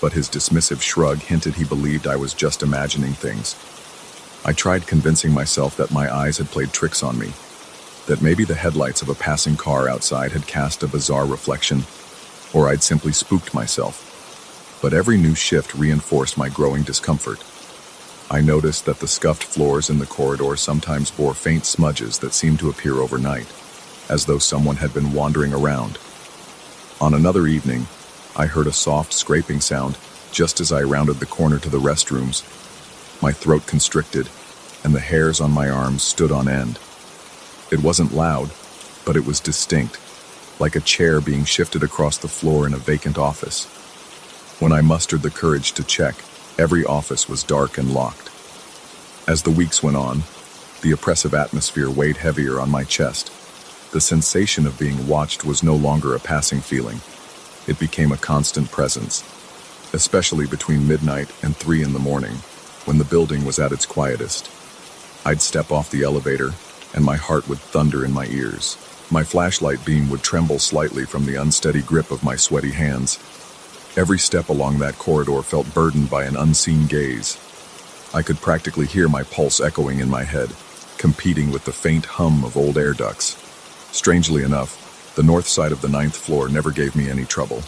S1: but his dismissive shrug hinted he believed I was just imagining things. I tried convincing myself that my eyes had played tricks on me, that maybe the headlights of a passing car outside had cast a bizarre reflection, or I'd simply spooked myself. But every new shift reinforced my growing discomfort. I noticed that the scuffed floors in the corridor sometimes bore faint smudges that seemed to appear overnight, as though someone had been wandering around. On another evening, I heard a soft scraping sound just as I rounded the corner to the restrooms. My throat constricted, and the hairs on my arms stood on end. It wasn't loud, but it was distinct, like a chair being shifted across the floor in a vacant office. When I mustered the courage to check, every office was dark and locked. As the weeks went on, the oppressive atmosphere weighed heavier on my chest. The sensation of being watched was no longer a passing feeling. It became a constant presence, especially between midnight and 3 in the morning, when the building was at its quietest. I'd step off the elevator, and my heart would thunder in my ears. My flashlight beam would tremble slightly from the unsteady grip of my sweaty hands. Every step along that corridor felt burdened by an unseen gaze. I could practically hear my pulse echoing in my head, competing with the faint hum of old air ducts. Strangely enough, the north side of the 9th floor never gave me any trouble.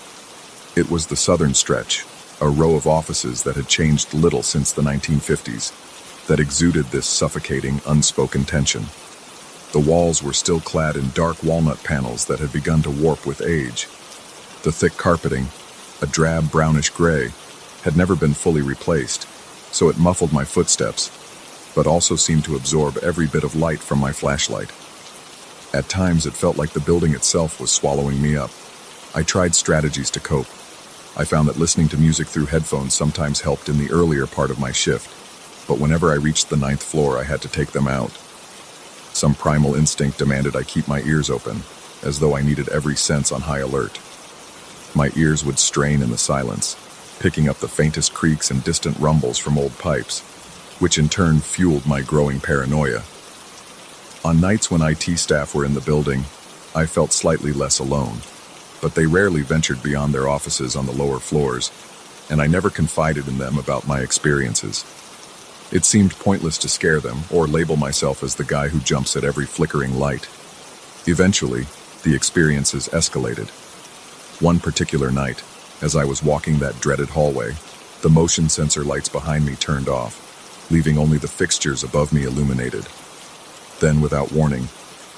S1: It was the southern stretch, a row of offices that had changed little since the 1950s, that exuded this suffocating, unspoken tension. The walls were still clad in dark walnut panels that had begun to warp with age. The thick carpeting, a drab brownish gray, had never been fully replaced, so it muffled my footsteps, but also seemed to absorb every bit of light from my flashlight. At times it felt like the building itself was swallowing me up. I tried strategies to cope. I found that listening to music through headphones sometimes helped in the earlier part of my shift, but whenever I reached the 9th floor I had to take them out. Some primal instinct demanded I keep my ears open, as though I needed every sense on high alert. My ears would strain in the silence, picking up the faintest creaks and distant rumbles from old pipes, which in turn fueled my growing paranoia. On nights when IT staff were in the building, I felt slightly less alone, but they rarely ventured beyond their offices on the lower floors, and I never confided in them about my experiences. It seemed pointless to scare them or label myself as the guy who jumps at every flickering light. Eventually, the experiences escalated. One particular night, as I was walking that dreaded hallway, the motion sensor lights behind me turned off, leaving only the fixtures above me illuminated. Then, without warning,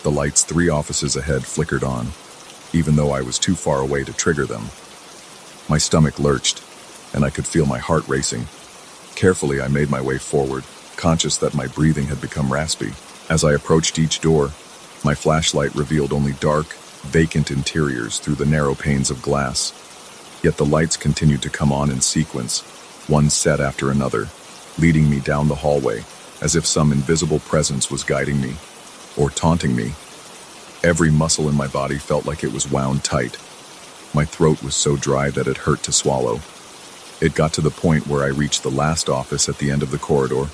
S1: the lights 3 offices ahead flickered on, even though I was too far away to trigger them. My stomach lurched, and I could feel my heart racing. Carefully, I made my way forward, conscious that my breathing had become raspy. As I approached each door, my flashlight revealed only dark, vacant interiors through the narrow panes of glass. Yet the lights continued to come on in sequence, one set after another, leading me down the hallway, as if some invisible presence was guiding me, or taunting me. Every muscle in my body felt like it was wound tight. My throat was so dry that it hurt to swallow. It got to the point where I reached the last office at the end of the corridor,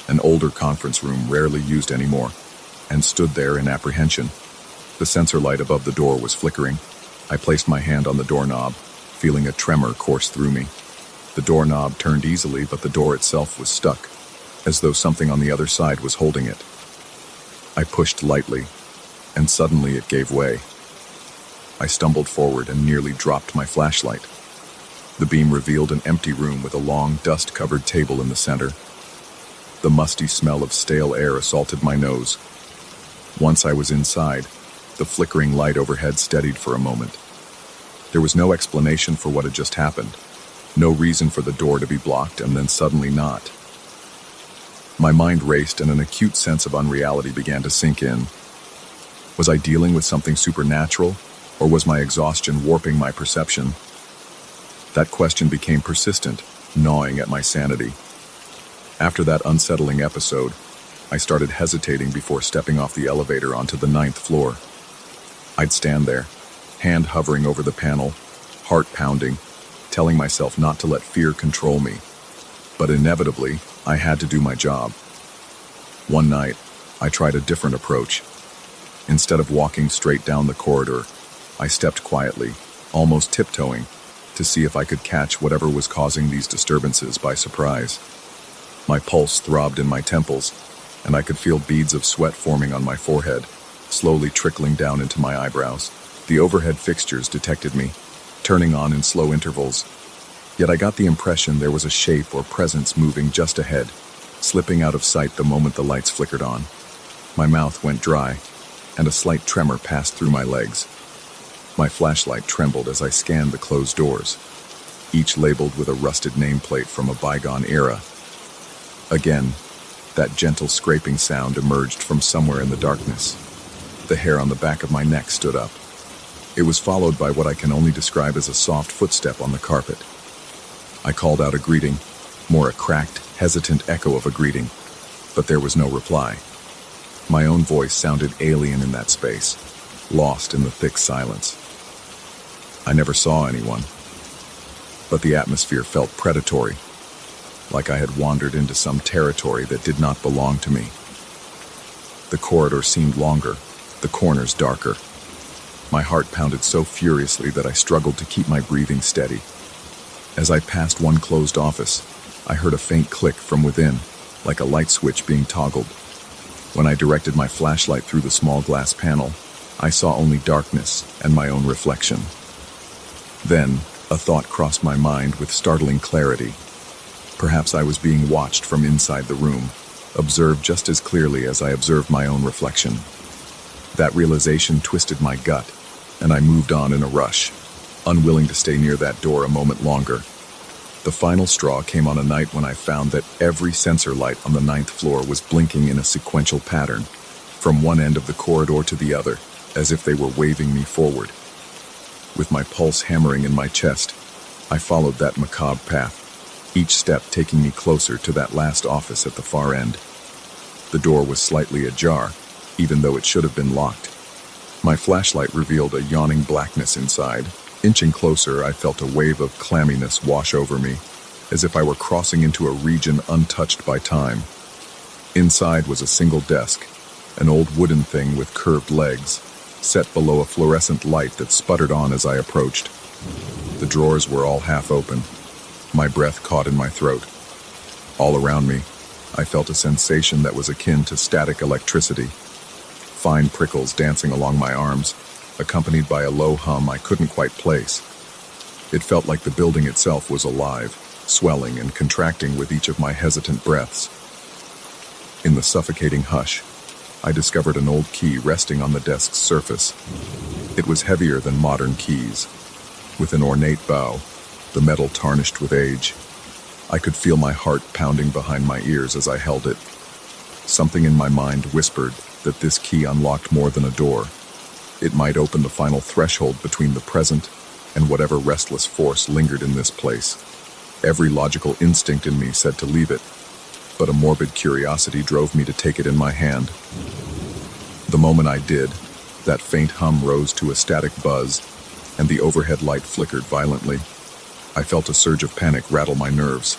S1: an older conference room rarely used anymore, and stood there in apprehension. The sensor light above the door was flickering. I placed my hand on the doorknob, feeling a tremor course through me. The doorknob turned easily, but the door itself was stuck, as though something on the other side was holding it. I pushed lightly, and suddenly it gave way. I stumbled forward and nearly dropped my flashlight. The beam revealed an empty room with a long, dust-covered table in the center. The musty smell of stale air assaulted my nose. Once I was inside, the flickering light overhead steadied for a moment. There was no explanation for what had just happened. No reason for the door to be blocked and then suddenly not. My mind raced and an acute sense of unreality began to sink in. Was I dealing with something supernatural, or was my exhaustion warping my perception? That question became persistent, gnawing at my sanity. After that unsettling episode, I started hesitating before stepping off the elevator onto the 9th floor. I'd stand there, hand hovering over the panel, heart pounding, telling myself not to let fear control me. But inevitably, I had to do my job. One night, I tried a different approach. Instead of walking straight down the corridor, I stepped quietly, almost tiptoeing, to see if I could catch whatever was causing these disturbances by surprise. My pulse throbbed in my temples, and I could feel beads of sweat forming on my forehead, slowly trickling down into my eyebrows. The overhead fixtures detected me, turning on in slow intervals. Yet I got the impression there was a shape or presence moving just ahead, slipping out of sight the moment the lights flickered on. My mouth went dry, and a slight tremor passed through my legs. My flashlight trembled as I scanned the closed doors, each labeled with a rusted nameplate from a bygone era. Again, that gentle scraping sound emerged from somewhere in the darkness. The hair on the back of my neck stood up. It was followed by what I can only describe as a soft footstep on the carpet. I called out a greeting, more a cracked, hesitant echo of a greeting, but there was no reply. My own voice sounded alien in that space, lost in the thick silence. I never saw anyone, but the atmosphere felt predatory, like I had wandered into some territory that did not belong to me. The corridor seemed longer, the corners darker. My heart pounded so furiously that I struggled to keep my breathing steady. As I passed one closed office, I heard a faint click from within, like a light switch being toggled. When I directed my flashlight through the small glass panel, I saw only darkness and my own reflection. Then, a thought crossed my mind with startling clarity. Perhaps I was being watched from inside the room, observed just as clearly as I observed my own reflection. That realization twisted my gut, and I moved on in a rush, unwilling to stay near that door a moment longer. The final straw came on a night when I found that every sensor light on the 9th floor was blinking in a sequential pattern, from one end of the corridor to the other, as if they were waving me forward. With my pulse hammering in my chest, I followed that macabre path, each step taking me closer to that last office at the far end. The door was slightly ajar, even though it should have been locked. My flashlight revealed a yawning blackness inside. Inching closer, I felt a wave of clamminess wash over me, as if I were crossing into a region untouched by time. Inside was a single desk, an old wooden thing with curved legs, set below a fluorescent light that sputtered on as I approached. The drawers were all half open, my breath caught in my throat. All around me, I felt a sensation that was akin to static electricity. Fine prickles dancing along my arms, accompanied by a low hum I couldn't quite place. It felt like the building itself was alive, swelling and contracting with each of my hesitant breaths. In the suffocating hush, I discovered an old key resting on the desk's surface. It was heavier than modern keys, with an ornate bow, the metal tarnished with age. I could feel my heart pounding behind my ears as I held it. Something in my mind whispered that this key unlocked more than a door. It might open the final threshold between the present and whatever restless force lingered in this place. Every logical instinct in me said to leave it, but a morbid curiosity drove me to take it in my hand. The moment I did, that faint hum rose to a static buzz, and the overhead light flickered violently. I felt a surge of panic rattle my nerves.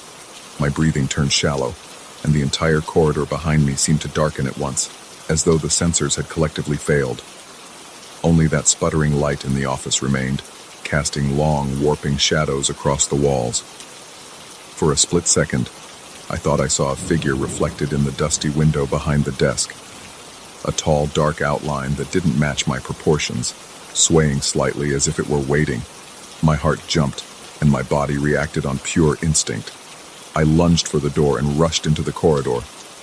S1: My breathing turned shallow, and the entire corridor behind me seemed to darken at once, as though the sensors had collectively failed. Only that sputtering light in the office remained, casting long, warping shadows across the walls. For a split second, I thought I saw a figure reflected in the dusty window behind the desk. A tall, dark outline that didn't match my proportions, swaying slightly as if it were waiting. My heart jumped, and my body reacted on pure instinct. I lunged for the door and rushed into the corridor,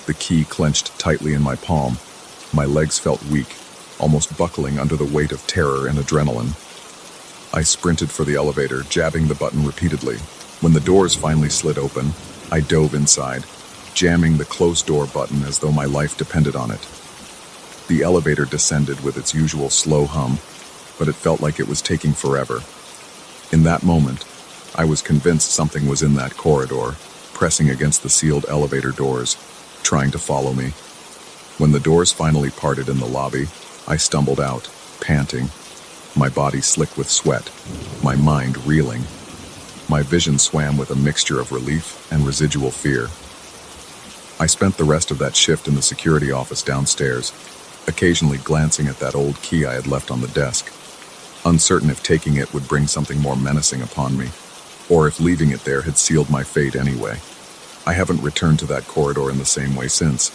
S1: the key clenched tightly in my palm. My legs felt weak, almost buckling under the weight of terror and adrenaline. I sprinted for the elevator, jabbing the button repeatedly. When the doors finally slid open, I dove inside, jamming the close door button as though my life depended on it. The elevator descended with its usual slow hum, but it felt like it was taking forever. In that moment, I was convinced something was in that corridor, pressing against the sealed elevator doors, trying to follow me. When the doors finally parted in the lobby, I stumbled out, panting, my body slick with sweat, my mind reeling. My vision swam with a mixture of relief and residual fear. I spent the rest of that shift in the security office downstairs, occasionally glancing at that old key I had left on the desk, uncertain if taking it would bring something more menacing upon me, or if leaving it there had sealed my fate anyway. I haven't returned to that corridor in the same way since.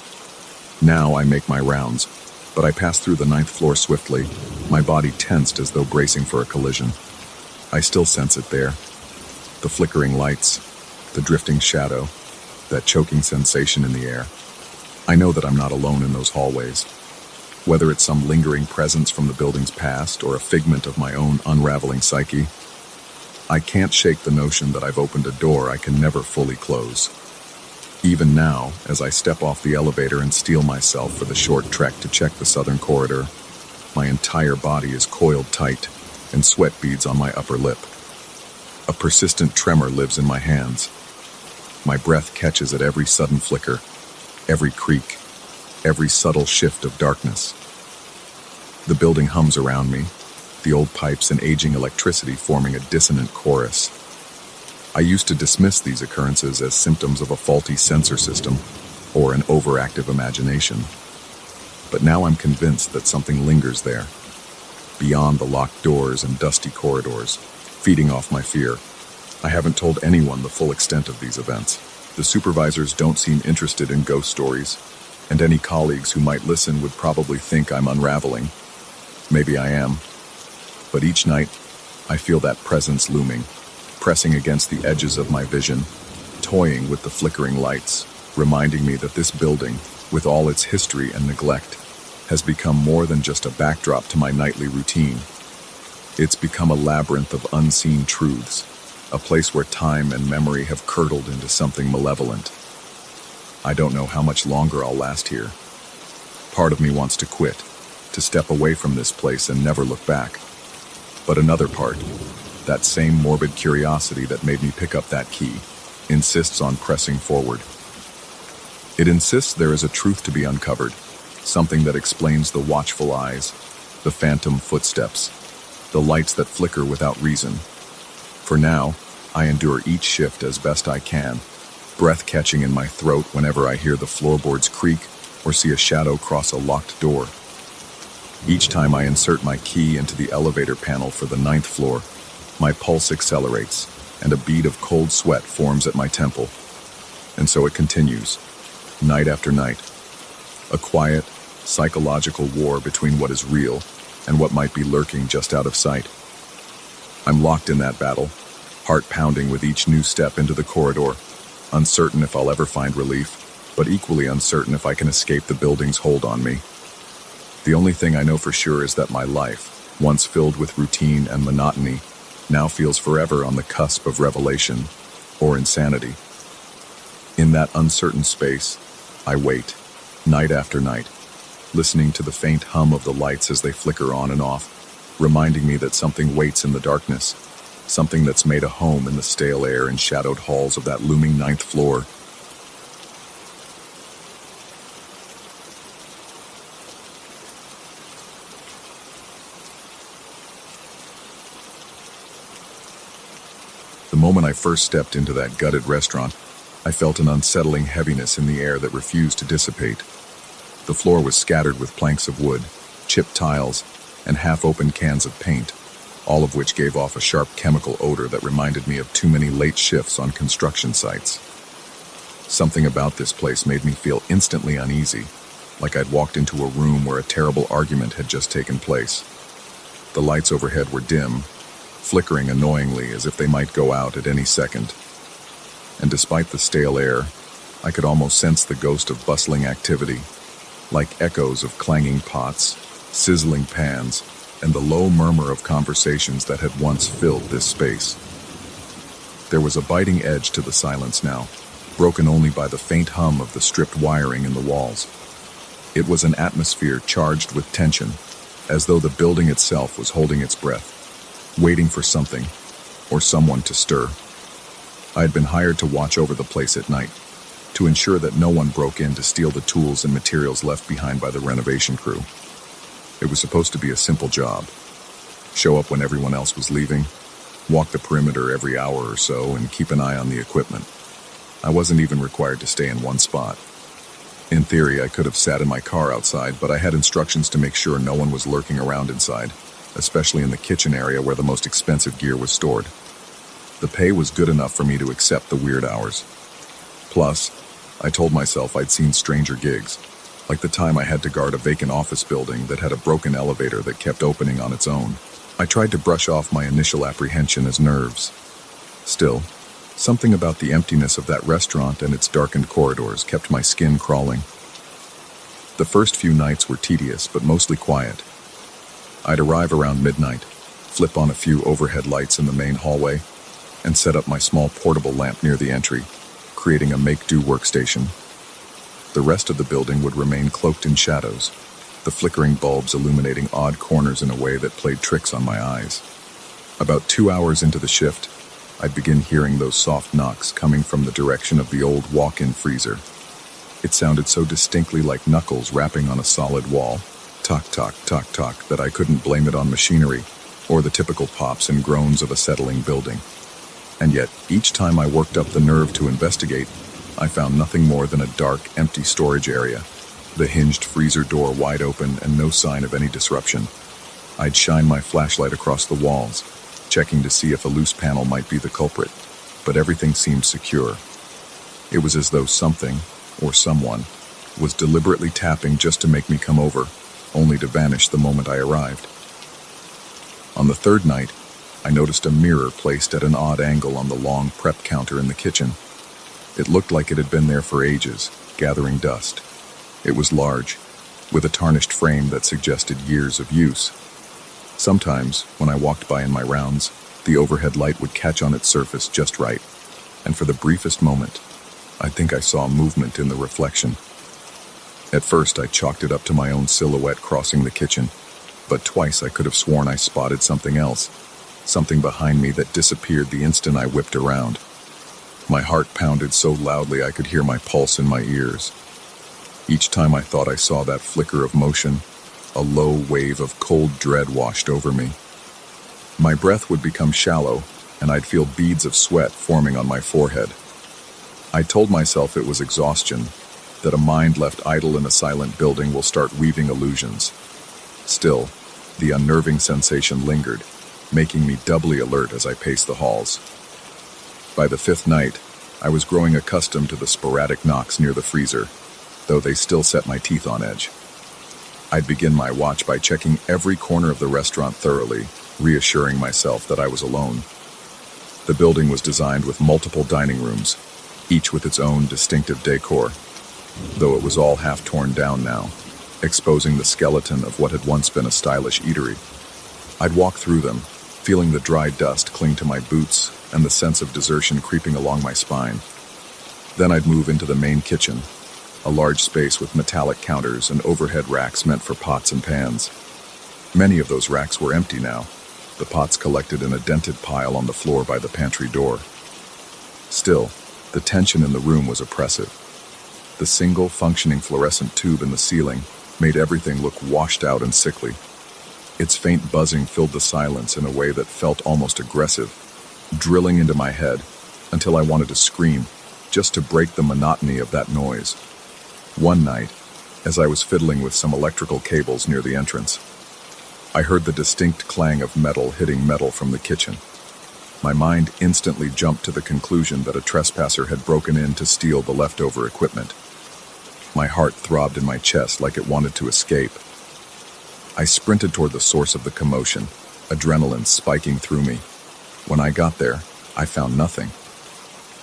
S1: Now I make my rounds, but I pass through the 9th floor swiftly, my body tensed as though bracing for a collision. I still sense it there. The flickering lights, the drifting shadow, that choking sensation in the air. I know that I'm not alone in those hallways. Whether it's some lingering presence from the building's past or a figment of my own unraveling psyche, I can't shake the notion that I've opened a door I can never fully close. Even now, as I step off the elevator and steel myself for the short trek to check the southern corridor, my entire body is coiled tight and sweat beads on my upper lip. A persistent tremor lives in my hands. My breath catches at every sudden flicker, every creak, every subtle shift of darkness. The building hums around me, the old pipes and aging electricity forming a dissonant chorus. I used to dismiss these occurrences as symptoms of a faulty sensor system or an overactive imagination. But now I'm convinced that something lingers there, beyond the locked doors and dusty corridors, feeding off my fear. I haven't told anyone the full extent of these events. The supervisors don't seem interested in ghost stories, and any colleagues who might listen would probably think I'm unraveling. Maybe I am. But each night, I feel that presence looming, pressing against the edges of my vision, toying with the flickering lights, reminding me that this building, with all its history and neglect, has become more than just a backdrop to my nightly routine. It's become a labyrinth of unseen truths, a place where time and memory have curdled into something malevolent. I don't know how much longer I'll last here. Part of me wants to quit, to step away from this place and never look back. But another part, that same morbid curiosity that made me pick up that key, insists on pressing forward. It insists there is a truth to be uncovered, something that explains the watchful eyes, the phantom footsteps, the lights that flicker without reason. For now, I endure each shift as best I can, breath catching in my throat whenever I hear the floorboards creak or see a shadow cross a locked door. Each time I insert my key into the elevator panel for the 9th floor, my pulse accelerates and a bead of cold sweat forms at my temple. And so it continues, night after night. A quiet, psychological war between what is real and what might be lurking just out of sight. I'm locked in that battle, heart pounding with each new step into the corridor, uncertain if I'll ever find relief, but equally uncertain if I can escape the building's hold on me. The only thing I know for sure is that my life, once filled with routine and monotony, now feels forever on the cusp of revelation or insanity. In that uncertain space, I wait, night after night, listening to the faint hum of the lights as they flicker on and off, reminding me that something waits in the darkness, something that's made a home in the stale air and shadowed halls of that looming ninth floor. The moment I first stepped into that gutted restaurant, I felt an unsettling heaviness in the air that refused to dissipate. The floor was scattered with planks of wood, chipped tiles, and half-open cans of paint, all of which gave off a sharp chemical odor that reminded me of too many late shifts on construction sites. Something about this place made me feel instantly uneasy, like I'd walked into a room where a terrible argument had just taken place. The lights overhead were dim, flickering annoyingly as if they might go out at any second. And despite the stale air, I could almost sense the ghost of bustling activity, like echoes of clanging pots, sizzling pans, and the low murmur of conversations that had once filled this space. There was a biting edge to the silence now, broken only by the faint hum of the stripped wiring in the walls. It was an atmosphere charged with tension, as though the building itself was holding its breath, waiting for something or someone to stir. I had been hired to watch over the place at night, to ensure that no one broke in to steal the tools and materials left behind by the renovation crew. It was supposed to be a simple job. Show up when everyone else was leaving, walk the perimeter every hour or so, and keep an eye on the equipment. I wasn't even required to stay in one spot. In theory, I could have sat in my car outside, but I had instructions to make sure no one was lurking around inside, especially in the kitchen area where the most expensive gear was stored. The pay was good enough for me to accept the weird hours. Plus, I told myself I'd seen stranger gigs, like the time I had to guard a vacant office building that had a broken elevator that kept opening on its own. I tried to brush off my initial apprehension as nerves. Still, something about the emptiness of that restaurant and its darkened corridors kept my skin crawling. The first few nights were tedious, but mostly quiet. I'd arrive around midnight, flip on a few overhead lights in the main hallway, and set up my small portable lamp near the entry, creating a make-do workstation. The rest of the building would remain cloaked in shadows, the flickering bulbs illuminating odd corners in a way that played tricks on my eyes. About 2 hours into the shift, I'd begin hearing those soft knocks coming from the direction of the old walk-in freezer. It sounded so distinctly like knuckles rapping on a solid wall, tock, tock, tock, tock, that I couldn't blame it on machinery or the typical pops and groans of a settling building. And yet, each time I worked up the nerve to investigate, I found nothing more than a dark, empty storage area, the hinged freezer door wide open and no sign of any disruption. I'd shine my flashlight across the walls, checking to see if a loose panel might be the culprit, but everything seemed secure. It was as though something, or someone, was deliberately tapping just to make me come over, only to vanish the moment I arrived. On the third night, I noticed a mirror placed at an odd angle on the long prep counter in the kitchen. It looked like it had been there for ages, gathering dust. It was large, with a tarnished frame that suggested years of use. Sometimes, when I walked by in my rounds, the overhead light would catch on its surface just right, and for the briefest moment, I think I saw movement in the reflection. At first, I chalked it up to my own silhouette crossing the kitchen, but twice I could have sworn I spotted something else, something behind me that disappeared the instant I whipped around. My heart pounded so loudly I could hear my pulse in my ears. Each time I thought I saw that flicker of motion, a low wave of cold dread washed over me. My breath would become shallow, and I'd feel beads of sweat forming on my forehead. I told myself it was exhaustion, that a mind left idle in a silent building will start weaving illusions. Still, the unnerving sensation lingered, making me doubly alert as I paced the halls. By the fifth night, I was growing accustomed to the sporadic knocks near the freezer, though they still set my teeth on edge. I'd begin my watch by checking every corner of the restaurant thoroughly, reassuring myself that I was alone. The building was designed with multiple dining rooms, each with its own distinctive decor, though it was all half torn down now, exposing the skeleton of what had once been a stylish eatery. I'd walk through them, feeling the dry dust cling to my boots and the sense of desertion creeping along my spine. Then I'd move into the main kitchen, a large space with metallic counters and overhead racks meant for pots and pans. Many of those racks were empty now, the pots collected in a dented pile on the floor by the pantry door. Still, the tension in the room was oppressive. The single functioning fluorescent tube in the ceiling made everything look washed out and sickly. Its faint buzzing filled the silence in a way that felt almost aggressive, drilling into my head until I wanted to scream, just to break the monotony of that noise. One night, as I was fiddling with some electrical cables near the entrance, I heard the distinct clang of metal hitting metal from the kitchen. My mind instantly jumped to the conclusion that a trespasser had broken in to steal the leftover equipment. My heart throbbed in my chest like it wanted to escape. I sprinted toward the source of the commotion, adrenaline spiking through me. When I got there, I found nothing.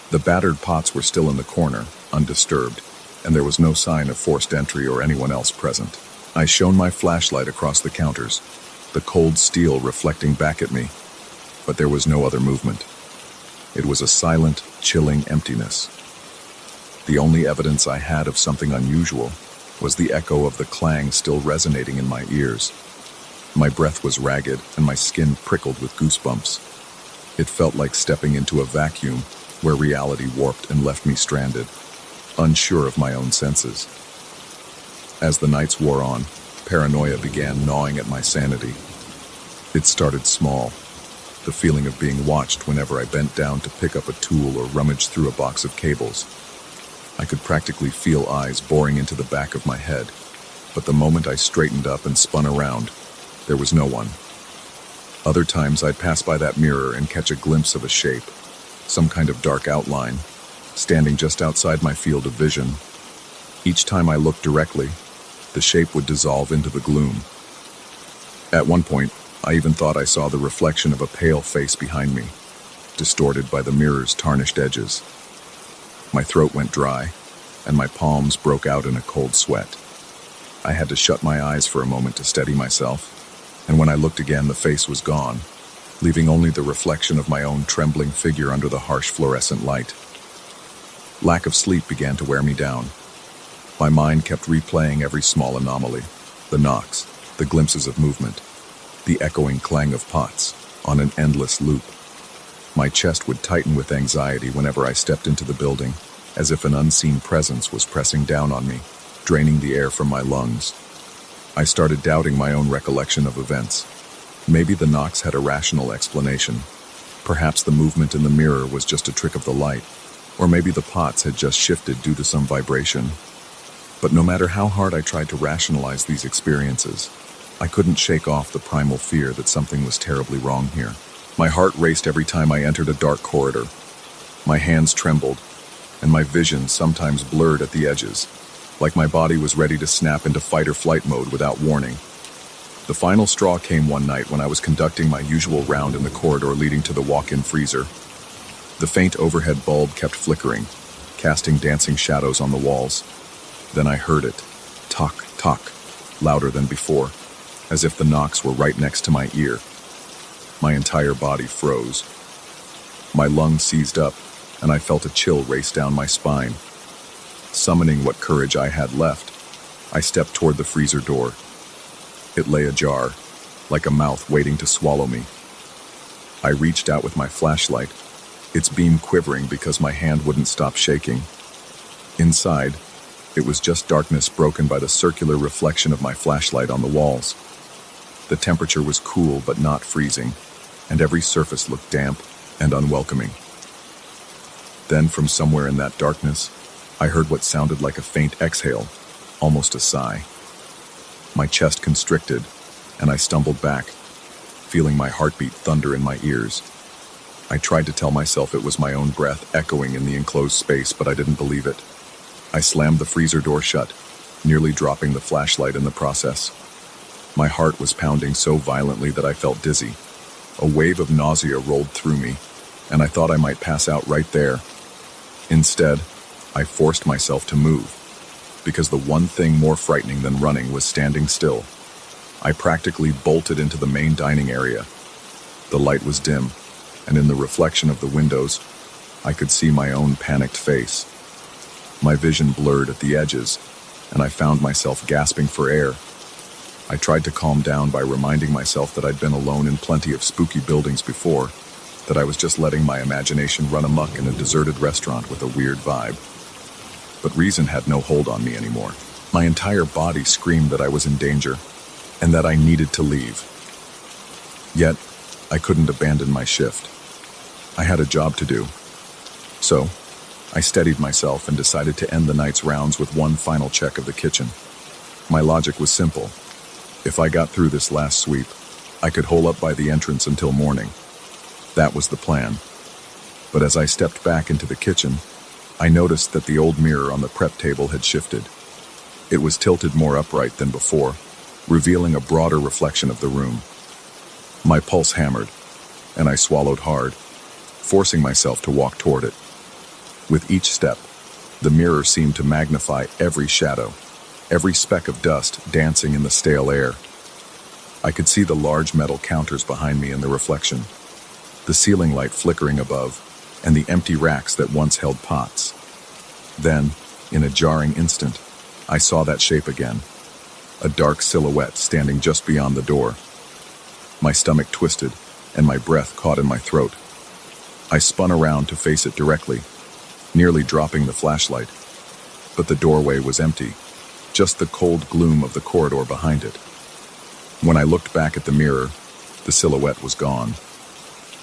S1: The battered pots were still in the corner, undisturbed, and there was no sign of forced entry or anyone else present. I shone my flashlight across the counters, the cold steel reflecting back at me, but there was no other movement. It was a silent, chilling emptiness. The only evidence I had of something unusual was the echo of the clang still resonating in my ears. My breath was ragged and my skin prickled with goosebumps. It felt like stepping into a vacuum where reality warped and left me stranded, unsure of my own senses. As the nights wore on, paranoia began gnawing at my sanity. It started small, the feeling of being watched whenever I bent down to pick up a tool or rummage through a box of cables. I could practically feel eyes boring into the back of my head, but the moment I straightened up and spun around, there was no one. Other times I'd pass by that mirror and catch a glimpse of a shape, some kind of dark outline, standing just outside my field of vision. Each time I looked directly, the shape would dissolve into the gloom. At one point, I even thought I saw the reflection of a pale face behind me, distorted by the mirror's tarnished edges. My throat went dry, and my palms broke out in a cold sweat. I had to shut my eyes for a moment to steady myself, and when I looked again, the face was gone, leaving only the reflection of my own trembling figure under the harsh fluorescent light. Lack of sleep began to wear me down. My mind kept replaying every small anomaly, the knocks, the glimpses of movement, the echoing clang of pots, on an endless loop. My chest would tighten with anxiety whenever I stepped into the building, as if an unseen presence was pressing down on me, draining the air from my lungs. I started doubting my own recollection of events. Maybe the knocks had a rational explanation. Perhaps the movement in the mirror was just a trick of the light, or maybe the pots had just shifted due to some vibration. But no matter how hard I tried to rationalize these experiences, I couldn't shake off the primal fear that something was terribly wrong here. My heart raced every time I entered a dark corridor. My hands trembled, and my vision sometimes blurred at the edges, like my body was ready to snap into fight-or-flight mode without warning. The final straw came one night when I was conducting my usual round in the corridor leading to the walk-in freezer. The faint overhead bulb kept flickering, casting dancing shadows on the walls. Then I heard it, tock, tock, louder than before, as if the knocks were right next to my ear. My entire body froze. My lungs seized up, and I felt a chill race down my spine. Summoning what courage I had left, I stepped toward the freezer door. It lay ajar, like a mouth waiting to swallow me. I reached out with my flashlight, its beam quivering because my hand wouldn't stop shaking. Inside, it was just darkness broken by the circular reflection of my flashlight on the walls. The temperature was cool but not freezing, and every surface looked damp and unwelcoming. Then from somewhere in that darkness, I heard what sounded like a faint exhale, almost a sigh. My chest constricted, and I stumbled back, feeling my heartbeat thunder in my ears. I tried to tell myself it was my own breath echoing in the enclosed space, but I didn't believe it. I slammed the freezer door shut, nearly dropping the flashlight in the process. My heart was pounding so violently that I felt dizzy. A wave of nausea rolled through me, and I thought I might pass out right there. Instead, I forced myself to move, because the one thing more frightening than running was standing still. I practically bolted into the main dining area. The light was dim, and in the reflection of the windows, I could see my own panicked face. My vision blurred at the edges, and I found myself gasping for air. I tried to calm down by reminding myself that I'd been alone in plenty of spooky buildings before, that I was just letting my imagination run amok in a deserted restaurant with a weird vibe. But reason had no hold on me anymore. My entire body screamed that I was in danger, and that I needed to leave. Yet, I couldn't abandon my shift. I had a job to do. So, I steadied myself and decided to end the night's rounds with one final check of the kitchen. My logic was simple. If I got through this last sweep, I could hole up by the entrance until morning. That was the plan. But as I stepped back into the kitchen, I noticed that the old mirror on the prep table had shifted. It was tilted more upright than before, revealing a broader reflection of the room. My pulse hammered, and I swallowed hard, forcing myself to walk toward it. With each step, the mirror seemed to magnify every shadow, every speck of dust dancing in the stale air. I could see the large metal counters behind me in the reflection, the ceiling light flickering above, and the empty racks that once held pots. Then, in a jarring instant, I saw that shape again, a dark silhouette standing just beyond the door. My stomach twisted, and my breath caught in my throat. I spun around to face it directly, nearly dropping the flashlight. But the doorway was empty, just the cold gloom of the corridor behind it. When I looked back at the mirror, the silhouette was gone.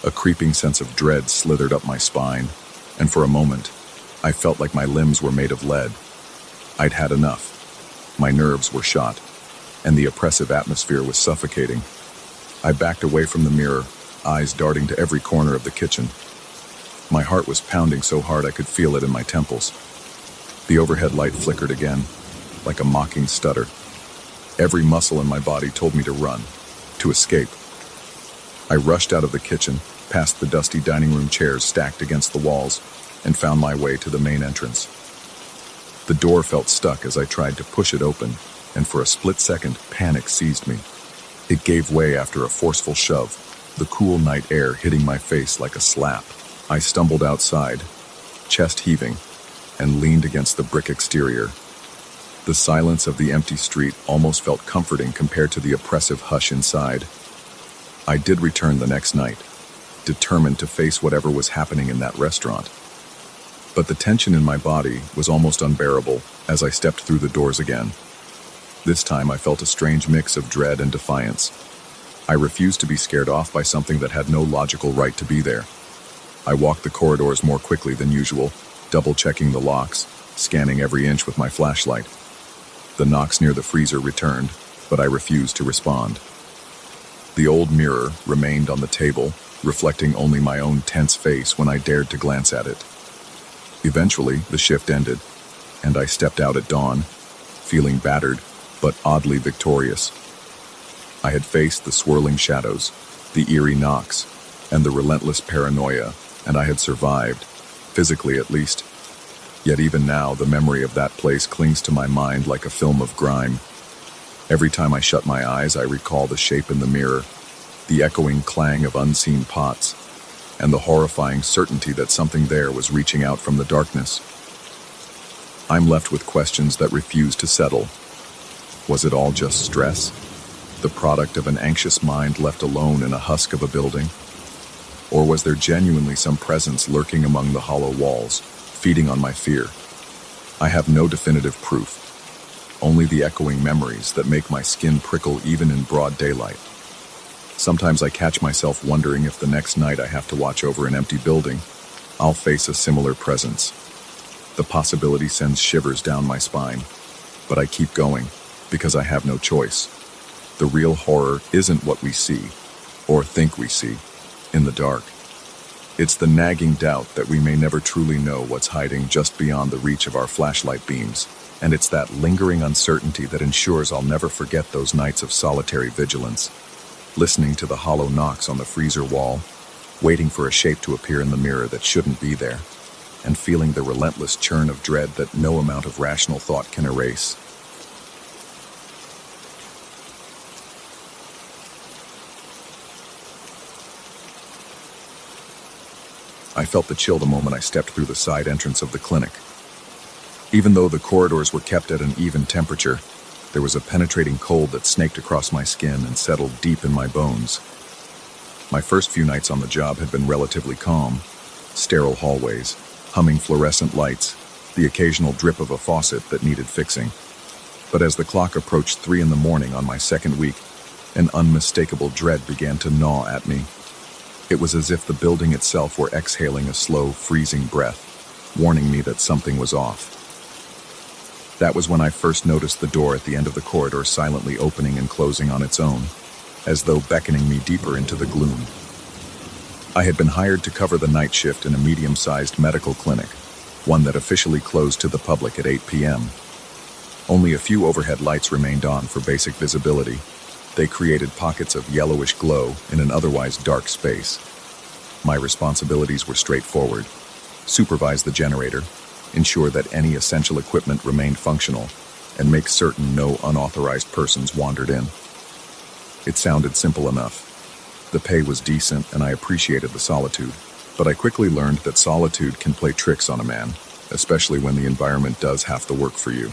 S1: A creeping sense of dread slithered up my spine, and for a moment, I felt like my limbs were made of lead. I'd had enough. My nerves were shot, and the oppressive atmosphere was suffocating. I backed away from the mirror, eyes darting to every corner of the kitchen. My heart was pounding so hard I could feel it in my temples. The overhead light flickered again, like a mocking stutter. Every muscle in my body told me to run, to escape. I rushed out of the kitchen, past the dusty dining room chairs stacked against the walls, and found my way to the main entrance. The door felt stuck as I tried to push it open, and for a split second, panic seized me. It gave way after a forceful shove, the cool night air hitting my face like a slap. I stumbled outside, chest heaving, and leaned against the brick exterior. The silence of the empty street almost felt comforting compared to the oppressive hush inside. I did return the next night, determined to face whatever was happening in that restaurant. But the tension in my body was almost unbearable as I stepped through the doors again. This time I felt a strange mix of dread and defiance. I refused to be scared off by something that had no logical right to be there. I walked the corridors more quickly than usual, double-checking the locks, scanning every inch with my flashlight. The knocks near the freezer returned, but I refused to respond. The old mirror remained on the table, reflecting only my own tense face when I dared to glance at it. Eventually, the shift ended, and I stepped out at dawn, feeling battered, but oddly victorious. I had faced the swirling shadows, the eerie knocks, and the relentless paranoia, and I had survived, physically at least. Yet even now, the memory of that place clings to my mind like a film of grime. Every time I shut my eyes, I recall the shape in the mirror, the echoing clang of unseen pots, and the horrifying certainty that something there was reaching out from the darkness. I'm left with questions that refuse to settle. Was it all just stress? The product of an anxious mind left alone in a husk of a building? Or was there genuinely some presence lurking among the hollow walls, feeding on my fear? I have no definitive proof, only the echoing memories that make my skin prickle even in broad daylight. Sometimes I catch myself wondering if the next night I have to watch over an empty building, I'll face a similar presence. The possibility sends shivers down my spine, but I keep going because I have no choice. The real horror isn't what we see, or think we see, in the dark. It's the nagging doubt that we may never truly know what's hiding just beyond the reach of our flashlight beams, and it's that lingering uncertainty that ensures I'll never forget those nights of solitary vigilance, listening to the hollow knocks on the freezer wall, waiting for a shape to appear in the mirror that shouldn't be there, and feeling the relentless churn of dread that no amount of rational thought can erase. I felt the chill the moment I stepped through the side entrance of the clinic. Even though the corridors were kept at an even temperature, there was a penetrating cold that snaked across my skin and settled deep in my bones. My first few nights on the job had been relatively calm. Sterile hallways, humming fluorescent lights, the occasional drip of a faucet that needed fixing. But as the clock approached 3 in the morning on my second week, an unmistakable dread began to gnaw at me. It was as if the building itself were exhaling a slow, freezing breath, warning me that something was off. That was when I first noticed the door at the end of the corridor silently opening and closing on its own, as though beckoning me deeper into the gloom. I had been hired to cover the night shift in a medium-sized medical clinic, one that officially closed to the public at 8 p.m. Only a few overhead lights remained on for basic visibility. They created pockets of yellowish glow in an otherwise dark space. My responsibilities were straightforward: supervise the generator, ensure that any essential equipment remained functional, and make certain no unauthorized persons wandered in. It sounded simple enough. The pay was decent and I appreciated the solitude, but I quickly learned that solitude can play tricks on a man, especially when the environment does half the work for you.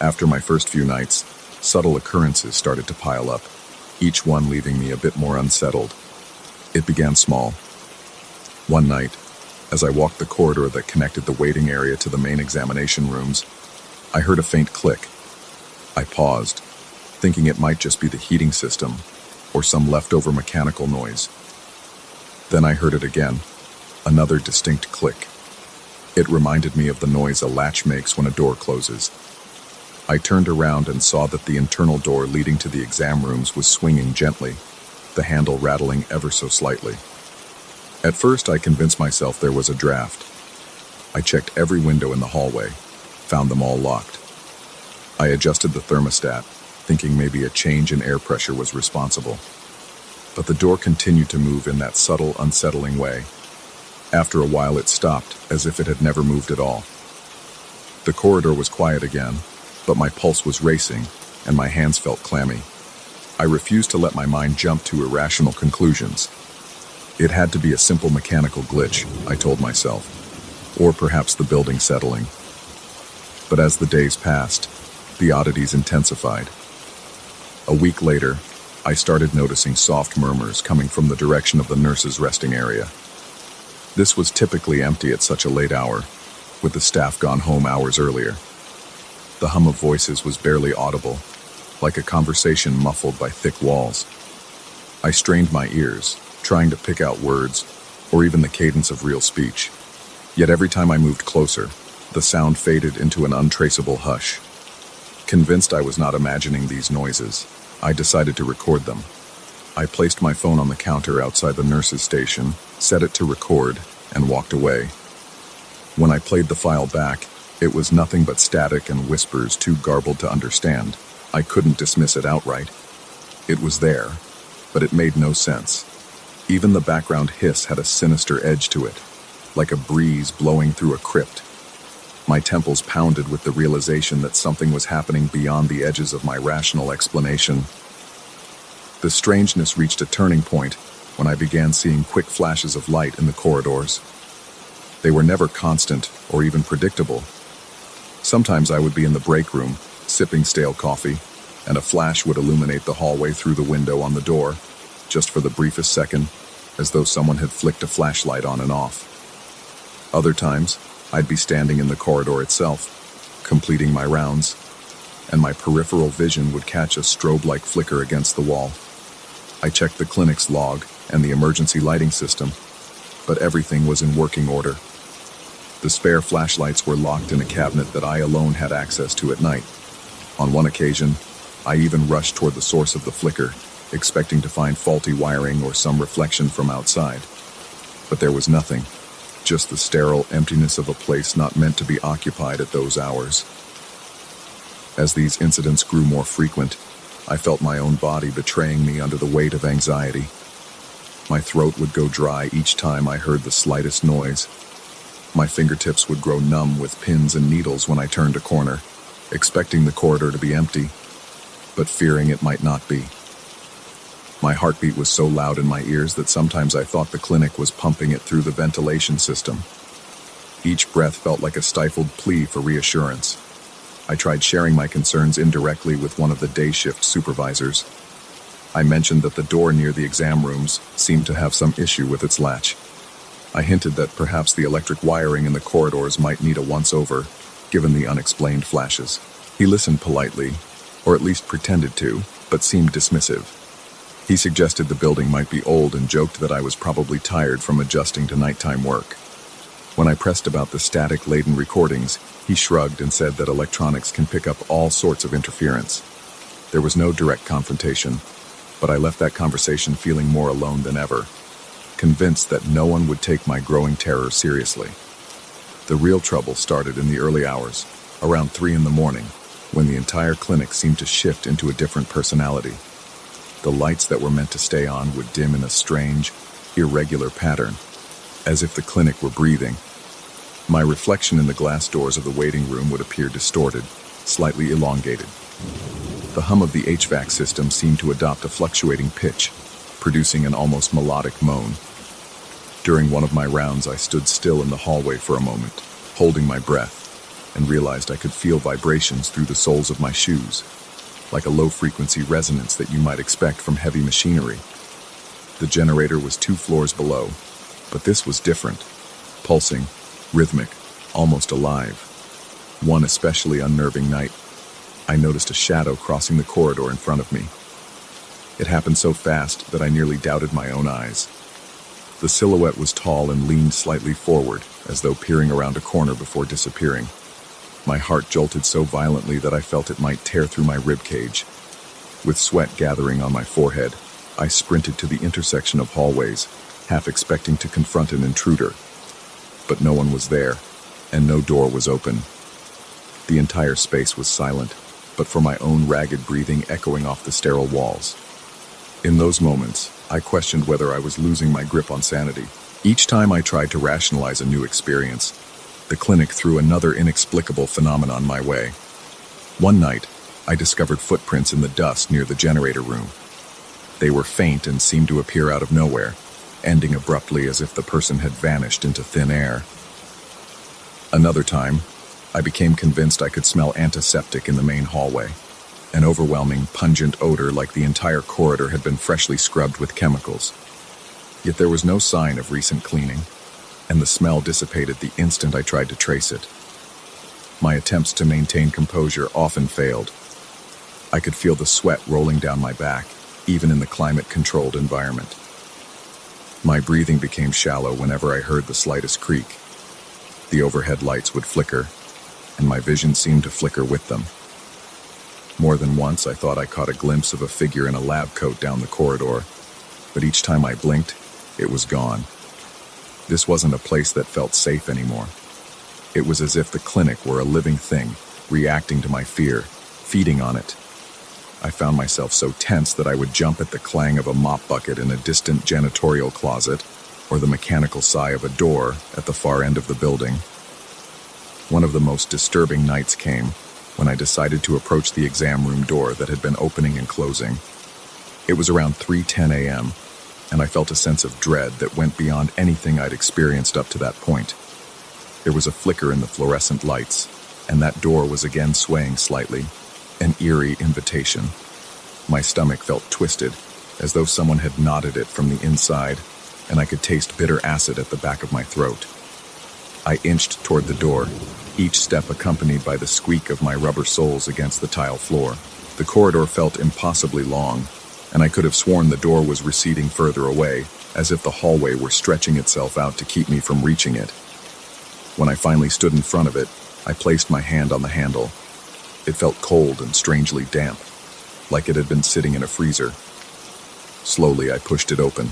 S1: After my first few nights, subtle occurrences started to pile up, each one leaving me a bit more unsettled. It began small. One night, as I walked the corridor that connected the waiting area to the main examination rooms, I heard a faint click. I paused, thinking it might just be the heating system or some leftover mechanical noise. Then I heard it again, another distinct click. It reminded me of the noise a latch makes when a door closes. I turned around and saw that the internal door leading to the exam rooms was swinging gently, the handle rattling ever so slightly. At first, I convinced myself there was a draft. I checked every window in the hallway, found them all locked. I adjusted the thermostat, thinking maybe a change in air pressure was responsible. But the door continued to move in that subtle, unsettling way. After a while, it stopped, as if it had never moved at all. The corridor was quiet again, but my pulse was racing, and my hands felt clammy. I refused to let my mind jump to irrational conclusions. It had to be a simple mechanical glitch, I told myself, or perhaps the building settling. But as the days passed, the oddities intensified. A week later, I started noticing soft murmurs coming from the direction of the nurses' resting area. This was typically empty at such a late hour, with the staff gone home hours earlier. The hum of voices was barely audible, like a conversation muffled by thick walls. I strained my ears, trying to pick out words, or even the cadence of real speech. Yet every time I moved closer, the sound faded into an untraceable hush. Convinced I was not imagining these noises, I decided to record them. I placed my phone on the counter outside the nurse's station, set it to record, and walked away. When I played the file back, it was nothing but static and whispers too garbled to understand. I couldn't dismiss it outright. It was there, but it made no sense. Even the background hiss had a sinister edge to it, like a breeze blowing through a crypt. My temples pounded with the realization that something was happening beyond the edges of my rational explanation. The strangeness reached a turning point when I began seeing quick flashes of light in the corridors. They were never constant or even predictable. Sometimes I would be in the break room, sipping stale coffee, and a flash would illuminate the hallway through the window on the door, just for the briefest second, as though someone had flicked a flashlight on and off. Other times, I'd be standing in the corridor itself, completing my rounds, and my peripheral vision would catch a strobe-like flicker against the wall. I checked the clinic's log and the emergency lighting system, but everything was in working order. The spare flashlights were locked in a cabinet that I alone had access to at night. On one occasion, I even rushed toward the source of the flicker, expecting to find faulty wiring or some reflection from outside. But there was nothing. Just the sterile emptiness of a place not meant to be occupied at those hours. As these incidents grew more frequent, I felt my own body betraying me under the weight of anxiety. My throat would go dry each time I heard the slightest noise. My fingertips would grow numb with pins and needles when I turned a corner, expecting the corridor to be empty, but fearing it might not be. My heartbeat was so loud in my ears that sometimes I thought the clinic was pumping it through the ventilation system. Each breath felt like a stifled plea for reassurance. I tried sharing my concerns indirectly with one of the day shift supervisors. I mentioned that the door near the exam rooms seemed to have some issue with its latch. I hinted that perhaps the electric wiring in the corridors might need a once-over, given the unexplained flashes. He listened politely, or at least pretended to, but seemed dismissive. He suggested the building might be old and joked that I was probably tired from adjusting to nighttime work. When I pressed about the static-laden recordings, he shrugged and said that electronics can pick up all sorts of interference. There was no direct confrontation, but I left that conversation feeling more alone than ever, convinced that no one would take my growing terror seriously. The real trouble started in the early hours, around 3 in the morning, when the entire clinic seemed to shift into a different personality. The lights that were meant to stay on would dim in a strange, irregular pattern, as if the clinic were breathing. My reflection in the glass doors of the waiting room would appear distorted, slightly elongated. The hum of the HVAC system seemed to adopt a fluctuating pitch, producing an almost melodic moan. During one of my rounds, I stood still in the hallway for a moment, holding my breath, and realized I could feel vibrations through the soles of my shoes, like a low-frequency resonance that you might expect from heavy machinery. The generator was 2 floors below, but this was different, pulsing, rhythmic, almost alive. One especially unnerving night, I noticed a shadow crossing the corridor in front of me. It happened so fast that I nearly doubted my own eyes. The silhouette was tall and leaned slightly forward, as though peering around a corner before disappearing. My heart jolted so violently that I felt it might tear through my ribcage. With sweat gathering on my forehead, I sprinted to the intersection of hallways, half expecting to confront an intruder. But no one was there, and no door was open. The entire space was silent, but for my own ragged breathing echoing off the sterile walls. In those moments, I questioned whether I was losing my grip on sanity. Each time I tried to rationalize a new experience, the clinic threw another inexplicable phenomenon my way. One night, I discovered footprints in the dust near the generator room. They were faint and seemed to appear out of nowhere, ending abruptly as if the person had vanished into thin air. Another time, I became convinced I could smell antiseptic in the main hallway, an overwhelming, pungent odor like the entire corridor had been freshly scrubbed with chemicals. Yet there was no sign of recent cleaning, and the smell dissipated the instant I tried to trace it. My attempts to maintain composure often failed. I could feel the sweat rolling down my back, even in the climate-controlled environment. My breathing became shallow whenever I heard the slightest creak. The overhead lights would flicker, and my vision seemed to flicker with them. More than once, I thought I caught a glimpse of a figure in a lab coat down the corridor, but each time I blinked, it was gone. This wasn't a place that felt safe anymore. It was as if the clinic were a living thing, reacting to my fear, feeding on it. I found myself so tense that I would jump at the clang of a mop bucket in a distant janitorial closet, or the mechanical sigh of a door at the far end of the building. One of the most disturbing nights came when I decided to approach the exam room door that had been opening and closing. It was around 3:10 a.m., and I felt a sense of dread that went beyond anything I'd experienced up to that point. There was a flicker in the fluorescent lights, and that door was again swaying slightly, an eerie invitation. My stomach felt twisted, as though someone had knotted it from the inside, and I could taste bitter acid at the back of my throat. I inched toward the door, each step accompanied by the squeak of my rubber soles against the tile floor. The corridor felt impossibly long, and I could have sworn the door was receding further away, as if the hallway were stretching itself out to keep me from reaching it. When I finally stood in front of it, I placed my hand on the handle. It felt cold and strangely damp, like it had been sitting in a freezer. Slowly, I pushed it open.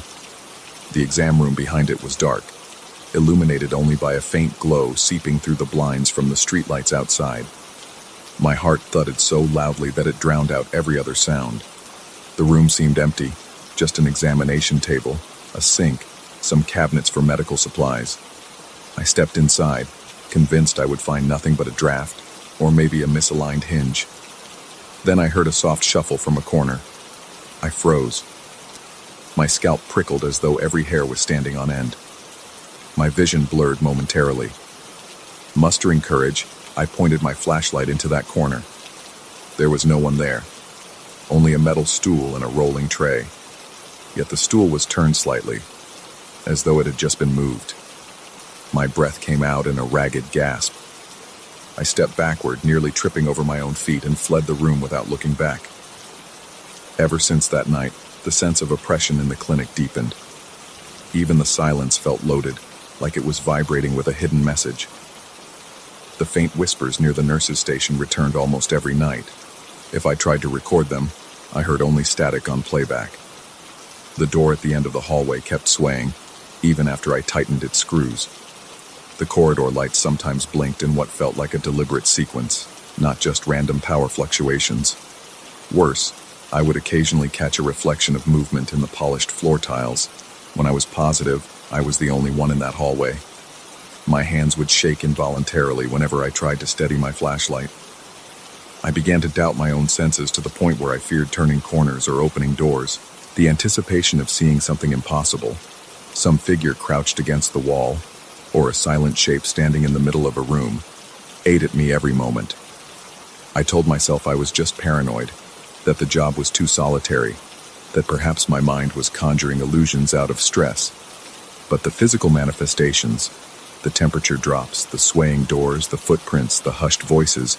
S1: The exam room behind it was dark, illuminated only by a faint glow seeping through the blinds from the streetlights outside. My heart thudded so loudly that it drowned out every other sound. The room seemed empty, just an examination table, a sink, some cabinets for medical supplies. I stepped inside, convinced I would find nothing but a draft, or maybe a misaligned hinge. Then I heard a soft shuffle from a corner. I froze. My scalp prickled as though every hair was standing on end. My vision blurred momentarily. Mustering courage, I pointed my flashlight into that corner. There was no one there, only a metal stool and a rolling tray. Yet the stool was turned slightly, as though it had just been moved. My breath came out in a ragged gasp. I stepped backward, nearly tripping over my own feet, and fled the room without looking back. Ever since that night, the sense of oppression in the clinic deepened. Even the silence felt loaded, like it was vibrating with a hidden message. The faint whispers near the nurse's station returned almost every night. If I tried to record them, I heard only static on playback. The door at the end of the hallway kept swaying, even after I tightened its screws. The corridor lights sometimes blinked in what felt like a deliberate sequence, not just random power fluctuations. Worse, I would occasionally catch a reflection of movement in the polished floor tiles, when I was positive I was the only one in that hallway. My hands would shake involuntarily whenever I tried to steady my flashlight. I began to doubt my own senses to the point where I feared turning corners or opening doors. The anticipation of seeing something impossible, some figure crouched against the wall, or a silent shape standing in the middle of a room, ate at me every moment. I told myself I was just paranoid, that the job was too solitary, that perhaps my mind was conjuring illusions out of stress. But the physical manifestations, the temperature drops, the swaying doors, the footprints, the hushed voices,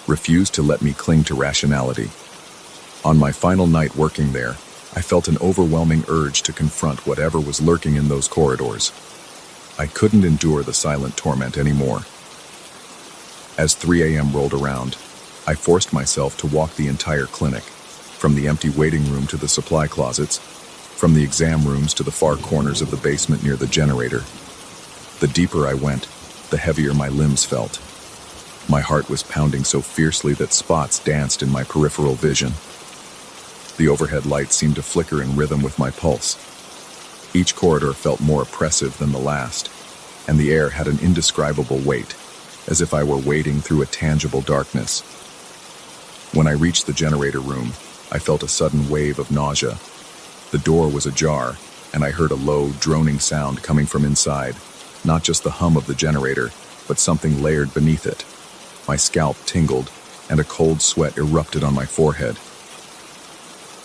S1: refused to let me cling to rationality. On my final night working there, I felt an overwhelming urge to confront whatever was lurking in those corridors. I couldn't endure the silent torment anymore. As 3 a.m. rolled around, I forced myself to walk the entire clinic, from the empty waiting room to the supply closets, from the exam rooms to the far corners of the basement near the generator. The deeper I went, the heavier my limbs felt. My heart was pounding so fiercely that spots danced in my peripheral vision. The overhead lights seemed to flicker in rhythm with my pulse. Each corridor felt more oppressive than the last, and the air had an indescribable weight, as if I were wading through a tangible darkness. When I reached the generator room, I felt a sudden wave of nausea. The door was ajar, and I heard a low, droning sound coming from inside, not just the hum of the generator, but something layered beneath it. My scalp tingled, and a cold sweat erupted on my forehead.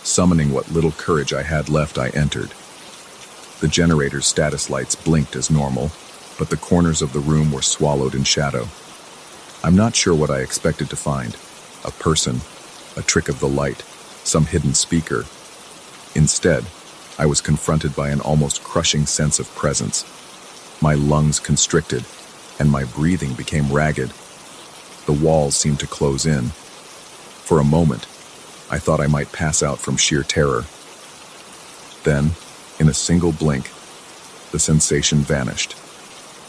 S1: Summoning what little courage I had left, I entered. The generator's status lights blinked as normal, but the corners of the room were swallowed in shadow. I'm not sure what I expected to find. A person, a trick of the light, some hidden speaker. Instead, I was confronted by an almost crushing sense of presence. My lungs constricted, and my breathing became ragged. The walls seemed to close in. For a moment, I thought I might pass out from sheer terror. Then, in a single blink, the sensation vanished.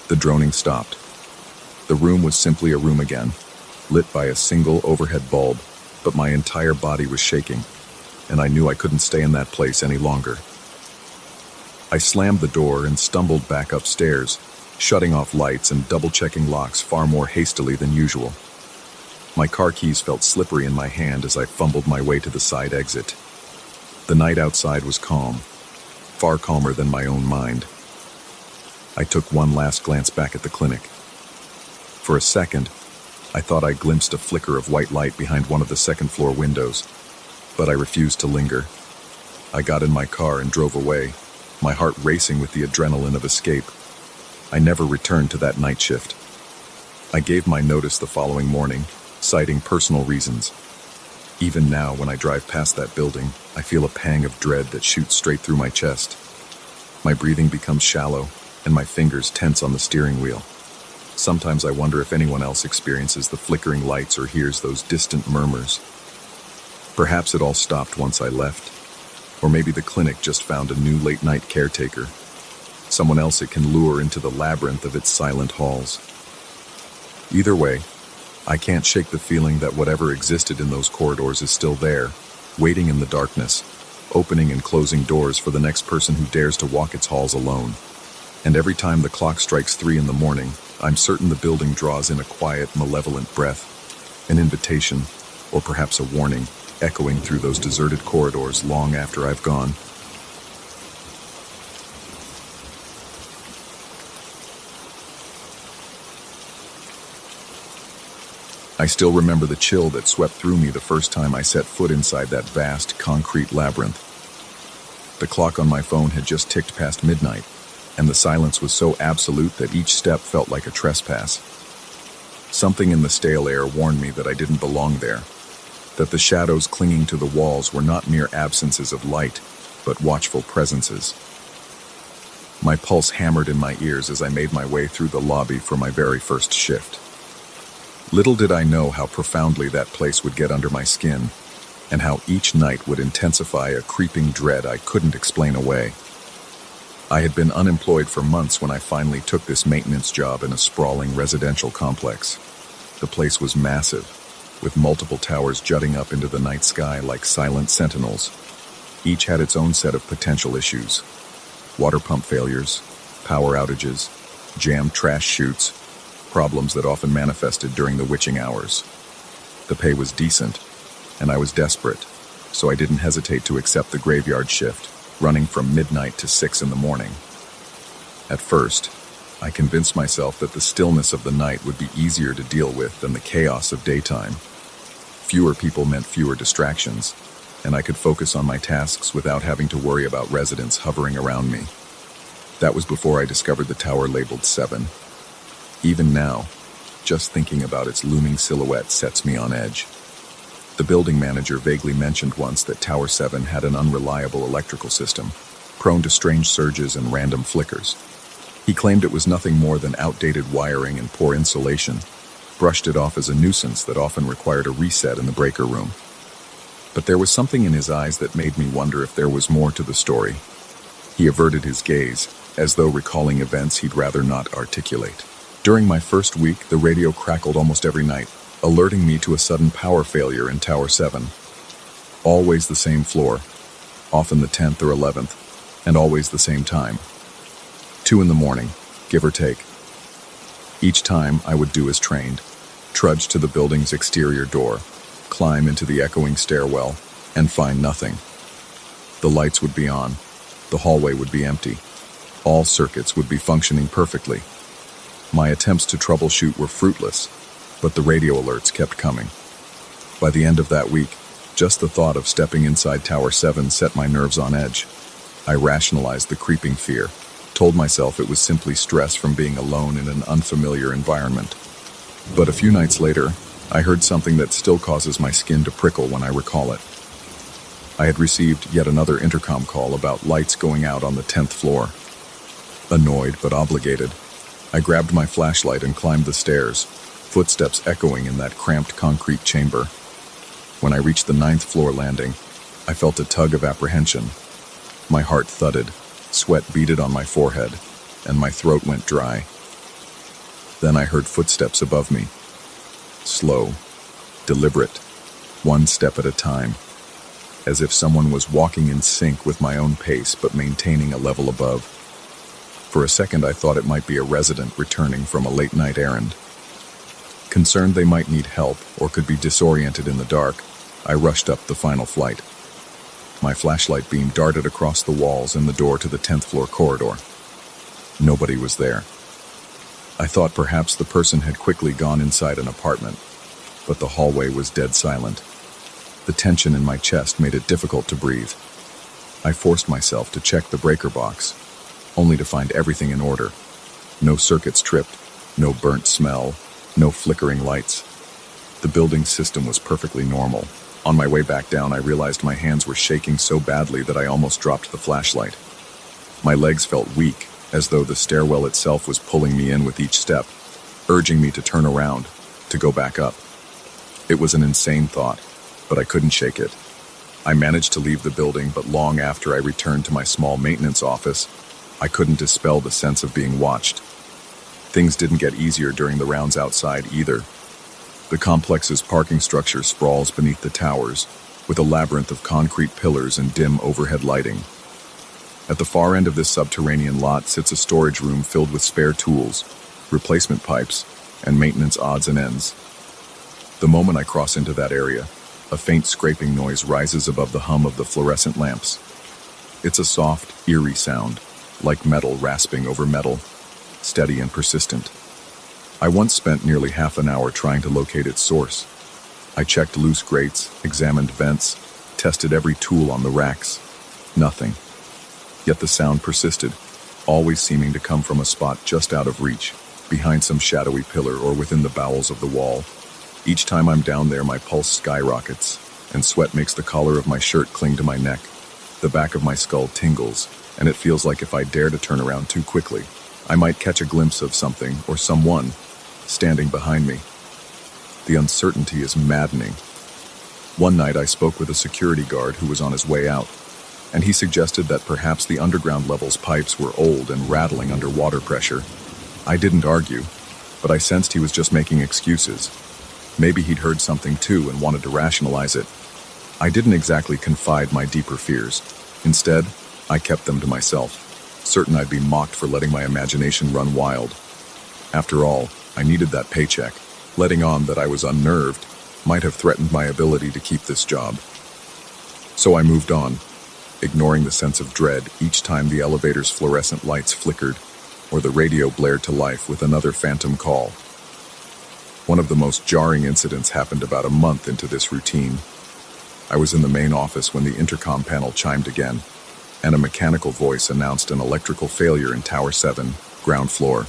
S1: The droning stopped. The room was simply a room again, lit by a single overhead bulb, but my entire body was shaking, and I knew I couldn't stay in that place any longer. I slammed the door and stumbled back upstairs, shutting off lights and double-checking locks far more hastily than usual. My car keys felt slippery in my hand as I fumbled my way to the side exit. The night outside was calm, far calmer than my own mind. I took one last glance back at the clinic. For a second, I thought I glimpsed a flicker of white light behind one of the second-floor windows, but I refused to linger. I got in my car and drove away, my heart racing with the adrenaline of escape. I never returned to that night shift. I gave my notice the following morning, citing personal reasons. Even now, when I drive past that building, I feel a pang of dread that shoots straight through my chest. My breathing becomes shallow, and my fingers tense on the steering wheel. Sometimes I wonder if anyone else experiences the flickering lights or hears those distant murmurs. Perhaps it all stopped once I left, or maybe the clinic just found a new late-night caretaker, someone else it can lure into the labyrinth of its silent halls. Either way, I can't shake the feeling that whatever existed in those corridors is still there, waiting in the darkness, opening and closing doors for the next person who dares to walk its halls alone. And every time the clock strikes 3 in the morning, I'm certain the building draws in a quiet, malevolent breath, an invitation, or perhaps a warning, echoing through those deserted corridors long after I've gone. I still remember the chill that swept through me the first time I set foot inside that vast, concrete labyrinth. The clock on my phone had just ticked past midnight, and the silence was so absolute that each step felt like a trespass. Something in the stale air warned me that I didn't belong there, that the shadows clinging to the walls were not mere absences of light, but watchful presences. My pulse hammered in my ears as I made my way through the lobby for my very first shift. Little did I know how profoundly that place would get under my skin, and how each night would intensify a creeping dread I couldn't explain away. I had been unemployed for months when I finally took this maintenance job in a sprawling residential complex. The place was massive, with multiple towers jutting up into the night sky like silent sentinels. Each had its own set of potential issues: water pump failures, power outages, jammed trash chutes, problems that often manifested during the witching hours. The pay was decent, and I was desperate, so I didn't hesitate to accept the graveyard shift, running from midnight to 6 in the morning. At first, I convinced myself that the stillness of the night would be easier to deal with than the chaos of daytime. Fewer people meant fewer distractions, and I could focus on my tasks without having to worry about residents hovering around me. That was before I discovered the tower labeled 7. Even now, just thinking about its looming silhouette sets me on edge. The building manager vaguely mentioned once that Tower 7 had an unreliable electrical system, prone to strange surges and random flickers. He claimed it was nothing more than outdated wiring and poor insulation, brushed it off as a nuisance that often required a reset in the breaker room. But there was something in his eyes that made me wonder if there was more to the story. He averted his gaze, as though recalling events he'd rather not articulate. During my first week, the radio crackled almost every night, alerting me to a sudden power failure in Tower 7. Always the same floor, often the 10th or 11th, and always the same time. 2 in the morning, give or take. Each time I would do as trained, trudge to the building's exterior door, climb into the echoing stairwell, and find nothing. The lights would be on, the hallway would be empty, all circuits would be functioning perfectly. My attempts to troubleshoot were fruitless, but the radio alerts kept coming. By the end of that week, just the thought of stepping inside Tower 7 set my nerves on edge. I rationalized the creeping fear, told myself it was simply stress from being alone in an unfamiliar environment. But a few nights later, I heard something that still causes my skin to prickle when I recall it. I had received yet another intercom call about lights going out on the 10th floor. Annoyed but obligated, I grabbed my flashlight and climbed the stairs, footsteps echoing in that cramped concrete chamber. When I reached the 9th floor landing, I felt a tug of apprehension. My heart thudded, sweat beaded on my forehead, and my throat went dry. Then I heard footsteps above me. Slow, deliberate, one step at a time, as if someone was walking in sync with my own pace but maintaining a level above. For a second I thought it might be a resident returning from a late-night errand. Concerned they might need help or could be disoriented in the dark, I rushed up the final flight. My flashlight beam darted across the walls and the door to the 10th floor corridor. Nobody was there. I thought perhaps the person had quickly gone inside an apartment, but the hallway was dead silent. The tension in my chest made it difficult to breathe. I forced myself to check the breaker box, only to find everything in order. No circuits tripped, no burnt smell, no flickering lights. The building's system was perfectly normal. On my way back down, I realized my hands were shaking so badly that I almost dropped the flashlight. My legs felt weak, as though the stairwell itself was pulling me in with each step, urging me to turn around, to go back up. It was an insane thought, but I couldn't shake it. I managed to leave the building, but long after I returned to my small maintenance office, I couldn't dispel the sense of being watched. Things didn't get easier during the rounds outside either. The complex's parking structure sprawls beneath the towers, with a labyrinth of concrete pillars and dim overhead lighting. At the far end of this subterranean lot sits a storage room filled with spare tools, replacement pipes, and maintenance odds and ends. The moment I cross into that area, a faint scraping noise rises above the hum of the fluorescent lamps. It's a soft, eerie sound, like metal rasping over metal, steady and persistent. I once spent nearly half an hour trying to locate its source. I checked loose grates, examined vents, tested every tool on the racks. Nothing. Yet the sound persisted, always seeming to come from a spot just out of reach, behind some shadowy pillar or within the bowels of the wall. Each time I'm down there, my pulse skyrockets, and sweat makes the collar of my shirt cling to my neck. The back of my skull tingles, and it feels like if I dare to turn around too quickly, I might catch a glimpse of something or someone standing behind me. The uncertainty is maddening. One night I spoke with a security guard who was on his way out, and he suggested that perhaps the underground level's pipes were old and rattling under water pressure. I didn't argue, but I sensed he was just making excuses. Maybe he'd heard something too and wanted to rationalize it. I didn't exactly confide my deeper fears. Instead, I kept them to myself, certain I'd be mocked for letting my imagination run wild. After all, I needed that paycheck. Letting on that I was unnerved might have threatened my ability to keep this job. So I moved on, ignoring the sense of dread each time the elevator's fluorescent lights flickered or the radio blared to life with another phantom call. One of the most jarring incidents happened about a month into this routine. I was in the main office when the intercom panel chimed again, and a mechanical voice announced an electrical failure in Tower 7, ground floor.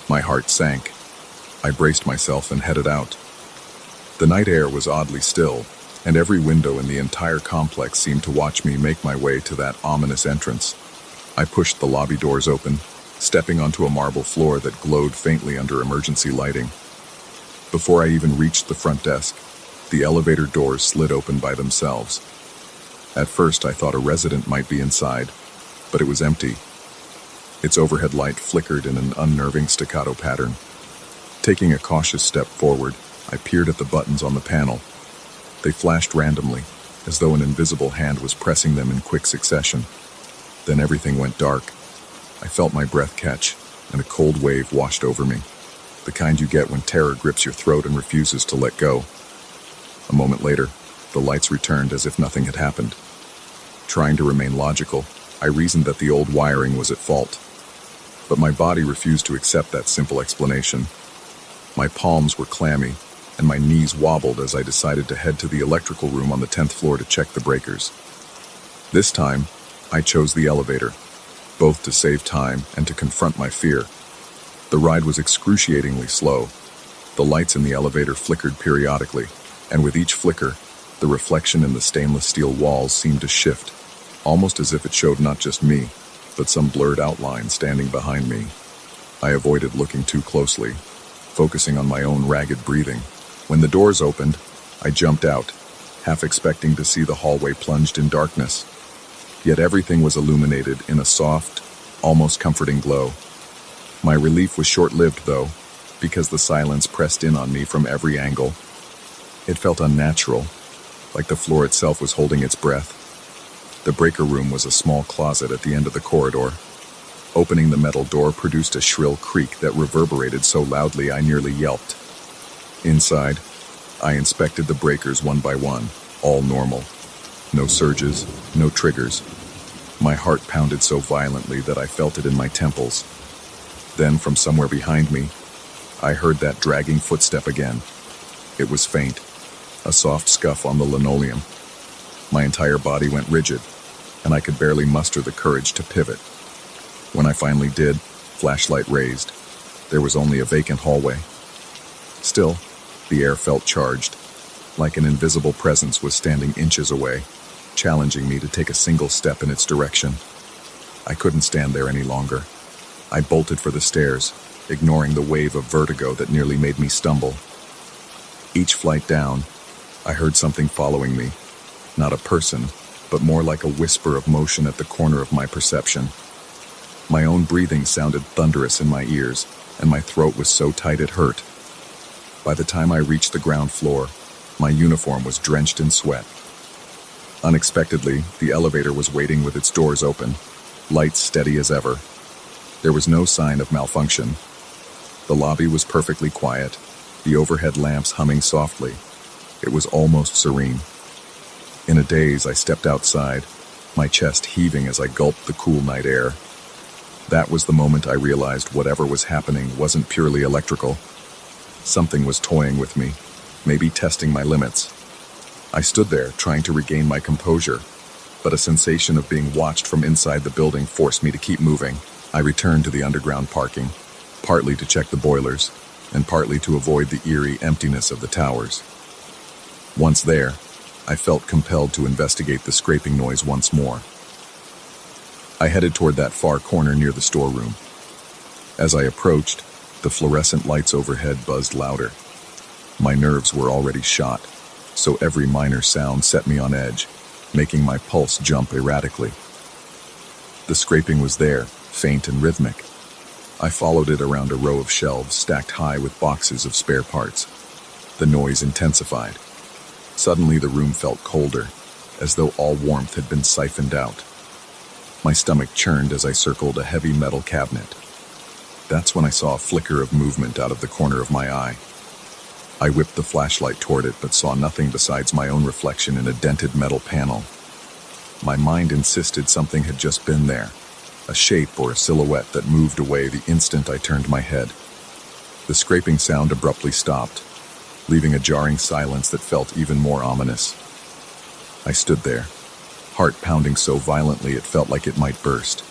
S1: My heart sank. I braced myself and headed out. The night air was oddly still, and every window in the entire complex seemed to watch me make my way to that ominous entrance. I pushed the lobby doors open, stepping onto a marble floor that glowed faintly under emergency lighting. Before I even reached the front desk, the elevator doors slid open by themselves. At first I thought a resident might be inside, but it was empty. Its overhead light flickered in an unnerving staccato pattern. Taking a cautious step forward, I peered at the buttons on the panel. They flashed randomly, as though an invisible hand was pressing them in quick succession. Then everything went dark. I felt my breath catch, and a cold wave washed over me, the kind you get when terror grips your throat and refuses to let go. A moment later, the lights returned as if nothing had happened. Trying to remain logical, I reasoned that the old wiring was at fault. But my body refused to accept that simple explanation. My palms were clammy, and my knees wobbled as I decided to head to the electrical room on the 10th floor to check the breakers. This time, I chose the elevator, both to save time and to confront my fear. The ride was excruciatingly slow. The lights in the elevator flickered periodically, and with each flicker, the reflection in the stainless steel walls seemed to shift, almost as if it showed not just me, but some blurred outline standing behind me. I avoided looking too closely, focusing on my own ragged breathing. When the doors opened, I jumped out, half expecting to see the hallway plunged in darkness. Yet everything was illuminated in a soft, almost comforting glow. My relief was short-lived, though, because the silence pressed in on me from every angle. It felt unnatural, like the floor itself was holding its breath. The breaker room was a small closet at the end of the corridor. Opening the metal door produced a shrill creak that reverberated so loudly I nearly yelped. Inside, I inspected the breakers one by one, all normal. No surges, no triggers. My heart pounded so violently that I felt it in my temples. Then, from somewhere behind me, I heard that dragging footstep again. It was faint, a soft scuff on the linoleum. My entire body went rigid, and I could barely muster the courage to pivot. When I finally did, flashlight raised, there was only a vacant hallway. Still, the air felt charged, like an invisible presence was standing inches away, challenging me to take a single step in its direction. I couldn't stand there any longer. I bolted for the stairs, ignoring the wave of vertigo that nearly made me stumble. Each flight down, I heard something following me. Not a person, but more like a whisper of motion at the corner of my perception. My own breathing sounded thunderous in my ears, and my throat was so tight it hurt. By the time I reached the ground floor, my uniform was drenched in sweat. Unexpectedly, the elevator was waiting with its doors open, lights steady as ever. There was no sign of malfunction. The lobby was perfectly quiet, the overhead lamps humming softly. It was almost serene. In a daze, I stepped outside, my chest heaving as I gulped the cool night air. That was the moment I realized whatever was happening wasn't purely electrical. Something was toying with me, maybe testing my limits. I stood there, trying to regain my composure, but a sensation of being watched from inside the building forced me to keep moving. I returned to the underground parking, partly to check the boilers, and partly to avoid the eerie emptiness of the towers. Once there, I felt compelled to investigate the scraping noise once more. I headed toward that far corner near the storeroom. As I approached, the fluorescent lights overhead buzzed louder. My nerves were already shot, so every minor sound set me on edge, making my pulse jump erratically. The scraping was there, faint and rhythmic. I followed it around a row of shelves stacked high with boxes of spare parts. The noise intensified. Suddenly the room felt colder, as though all warmth had been siphoned out. My stomach churned as I circled a heavy metal cabinet. That's when I saw a flicker of movement out of the corner of my eye. I whipped the flashlight toward it, but saw nothing besides my own reflection in a dented metal panel. My mind insisted something had just been there, a shape or a silhouette that moved away the instant I turned my head. The scraping sound abruptly stopped, leaving a jarring silence that felt even more ominous. I stood there, heart pounding so violently it felt like it might burst.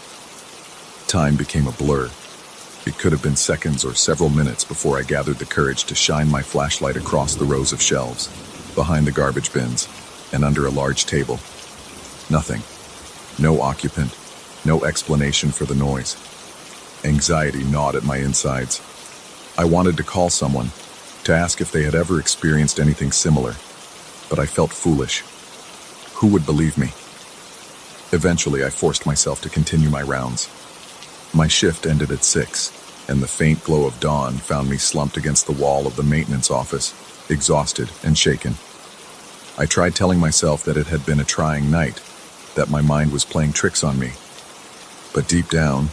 S1: Time became a blur. It could have been seconds or several minutes before I gathered the courage to shine my flashlight across the rows of shelves, behind the garbage bins, and under a large table. Nothing. No occupant. No explanation for the noise. Anxiety gnawed at my insides. I wanted to call someone, to ask if they had ever experienced anything similar, but I felt foolish. Who would believe me? Eventually, I forced myself to continue my rounds. My shift ended at 6, and the faint glow of dawn found me slumped against the wall of the maintenance office, exhausted and shaken. I tried telling myself that it had been a trying night, that my mind was playing tricks on me. But deep down,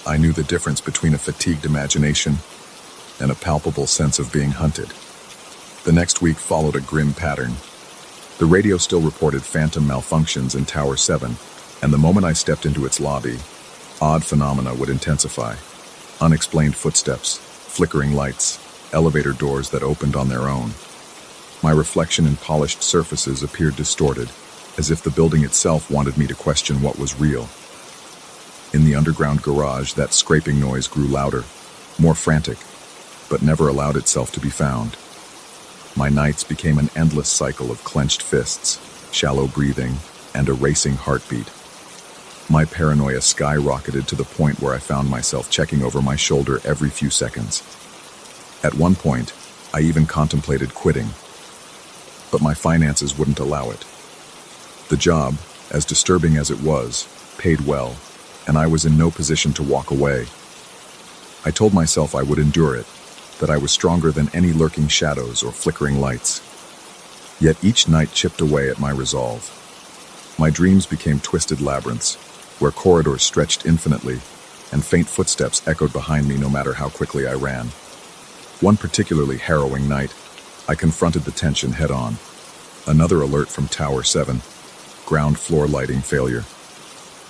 S1: I knew the difference between a fatigued imagination and a palpable sense of being hunted. The next week followed a grim pattern. The radio still reported phantom malfunctions in Tower 7, and the moment I stepped into its lobby, odd phenomena would intensify. Unexplained footsteps, flickering lights, elevator doors that opened on their own. My reflection in polished surfaces appeared distorted, as if the building itself wanted me to question what was real. In the underground garage, that scraping noise grew louder, more frantic, but never allowed itself to be found. My nights became an endless cycle of clenched fists, shallow breathing, and a racing heartbeat. My paranoia skyrocketed to the point where I found myself checking over my shoulder every few seconds. At one point, I even contemplated quitting, but my finances wouldn't allow it. The job, as disturbing as it was, paid well, and I was in no position to walk away. I told myself I would endure it, that I was stronger than any lurking shadows or flickering lights. Yet each night chipped away at my resolve. My dreams became twisted labyrinths, where corridors stretched infinitely, and faint footsteps echoed behind me no matter how quickly I ran. One particularly harrowing night, I confronted the tension head-on. Another alert from Tower 7, ground floor lighting failure.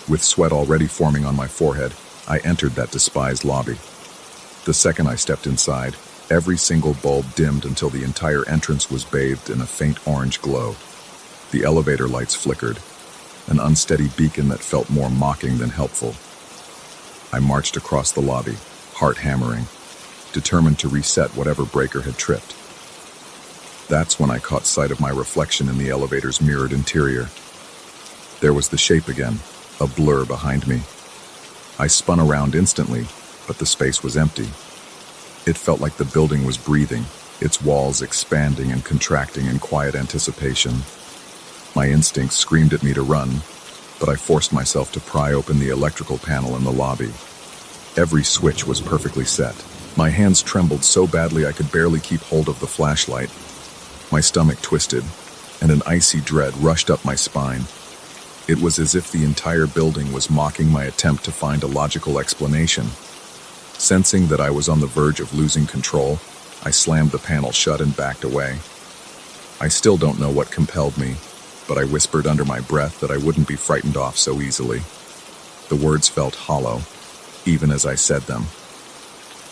S1: With sweat already forming on my forehead, I entered that despised lobby. The second I stepped inside, every single bulb dimmed until the entire entrance was bathed in a faint orange glow. The elevator lights flickered, an unsteady beacon that felt more mocking than helpful. I marched across the lobby, heart hammering, determined to reset whatever breaker had tripped. That's when I caught sight of my reflection in the elevator's mirrored interior. There was the shape again, a blur behind me. I spun around instantly, but the space was empty. It felt like the building was breathing, its walls expanding and contracting in quiet anticipation. My instincts screamed at me to run, but I forced myself to pry open the electrical panel in the lobby. Every switch was perfectly set. My hands trembled so badly I could barely keep hold of the flashlight. My stomach twisted, and an icy dread rushed up my spine. It was as if the entire building was mocking my attempt to find a logical explanation. Sensing that I was on the verge of losing control, I slammed the panel shut and backed away. I still don't know what compelled me, but I whispered under my breath that I wouldn't be frightened off so easily. The words felt hollow, even as I said them.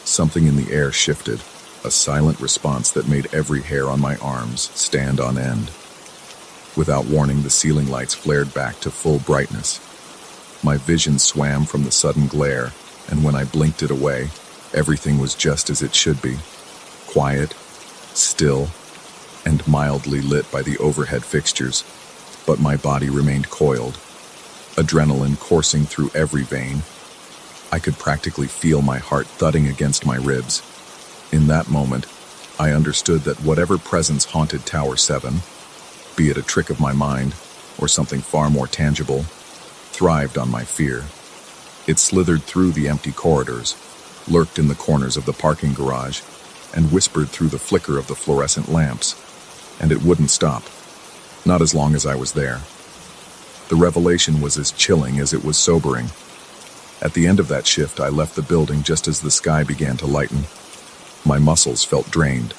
S1: Something in the air shifted, a silent response that made every hair on my arms stand on end. Without warning, the ceiling lights flared back to full brightness. My vision swam from the sudden glare, and when I blinked it away, everything was just as it should be. Quiet, still, and mildly lit by the overhead fixtures, but my body remained coiled, adrenaline coursing through every vein. I could practically feel my heart thudding against my ribs. In that moment, I understood that whatever presence haunted Tower 7, be it a trick of my mind or something far more tangible, thrived on my fear. It slithered through the empty corridors, lurked in the corners of the parking garage, and whispered through the flicker of the fluorescent lamps. And it wouldn't stop, not as long as I was there. The revelation was as chilling as it was sobering. At the end of that shift, I left the building just as the sky began to lighten. My muscles felt drained,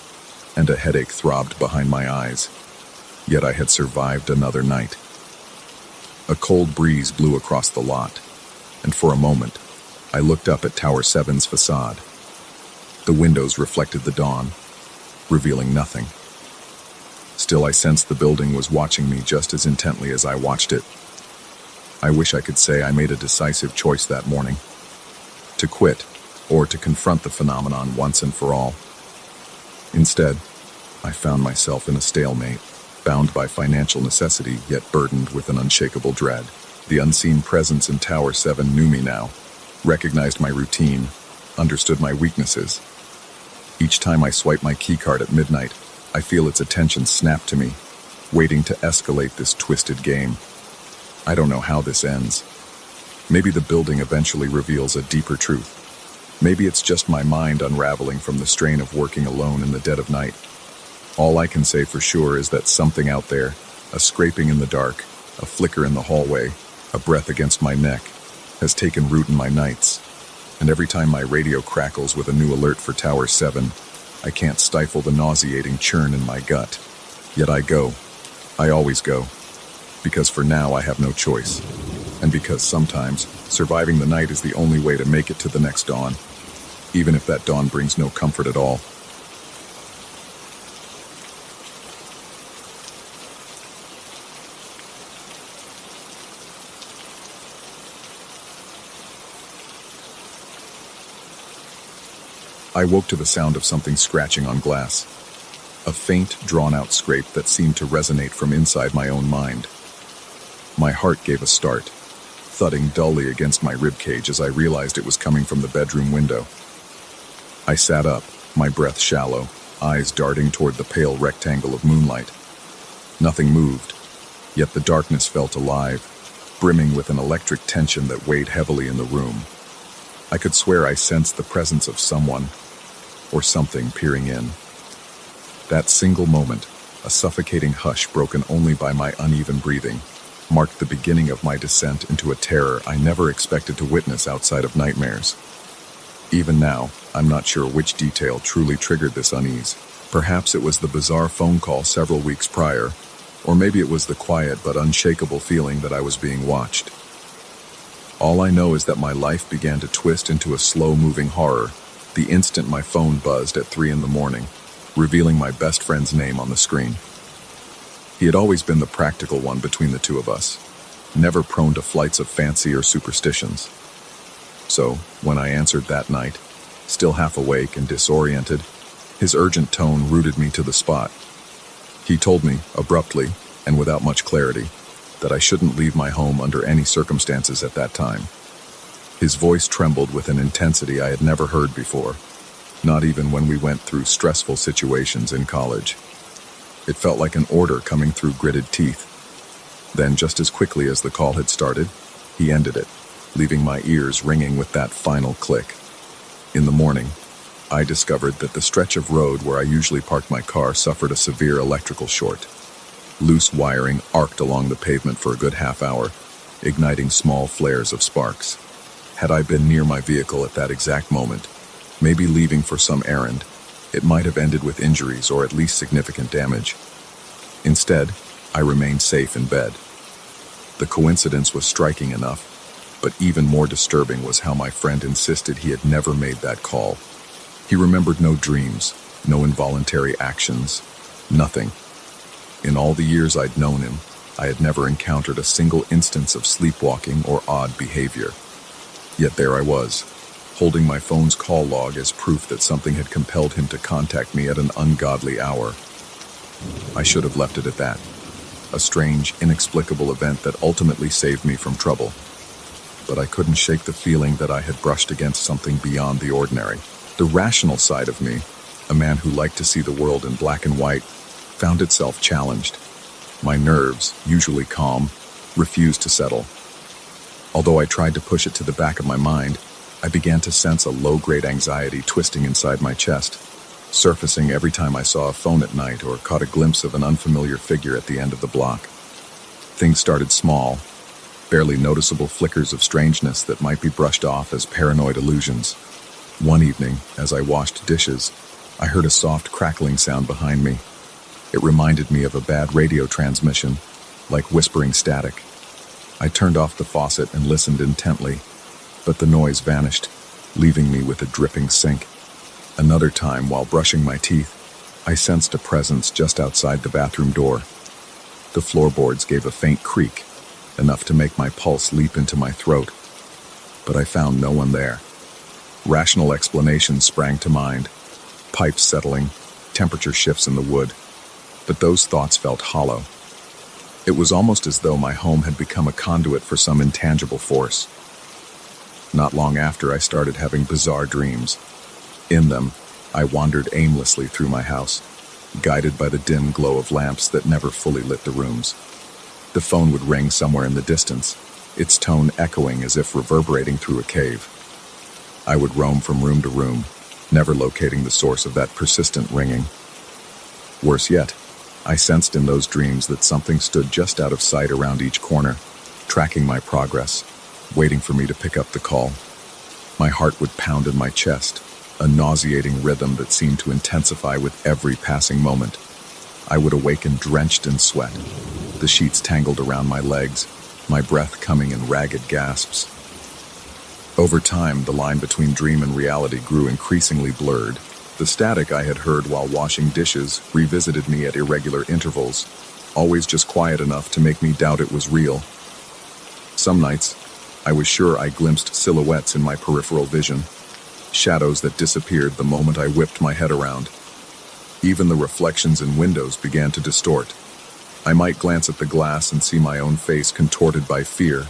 S1: and a headache throbbed behind my eyes. Yet I had survived another night. A cold breeze blew across the lot, and for a moment, I looked up at Tower 7's facade. The windows reflected the dawn, revealing nothing. Still, I sensed the building was watching me just as intently as I watched it. I wish I could say I made a decisive choice that morning. To quit, or to confront the phenomenon once and for all. Instead, I found myself in a stalemate, bound by financial necessity, yet burdened with an unshakable dread. The unseen presence in Tower 7 knew me now, recognized my routine, understood my weaknesses. Each time I swipe my keycard at midnight, I feel its attention snap to me, waiting to escalate this twisted game. I don't know how this ends. Maybe the building eventually reveals a deeper truth. Maybe it's just my mind unraveling from the strain of working alone in the dead of night. All I can say for sure is that something out there, a scraping in the dark, a flicker in the hallway, a breath against my neck, has taken root in my nights. And every time my radio crackles with a new alert for Tower 7, I can't stifle the nauseating churn in my gut. Yet I go. I always go. Because for now I have no choice. And because sometimes surviving the night is the only way to make it to the next dawn, even if that dawn brings no comfort at all. I woke to the sound of something scratching on glass. A faint, drawn-out scrape that seemed to resonate from inside my own mind. My heart gave a start, thudding dully against my ribcage as I realized it was coming from the bedroom window. I sat up, my breath shallow, eyes darting toward the pale rectangle of moonlight. Nothing moved, yet the darkness felt alive, brimming with an electric tension that weighed heavily in the room. I could swear I sensed the presence of someone, or something peering in. That single moment, a suffocating hush broken only by my uneven breathing, marked the beginning of my descent into a terror I never expected to witness outside of nightmares. Even now, I'm not sure which detail truly triggered this unease. Perhaps it was the bizarre phone call several weeks prior, or maybe it was the quiet but unshakable feeling that I was being watched. All I know is that my life began to twist into a slow-moving horror the instant my phone buzzed at 3 a.m, revealing my best friend's name on the screen. He had always been the practical one between the two of us, never prone to flights of fancy or superstitions. So, when I answered that night, still half awake and disoriented, his urgent tone rooted me to the spot. He told me, abruptly, and without much clarity, that I shouldn't leave my home under any circumstances at that time. His voice trembled with an intensity I had never heard before, not even when we went through stressful situations in college. It felt like an order coming through gritted teeth. Then, just as quickly as the call had started, he ended it, leaving my ears ringing with that final click. In the morning, I discovered that the stretch of road where I usually parked my car suffered a severe electrical short. Loose wiring arced along the pavement for a good half hour, igniting small flares of sparks. Had I been near my vehicle at that exact moment, maybe leaving for some errand, it might have ended with injuries or at least significant damage. Instead, I remained safe in bed. The coincidence was striking enough, But even more disturbing was how my friend insisted he had never made that call. He remembered no dreams, no involuntary actions, nothing. In all the years I'd known him, I had never encountered a single instance of sleepwalking or odd behavior. Yet there I was, holding my phone's call log as proof that something had compelled him to contact me at an ungodly hour. I should have left it at that. A strange, inexplicable event that ultimately saved me from trouble. But I couldn't shake the feeling that I had brushed against something beyond the ordinary. The rational side of me, a man who liked to see the world in black and white, found itself challenged. My nerves, usually calm, refused to settle. Although I tried to push it to the back of my mind, I began to sense a low-grade anxiety twisting inside my chest, surfacing every time I saw a phone at night or caught a glimpse of an unfamiliar figure at the end of the block. Things started small, barely noticeable flickers of strangeness that might be brushed off as paranoid illusions. One evening, as I washed dishes, I heard a soft crackling sound behind me. It reminded me of a bad radio transmission, like whispering static. I turned off the faucet and listened intently, but the noise vanished, leaving me with a dripping sink. Another time, while brushing my teeth, I sensed a presence just outside the bathroom door. The floorboards gave a faint creak, enough to make my pulse leap into my throat. But I found no one there. Rational explanations sprang to mind. Pipes settling, temperature shifts in the wood. But those thoughts felt hollow. It was almost as though my home had become a conduit for some intangible force. Not long after, I started having bizarre dreams. In them, I wandered aimlessly through my house, guided by the dim glow of lamps that never fully lit the rooms. The phone would ring somewhere in the distance, its tone echoing as if reverberating through a cave. I would roam from room to room, never locating the source of that persistent ringing. Worse yet, I sensed in those dreams that something stood just out of sight around each corner, tracking my progress, waiting for me to pick up the call. My heart would pound in my chest, a nauseating rhythm that seemed to intensify with every passing moment. I would awaken drenched in sweat, the sheets tangled around my legs, my breath coming in ragged gasps. Over time, the line between dream and reality grew increasingly blurred. The static I had heard while washing dishes revisited me at irregular intervals, always just quiet enough to make me doubt it was real. Some nights, I was sure I glimpsed silhouettes in my peripheral vision, shadows that disappeared the moment I whipped my head around. Even the reflections in windows began to distort. I might glance at the glass and see my own face contorted by fear,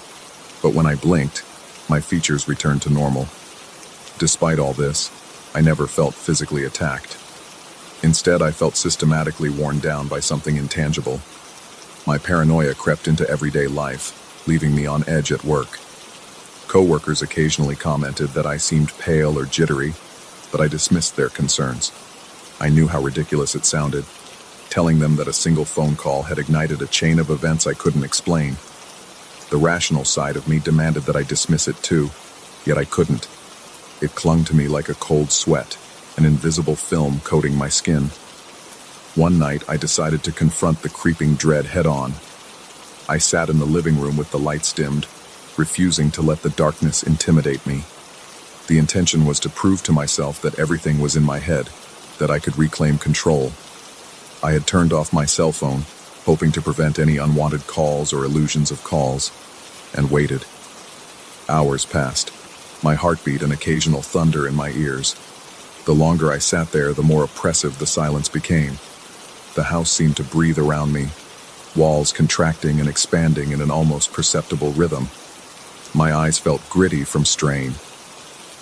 S1: but when I blinked, my features returned to normal. Despite all this, I never felt physically attacked. Instead, I felt systematically worn down by something intangible. My paranoia crept into everyday life, leaving me on edge at work. Coworkers occasionally commented that I seemed pale or jittery, but I dismissed their concerns. I knew how ridiculous it sounded, telling them that a single phone call had ignited a chain of events I couldn't explain. The rational side of me demanded that I dismiss it too, yet I couldn't. It clung to me like a cold sweat, an invisible film coating my skin. One night, I decided to confront the creeping dread head-on. I sat in the living room with the lights dimmed, refusing to let the darkness intimidate me. The intention was to prove to myself that everything was in my head, that I could reclaim control. I had turned off my cell phone, hoping to prevent any unwanted calls or illusions of calls, and waited. Hours passed, my heartbeat and occasional thunder in my ears. The longer I sat there, the more oppressive the silence became. The house seemed to breathe around me, walls contracting and expanding in an almost perceptible rhythm. My eyes felt gritty from strain.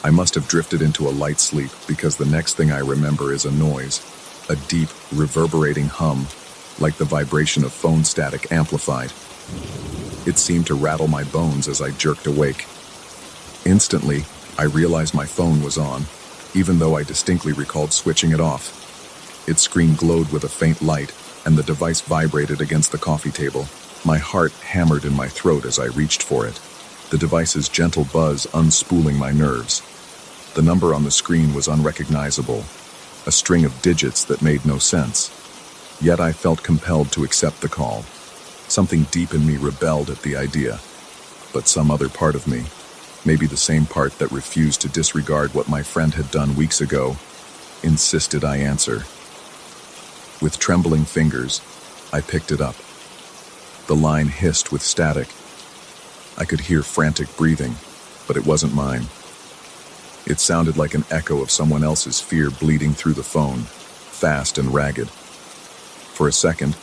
S1: I must have drifted into a light sleep because the next thing I remember is a noise, a deep, reverberating hum, like the vibration of phone static amplified. It seemed to rattle my bones as I jerked awake. Instantly, I realized my phone was on, even though I distinctly recalled switching it off. Its screen glowed with a faint light, and the device vibrated against the coffee table. My heart hammered in my throat as I reached for it, the device's gentle buzz unspooling my nerves. The number on the screen was unrecognizable, a string of digits that made no sense. Yet I felt compelled to accept the call. Something deep in me rebelled at the idea. but some other part of me, maybe the same part that refused to disregard what my friend had done weeks ago, insisted I answer. With trembling fingers, I picked it up. The line hissed with static. I could hear frantic breathing, but it wasn't mine. It sounded like an echo of someone else's fear bleeding through the phone, fast and ragged. For a second,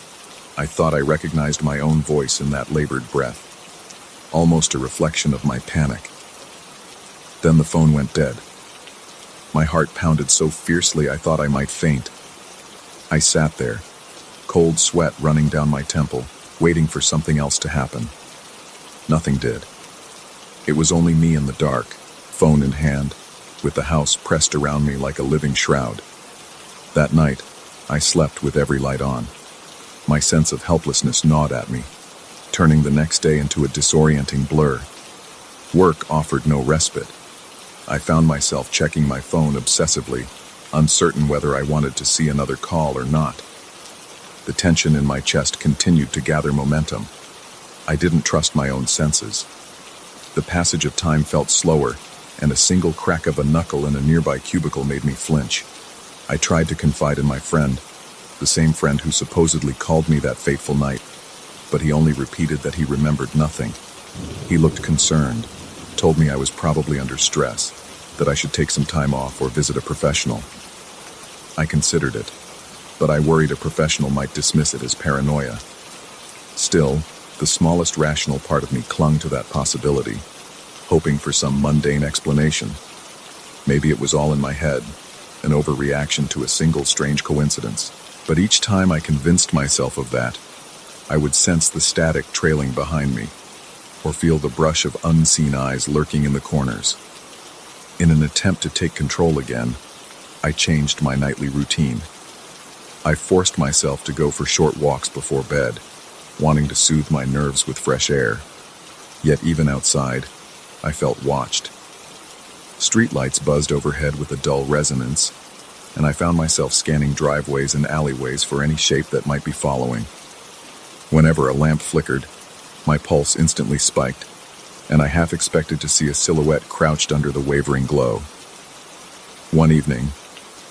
S1: I thought I recognized my own voice in that labored breath, almost a reflection of my panic. Then the phone went dead. My heart pounded so fiercely I thought I might faint. I sat there, cold sweat running down my temple, waiting for something else to happen. Nothing did. It was only me in the dark, phone in hand, with the house pressed around me like a living shroud. That night, I slept with every light on. My sense of helplessness gnawed at me, turning the next day into a disorienting blur. Work offered no respite. I found myself checking my phone obsessively, uncertain whether I wanted to see another call or not. The tension in my chest continued to gather momentum. I didn't trust my own senses. The passage of time felt slower, and a single crack of a knuckle in a nearby cubicle made me flinch. I tried to confide in my friend, the same friend who supposedly called me that fateful night, but he only repeated that he remembered nothing. He looked concerned, told me I was probably under stress, that I should take some time off or visit a professional. I considered it, but I worried a professional might dismiss it as paranoia. Still, the smallest rational part of me clung to that possibility, hoping for some mundane explanation. Maybe it was all in my head, an overreaction to a single strange coincidence. But each time I convinced myself of that, I would sense the static trailing behind me, or feel the brush of unseen eyes lurking in the corners. In an attempt to take control again, I changed my nightly routine. I forced myself to go for short walks before bed, wanting to soothe my nerves with fresh air. Yet even outside, I felt watched. Streetlights buzzed overhead with a dull resonance, and I found myself scanning driveways and alleyways for any shape that might be following. Whenever a lamp flickered, my pulse instantly spiked, and I half expected to see a silhouette crouched under the wavering glow. One evening,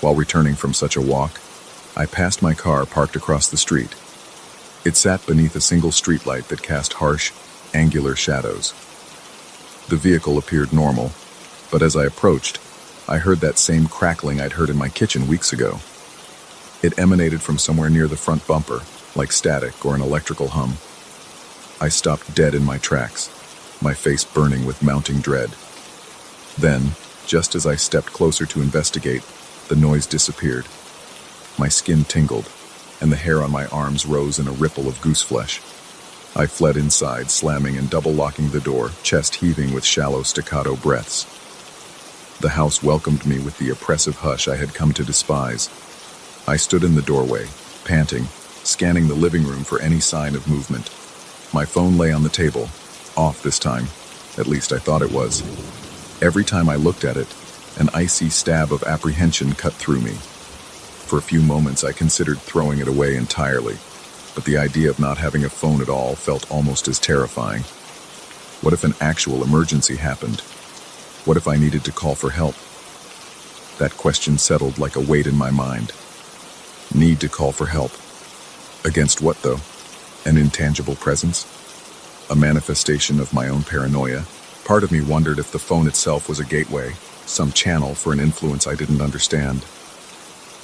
S1: while returning from such a walk, I passed my car parked across the street. It sat beneath a single streetlight that cast harsh, angular shadows. The vehicle appeared normal, but as I approached, I heard that same crackling I'd heard in my kitchen weeks ago. It emanated from somewhere near the front bumper, like static or an electrical hum. I stopped dead in my tracks, my face burning with mounting dread. Then, just as I stepped closer to investigate, the noise disappeared. My skin tingled, and the hair on my arms rose in a ripple of gooseflesh. I fled inside, slamming and double-locking the door, chest heaving with shallow staccato breaths. The house welcomed me with the oppressive hush I had come to despise. I stood in the doorway, panting, scanning the living room for any sign of movement. My phone lay on the table, off this time, at least I thought it was. Every time I looked at it, an icy stab of apprehension cut through me. For a few moments I considered throwing it away entirely, but the idea of not having a phone at all felt almost as terrifying. What if an actual emergency happened? What if I needed to call for help? That question settled like a weight in my mind. Need to call for help. Against what, though? An intangible presence? A manifestation of my own paranoia? Part of me wondered if the phone itself was a gateway, some channel for an influence I didn't understand.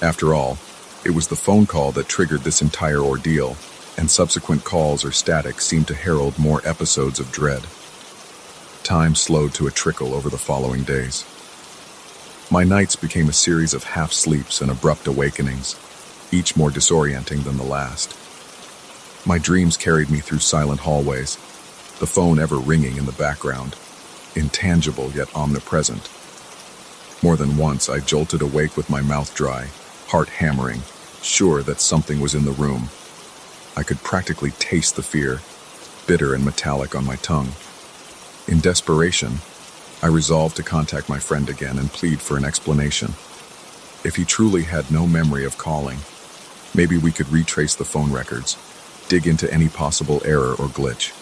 S1: After all, it was the phone call that triggered this entire ordeal, and subsequent calls or static seemed to herald more episodes of dread. Time slowed to a trickle over the following days. My nights became a series of half-sleeps and abrupt awakenings, each more disorienting than the last. My dreams carried me through silent hallways, the phone ever ringing in the background, intangible yet omnipresent. More than once I jolted awake with my mouth dry, heart hammering, sure that something was in the room. I could practically taste the fear, bitter and metallic on my tongue. In desperation, I resolved to contact my friend again and plead for an explanation. If he truly had no memory of calling, maybe we could retrace the phone records, dig into any possible error or glitch.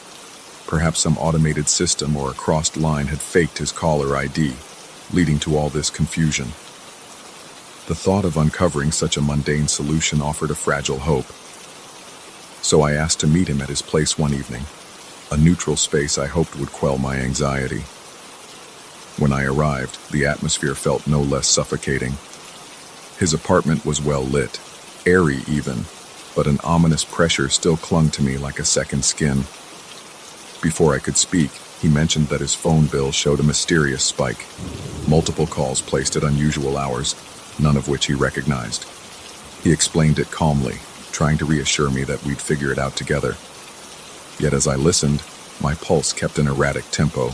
S1: Perhaps some automated system or a crossed line had faked his caller ID, leading to all this confusion. The thought of uncovering such a mundane solution offered a fragile hope. So I asked to meet him at his place one evening, a neutral space I hoped would quell my anxiety. When I arrived, the atmosphere felt no less suffocating. His apartment was well lit, airy even, but an ominous pressure still clung to me like a second skin. Before I could speak, he mentioned that his phone bill showed a mysterious spike. Multiple calls placed at unusual hours, none of which he recognized. He explained it calmly, trying to reassure me that we'd figure it out together. Yet as I listened, my pulse kept an erratic tempo.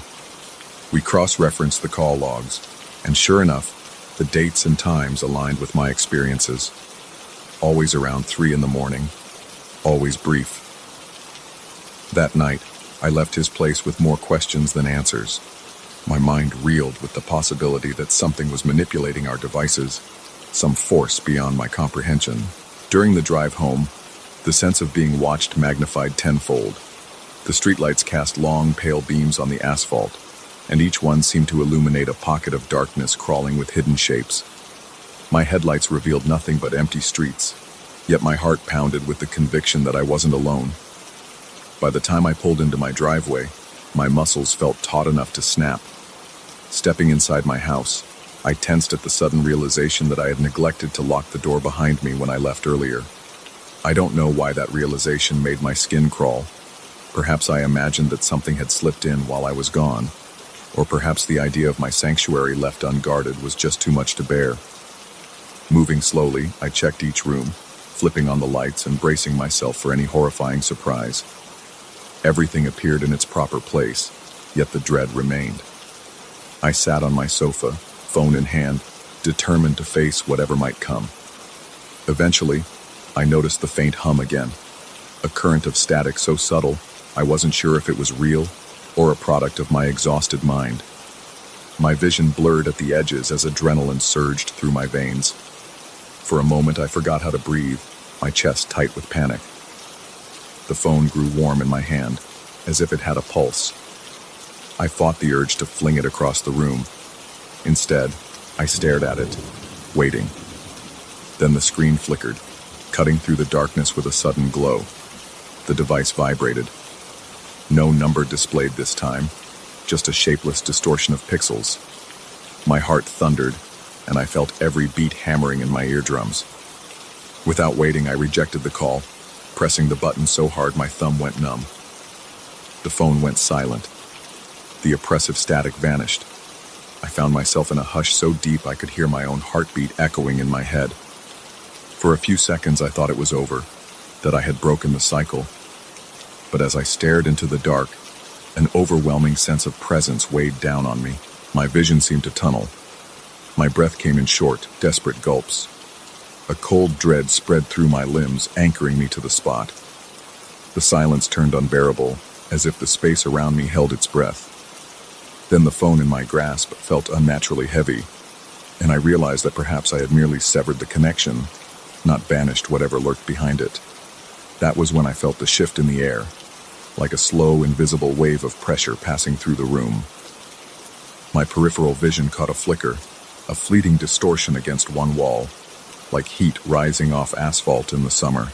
S1: We cross-referenced the call logs, and sure enough, the dates and times aligned with my experiences. Always around 3 a.m, always brief. That night, I left his place with more questions than answers. My mind reeled with the possibility that something was manipulating our devices, some force beyond my comprehension. During the drive home, the sense of being watched magnified tenfold. The streetlights cast long, pale beams on the asphalt, and each one seemed to illuminate a pocket of darkness crawling with hidden shapes. My headlights revealed nothing but empty streets, yet my heart pounded with the conviction that I wasn't alone. By the time I pulled into my driveway, my muscles felt taut enough to snap. Stepping inside my house, I tensed at the sudden realization that I had neglected to lock the door behind me when I left earlier. I don't know why that realization made my skin crawl. Perhaps I imagined that something had slipped in while I was gone, or perhaps the idea of my sanctuary left unguarded was just too much to bear. Moving slowly, I checked each room, flipping on the lights and bracing myself for any horrifying surprise. Everything appeared in its proper place, yet the dread remained. I sat on my sofa, phone in hand, determined to face whatever might come. Eventually, I noticed the faint hum again, a current of static so subtle I wasn't sure if it was real or a product of my exhausted mind. My vision blurred at the edges as adrenaline surged through my veins. For a moment, I forgot how to breathe, my chest tight with panic. The phone grew warm in my hand, as if it had a pulse. I fought the urge to fling it across the room. Instead, I stared at it, waiting. Then the screen flickered, cutting through the darkness with a sudden glow. The device vibrated. No number displayed this time, just a shapeless distortion of pixels. My heart thundered, and I felt every beat hammering in my eardrums. Without waiting, I rejected the call, pressing the button so hard my thumb went numb. The phone went silent. The oppressive static vanished. I found myself in a hush so deep I could hear my own heartbeat echoing in my head. For a few seconds I thought it was over, that I had broken the cycle. But as I stared into the dark, an overwhelming sense of presence weighed down on me. My vision seemed to tunnel. My breath came in short, desperate gulps. A cold dread spread through my limbs, anchoring me to the spot. The silence turned unbearable, as if the space around me held its breath. Then the phone in my grasp felt unnaturally heavy, and I realized that perhaps I had merely severed the connection, not banished whatever lurked behind it. That was when I felt the shift in the air, like a slow, invisible wave of pressure passing through the room. My peripheral vision caught a flicker, a fleeting distortion against one wall, like heat rising off asphalt in the summer.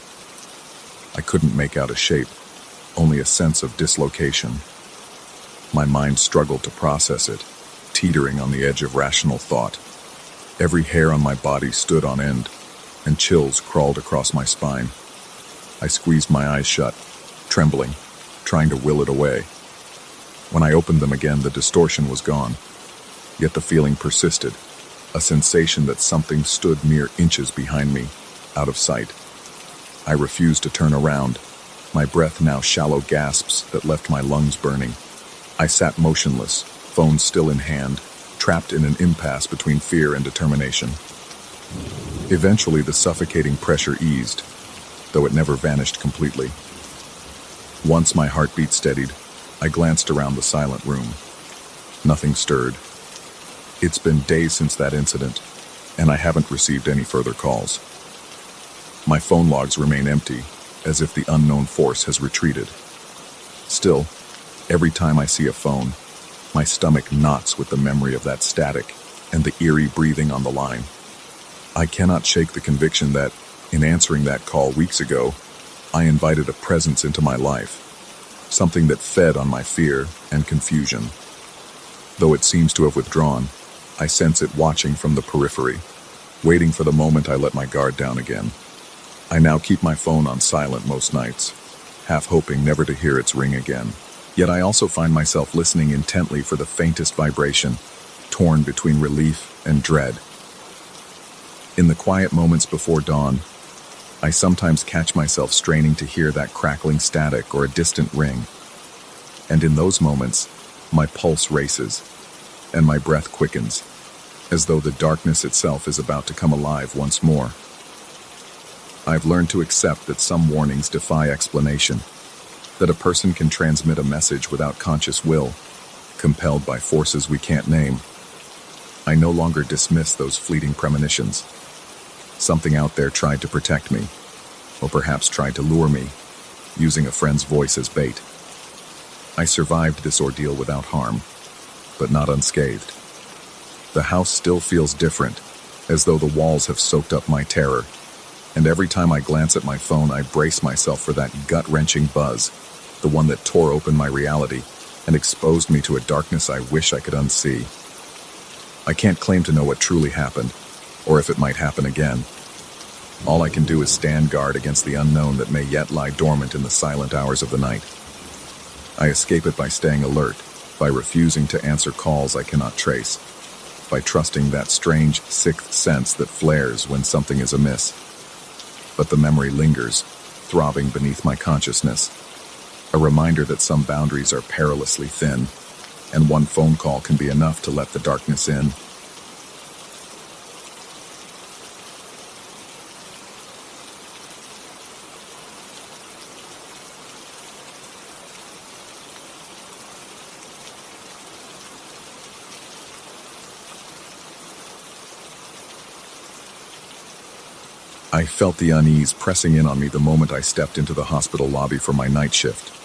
S1: I couldn't make out a shape, only a sense of dislocation. My mind struggled to process it, teetering on the edge of rational thought. Every hair on my body stood on end, and chills crawled across my spine. I squeezed my eyes shut, trembling, trying to will it away. When I opened them again, the distortion was gone, yet the feeling persisted, a sensation that something stood mere inches behind me, out of sight. I refused to turn around, my breath now shallow gasps that left my lungs burning. I sat motionless, phone still in hand, trapped in an impasse between fear and determination. Eventually, the suffocating pressure eased, though it never vanished completely. Once my heartbeat steadied, I glanced around the silent room. Nothing stirred. It's been days since that incident, and I haven't received any further calls. My phone logs remain empty, as if the unknown force has retreated. Still, Every time I see a phone, my stomach knots with the memory of that static and the eerie breathing on the line. I cannot shake the conviction that, in answering that call weeks ago, I invited a presence into my life, something that fed on my fear and confusion. Though it seems to have withdrawn, I sense it watching from the periphery, waiting for the moment I let my guard down again. I now keep my phone on silent most nights, half hoping never to hear its ring again. Yet I also find myself listening intently for the faintest vibration, torn between relief and dread. In the quiet moments before dawn, I sometimes catch myself straining to hear that crackling static or a distant ring. And in those moments, my pulse races, and my breath quickens, as though the darkness itself is about to come alive once more. I've learned to accept that some warnings defy explanation, that a person can transmit a message without conscious will, compelled by forces we can't name. I no longer dismiss those fleeting premonitions. Something out there tried to protect me, or perhaps tried to lure me, using a friend's voice as bait. I survived this ordeal without harm, but not unscathed. The house still feels different, as though the walls have soaked up my terror, and every time I glance at my phone, I brace myself for that gut-wrenching buzz, the one that tore open my reality and exposed me to a darkness I wish I could unsee. I can't claim to know what truly happened, or if it might happen again. All I can do is stand guard against the unknown that may yet lie dormant in the silent hours of the night. I escape it by staying alert, by refusing to answer calls I cannot trace, by trusting that strange sixth sense that flares when something is amiss. But the memory lingers, throbbing beneath my consciousness, a reminder that some boundaries are perilously thin, and one phone call can be enough to let the darkness in. I felt the unease pressing in on me the moment I stepped into the hospital lobby for my night shift.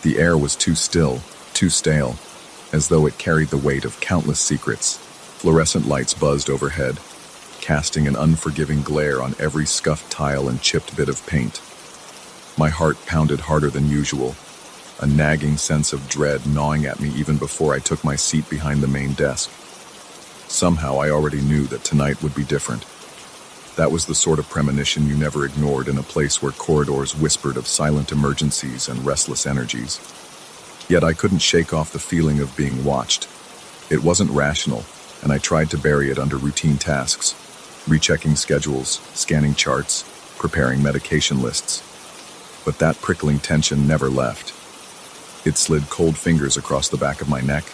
S1: The air was too still, too stale, as though it carried the weight of countless secrets. Fluorescent lights buzzed overhead, casting an unforgiving glare on every scuffed tile and chipped bit of paint. My heart pounded harder than usual, a nagging sense of dread gnawing at me even before I took my seat behind the main desk. Somehow I already knew that tonight would be different. That was the sort of premonition you never ignored in a place where corridors whispered of silent emergencies and restless energies. Yet I couldn't shake off the feeling of being watched. It wasn't rational, and I tried to bury it under routine tasks, rechecking schedules, scanning charts, preparing medication lists. But that prickling tension never left. It slid cold fingers across the back of my neck,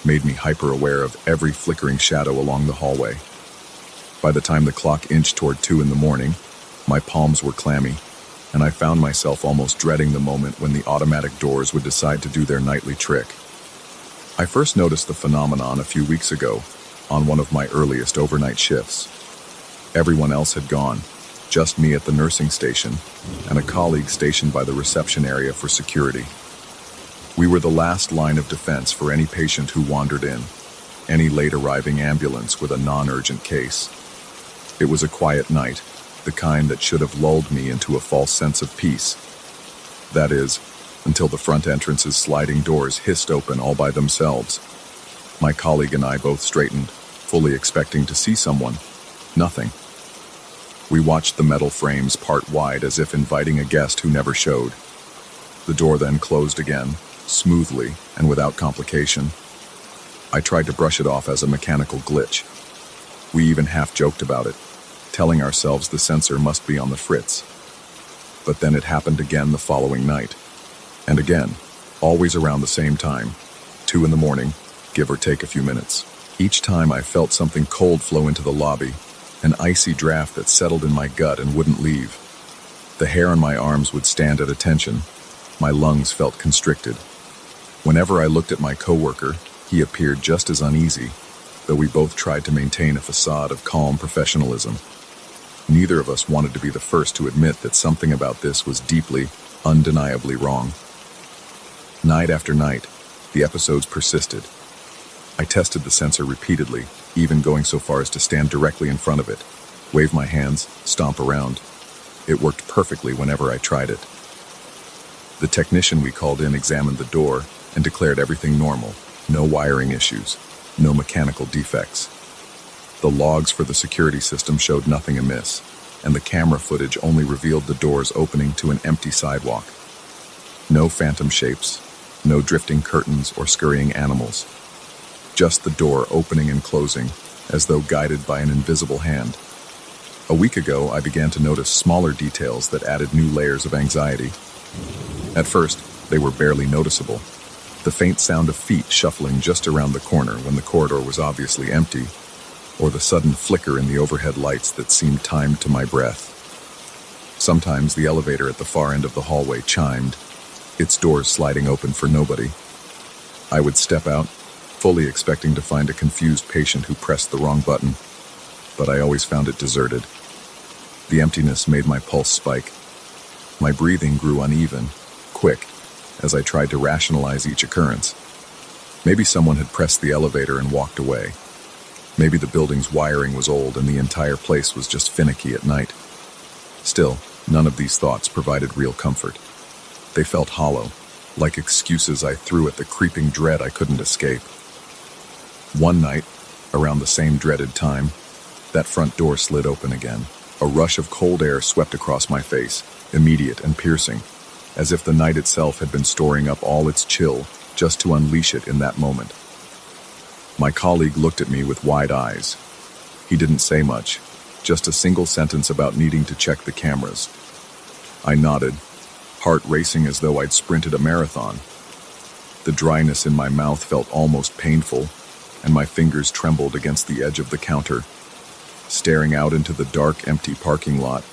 S1: made me hyper-aware of every flickering shadow along the hallway. By the time the clock inched toward 2 in the morning, my palms were clammy, and I found myself almost dreading the moment when the automatic doors would decide to do their nightly trick. I first noticed the phenomenon a few weeks ago, on one of my earliest overnight shifts. Everyone else had gone, just me at the nursing station, and a colleague stationed by the reception area for security. We were the last line of defense for any patient who wandered in, any late-arriving ambulance with a non-urgent case. It was a quiet night, the kind that should have lulled me into a false sense of peace. That is, until the front entrance's sliding doors hissed open all by themselves. My colleague and I both straightened, fully expecting to see someone. Nothing. We watched the metal frames part wide as if inviting a guest who never showed. The door then closed again, smoothly and without complication. I tried to brush it off as a mechanical glitch. We even half joked about it, telling ourselves the sensor must be on the fritz. But then it happened again the following night. And again, always around the same time, 2 in the morning, give or take a few minutes. Each time I felt something cold flow into the lobby, an icy draft that settled in my gut and wouldn't leave. The hair on my arms would stand at attention. My lungs felt constricted. Whenever I looked at my coworker, he appeared just as uneasy, though we both tried to maintain a facade of calm professionalism. Neither of us wanted to be the first to admit that something about this was deeply, undeniably wrong. Night after night, The episodes persisted. I tested the sensor repeatedly, even going so far as to stand directly in front of it, wave my hands, stomp around. It worked perfectly whenever I tried it. The technician we called in examined the door and declared everything normal, no wiring issues, no mechanical defects. The logs for the security system showed nothing amiss, and the camera footage only revealed the doors opening to an empty sidewalk. No phantom shapes, no drifting curtains or scurrying animals. Just the door opening and closing, as though guided by an invisible hand. A week ago, I began to notice smaller details that added new layers of anxiety. At first, they were barely noticeable. The faint sound of feet shuffling just around the corner when the corridor was obviously empty, or the sudden flicker in the overhead lights that seemed timed to my breath. Sometimes the elevator at the far end of the hallway chimed, its doors sliding open for nobody. I would step out, fully expecting to find a confused patient who pressed the wrong button, but I always found it deserted. The emptiness made my pulse spike. My breathing grew uneven, quick, as I tried to rationalize each occurrence. Maybe someone had pressed the elevator and walked away. Maybe the building's wiring was old and the entire place was just finicky at night. Still, none of these thoughts provided real comfort. They felt hollow, like excuses I threw at the creeping dread I couldn't escape. One night, around the same dreaded time, that front door slid open again. A rush of cold air swept across my face, immediate and piercing, as if the night itself had been storing up all its chill just to unleash it in that moment. My colleague looked at me with wide eyes. He didn't say much, just a single sentence about needing to check the cameras. I nodded, heart racing as though I'd sprinted a marathon. The dryness in my mouth felt almost painful, and my fingers trembled against the edge of the counter. Staring out into the dark, empty parking lot,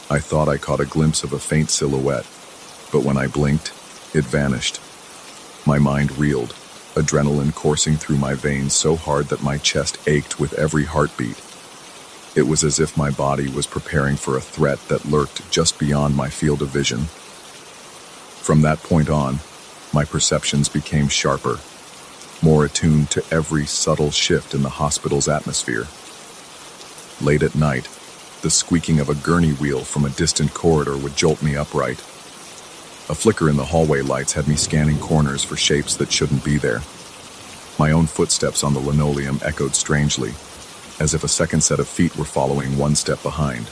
S1: I thought I caught a glimpse of a faint silhouette, but when I blinked, it vanished. My mind reeled, adrenaline coursing through my veins so hard that my chest ached with every heartbeat. It was as if my body was preparing for a threat that lurked just beyond my field of vision. From that point on, my perceptions became sharper, more attuned to every subtle shift in the hospital's atmosphere. Late at night, the squeaking of a gurney wheel from a distant corridor would jolt me upright. A flicker in the hallway lights had me scanning corners for shapes that shouldn't be there. My own footsteps on the linoleum echoed strangely, as if a second set of feet were following one step behind.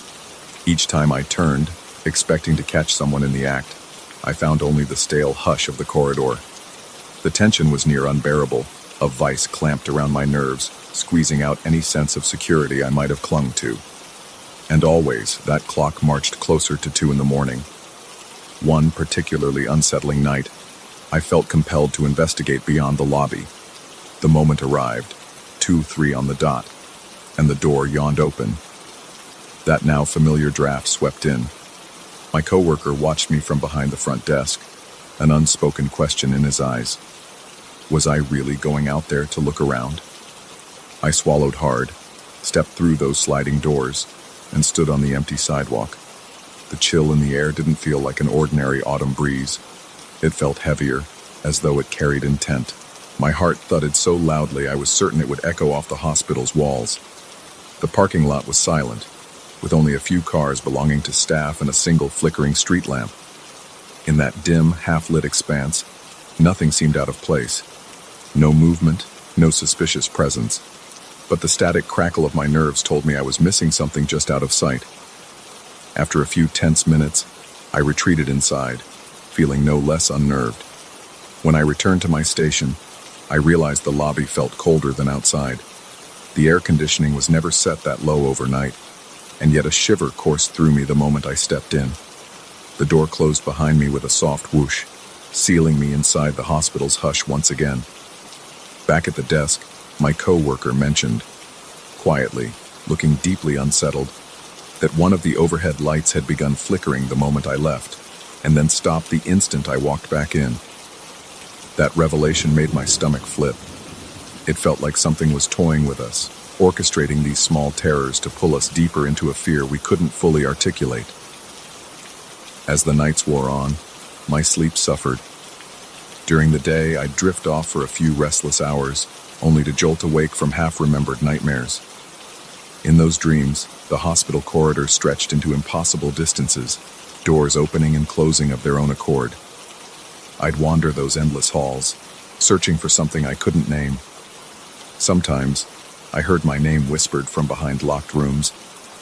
S1: Each time I turned, expecting to catch someone in the act, I found only the stale hush of the corridor. The tension was near unbearable, a vice clamped around my nerves, squeezing out any sense of security I might have clung to. And always, that clock marched closer to 2 a.m. One particularly unsettling night, I felt compelled to investigate beyond the lobby. The moment arrived, 2:03 on the dot, and the door yawned open. That now familiar draft swept in. My coworker watched me from behind the front desk, an unspoken question in his eyes. Was I really going out there to look around? I swallowed hard, stepped through those sliding doors, and stood on the empty sidewalk. The chill in the air didn't feel like an ordinary autumn breeze. It felt heavier, as though it carried intent. My heart thudded so loudly I was certain it would echo off the hospital's walls. The parking lot was silent, with only a few cars belonging to staff and a single flickering street lamp. In that dim, half-lit expanse, nothing seemed out of place. No movement, no suspicious presence. But the static crackle of my nerves told me I was missing something just out of sight. After a few tense minutes, I retreated inside, feeling no less unnerved. When I returned to my station, I realized the lobby felt colder than outside. The air conditioning was never set that low overnight, and yet a shiver coursed through me the moment I stepped in. The door closed behind me with a soft whoosh, sealing me inside the hospital's hush once again. Back at the desk, my coworker mentioned, quietly, looking deeply unsettled, that one of the overhead lights had begun flickering the moment I left, and then stopped the instant I walked back in. That revelation made my stomach flip. It felt like something was toying with us, orchestrating these small terrors to pull us deeper into a fear we couldn't fully articulate. As the nights wore on, my sleep suffered. During the day, I'd drift off for a few restless hours, only to jolt awake from half-remembered nightmares. In those dreams, the hospital corridors stretched into impossible distances, doors opening and closing of their own accord. I'd wander those endless halls, searching for something I couldn't name. Sometimes, I heard my name whispered from behind locked rooms,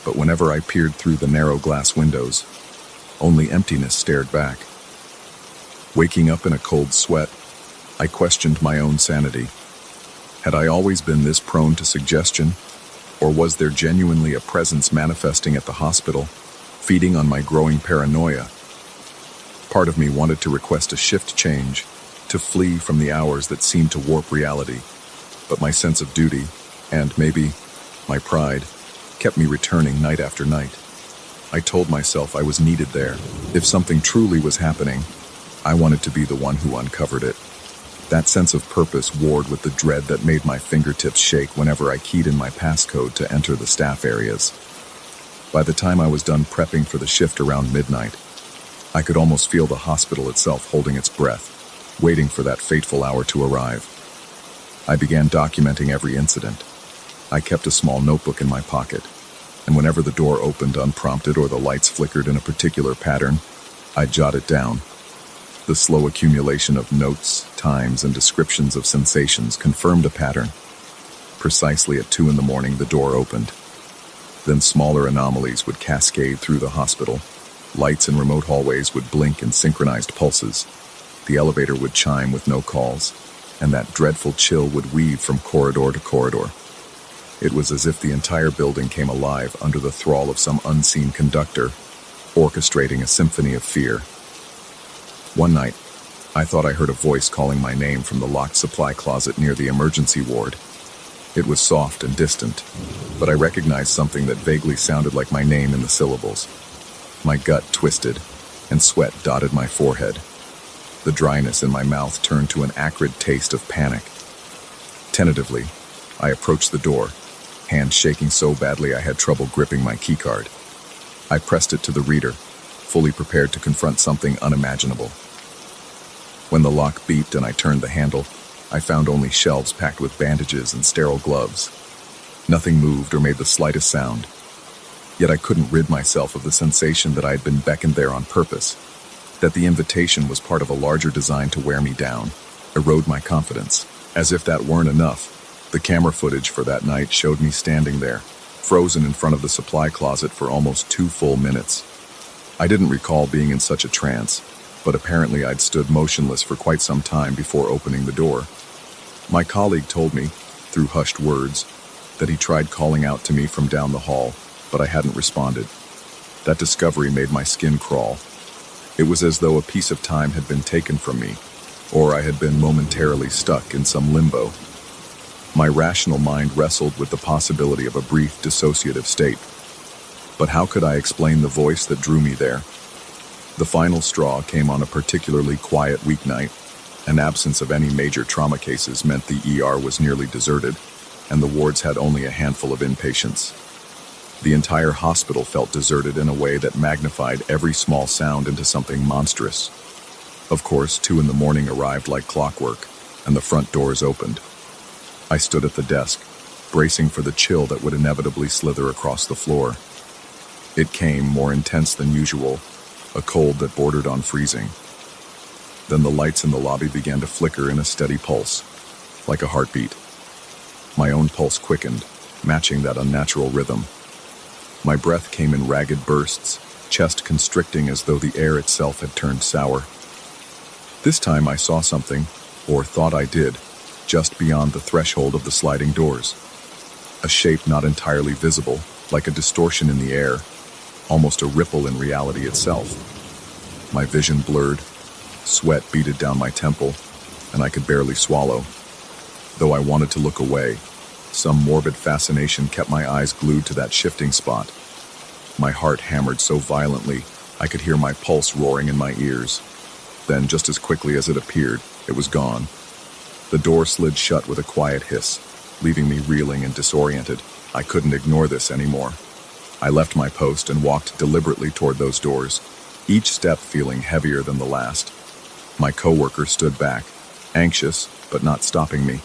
S1: but whenever I peered through the narrow glass windows, only emptiness stared back. Waking up in a cold sweat, I questioned my own sanity. Had I always been this prone to suggestion, or was there genuinely a presence manifesting at the hospital, feeding on my growing paranoia? Part of me wanted to request a shift change, to flee from the hours that seemed to warp reality, but my sense of duty, and maybe my pride, kept me returning night after night. I told myself I was needed there. If something truly was happening, I wanted to be the one who uncovered it. That sense of purpose warred with the dread that made my fingertips shake whenever I keyed in my passcode to enter the staff areas. By the time I was done prepping for the shift around midnight, I could almost feel the hospital itself holding its breath, waiting for that fateful hour to arrive. I began documenting every incident. I kept a small notebook in my pocket, and whenever the door opened unprompted or the lights flickered in a particular pattern, I'd jot it down. The slow accumulation of notes, times, and descriptions of sensations confirmed a pattern. Precisely at 2 a.m, the door opened. Then smaller anomalies would cascade through the hospital. Lights in remote hallways would blink in synchronized pulses. The elevator would chime with no calls, and that dreadful chill would weave from corridor to corridor. It was as if the entire building came alive under the thrall of some unseen conductor, orchestrating a symphony of fear. One night, I thought I heard a voice calling my name from the locked supply closet near the emergency ward. It was soft and distant, but I recognized something that vaguely sounded like my name in the syllables. My gut twisted, and sweat dotted my forehead. The dryness in my mouth turned to an acrid taste of panic. Tentatively, I approached the door, hands shaking so badly I had trouble gripping my keycard. I pressed it to the reader, fully prepared to confront something unimaginable. When the lock beeped and I turned the handle, I found only shelves packed with bandages and sterile gloves. Nothing moved or made the slightest sound. Yet I couldn't rid myself of the sensation that I had been beckoned there on purpose, that the invitation was part of a larger design to wear me down, erode my confidence. As if that weren't enough, the camera footage for that night showed me standing there, frozen in front of the supply closet for almost 2 full minutes. I didn't recall being in such a trance, but apparently I'd stood motionless for quite some time before opening the door. My colleague told me, through hushed words, that he tried calling out to me from down the hall, but I hadn't responded. That discovery made my skin crawl. It was as though a piece of time had been taken from me, or I had been momentarily stuck in some limbo. My rational mind wrestled with the possibility of a brief dissociative state. But how could I explain the voice that drew me there? The final straw came on a particularly quiet weeknight. An absence of any major trauma cases meant the ER was nearly deserted, and the wards had only a handful of inpatients. The entire hospital felt deserted in a way that magnified every small sound into something monstrous. Of course, 2 a.m. arrived like clockwork, and the front doors opened. I stood at the desk, bracing for the chill that would inevitably slither across the floor. It came more intense than usual, a cold that bordered on freezing. Then the lights in the lobby began to flicker in a steady pulse, like a heartbeat. My own pulse quickened, matching that unnatural rhythm. My breath came in ragged bursts, chest constricting as though the air itself had turned sour. This time I saw something, or thought I did, just beyond the threshold of the sliding doors. A shape not entirely visible, like a distortion in the air, almost a ripple in reality itself. My vision blurred, sweat beaded down my temple, and I could barely swallow. Though I wanted to look away, some morbid fascination kept my eyes glued to that shifting spot. My heart hammered so violently, I could hear my pulse roaring in my ears. Then, just as quickly as it appeared, it was gone. The door slid shut with a quiet hiss, leaving me reeling and disoriented. I couldn't ignore this anymore. I left my post and walked deliberately toward those doors, each step feeling heavier than the last. My coworker stood back, anxious, but not stopping me.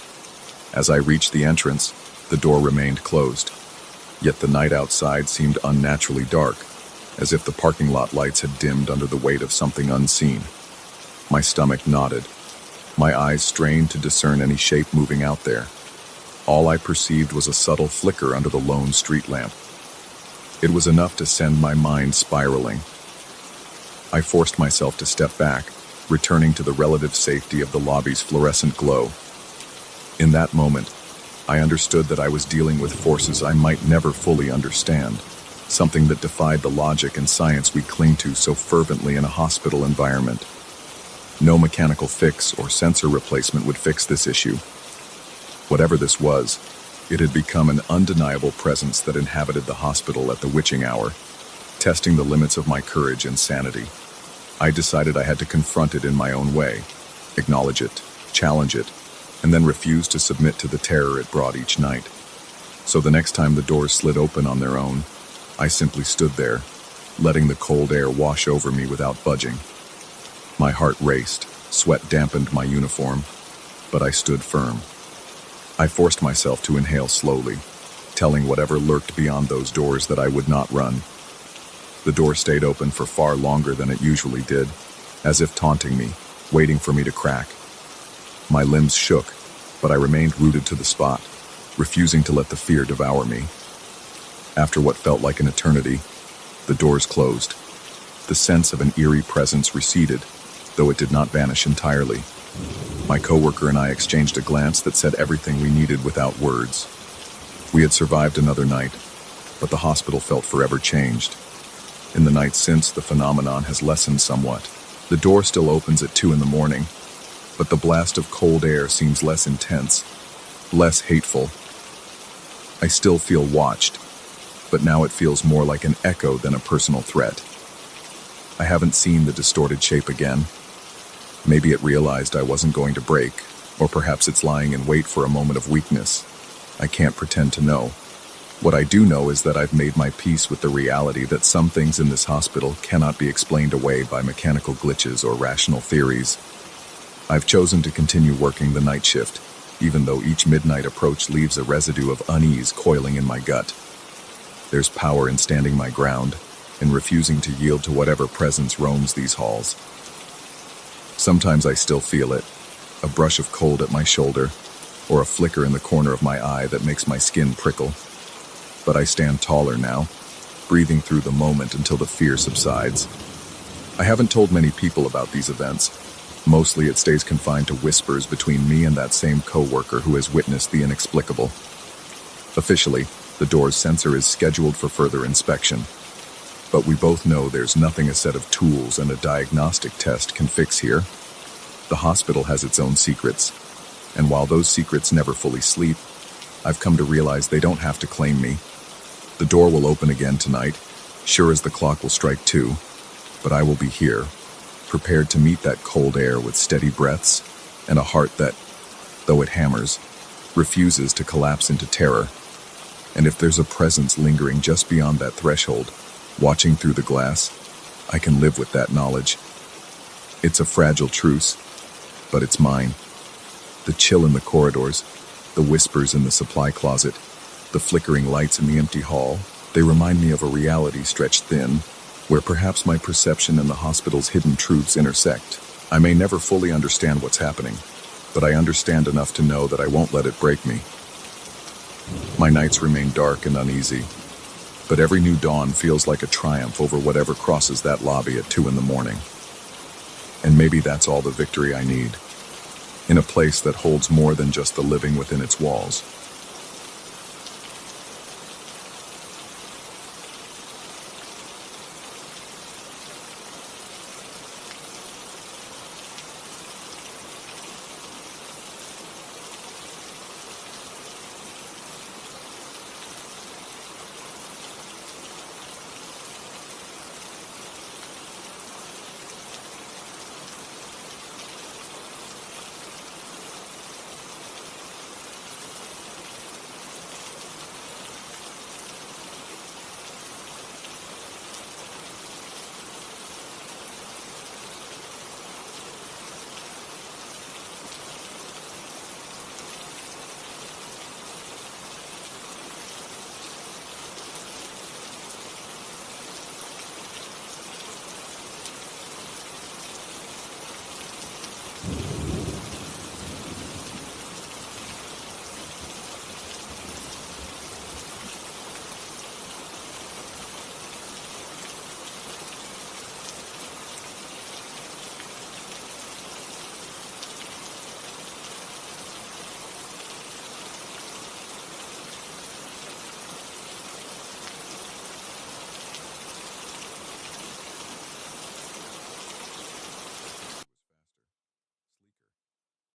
S1: As I reached the entrance, the door remained closed. Yet the night outside seemed unnaturally dark, as if the parking lot lights had dimmed under the weight of something unseen. My stomach knotted. My eyes strained to discern any shape moving out there. All I perceived was a subtle flicker under the lone street lamp. It was enough to send my mind spiraling. I forced myself to step back, returning to the relative safety of the lobby's fluorescent glow. In that moment, I understood that I was dealing with forces I might never fully understand, something that defied the logic and science we cling to so fervently in a hospital environment. No mechanical fix or sensor replacement would fix this issue. Whatever this was, it had become an undeniable presence that inhabited the hospital at the witching hour, testing the limits of my courage and sanity. I decided I had to confront it in my own way, acknowledge it, challenge it, and then refuse to submit to the terror it brought each night. So the next time the doors slid open on their own, I simply stood there, letting the cold air wash over me without budging. My heart raced, sweat dampened my uniform, but I stood firm. I forced myself to inhale slowly, telling whatever lurked beyond those doors that I would not run. The door stayed open for far longer than it usually did, as if taunting me, waiting for me to crack. My limbs shook, but I remained rooted to the spot, refusing to let the fear devour me. After what felt like an eternity, the doors closed. The sense of an eerie presence receded, though it did not vanish entirely. My coworker and I exchanged a glance that said everything we needed without words. We had survived another night, but the hospital felt forever changed. In the night since, the phenomenon has lessened somewhat. The door still opens at 2 a.m, but the blast of cold air seems less intense, less hateful. I still feel watched, but now it feels more like an echo than a personal threat. I haven't seen the distorted shape again. Maybe it realized I wasn't going to break, or perhaps it's lying in wait for a moment of weakness. I can't pretend to know. What I do know is that I've made my peace with the reality that some things in this hospital cannot be explained away by mechanical glitches or rational theories. I've chosen to continue working the night shift, even though each midnight approach leaves a residue of unease coiling in my gut. There's power in standing my ground, in refusing to yield to whatever presence roams these halls. Sometimes I still feel it, a brush of cold at my shoulder, or a flicker in the corner of my eye that makes my skin prickle. But I stand taller now, breathing through the moment until the fear subsides. I haven't told many people about these events. Mostly it stays confined to whispers between me and that same coworker who has witnessed the inexplicable. Officially, the door's sensor is scheduled for further inspection. But we both know there's nothing a set of tools and a diagnostic test can fix here. The hospital has its own secrets, and while those secrets never fully sleep, I've come to realize they don't have to claim me. The door will open again tonight, sure as the clock will strike 2, but I will be here, prepared to meet that cold air with steady breaths and a heart that, though it hammers, refuses to collapse into terror. And if there's a presence lingering just beyond that threshold, watching through the glass, I can live with that knowledge. It's a fragile truce, but it's mine. The chill in the corridors, the whispers in the supply closet, the flickering lights in the empty hall, they remind me of a reality stretched thin, where perhaps my perception and the hospital's hidden truths intersect. I may never fully understand what's happening, but I understand enough to know that I won't let it break me. My nights remain dark and uneasy, but every new dawn feels like a triumph over whatever crosses that lobby at 2 a.m. And maybe that's all the victory I need, in a place that holds more than just the living within its walls.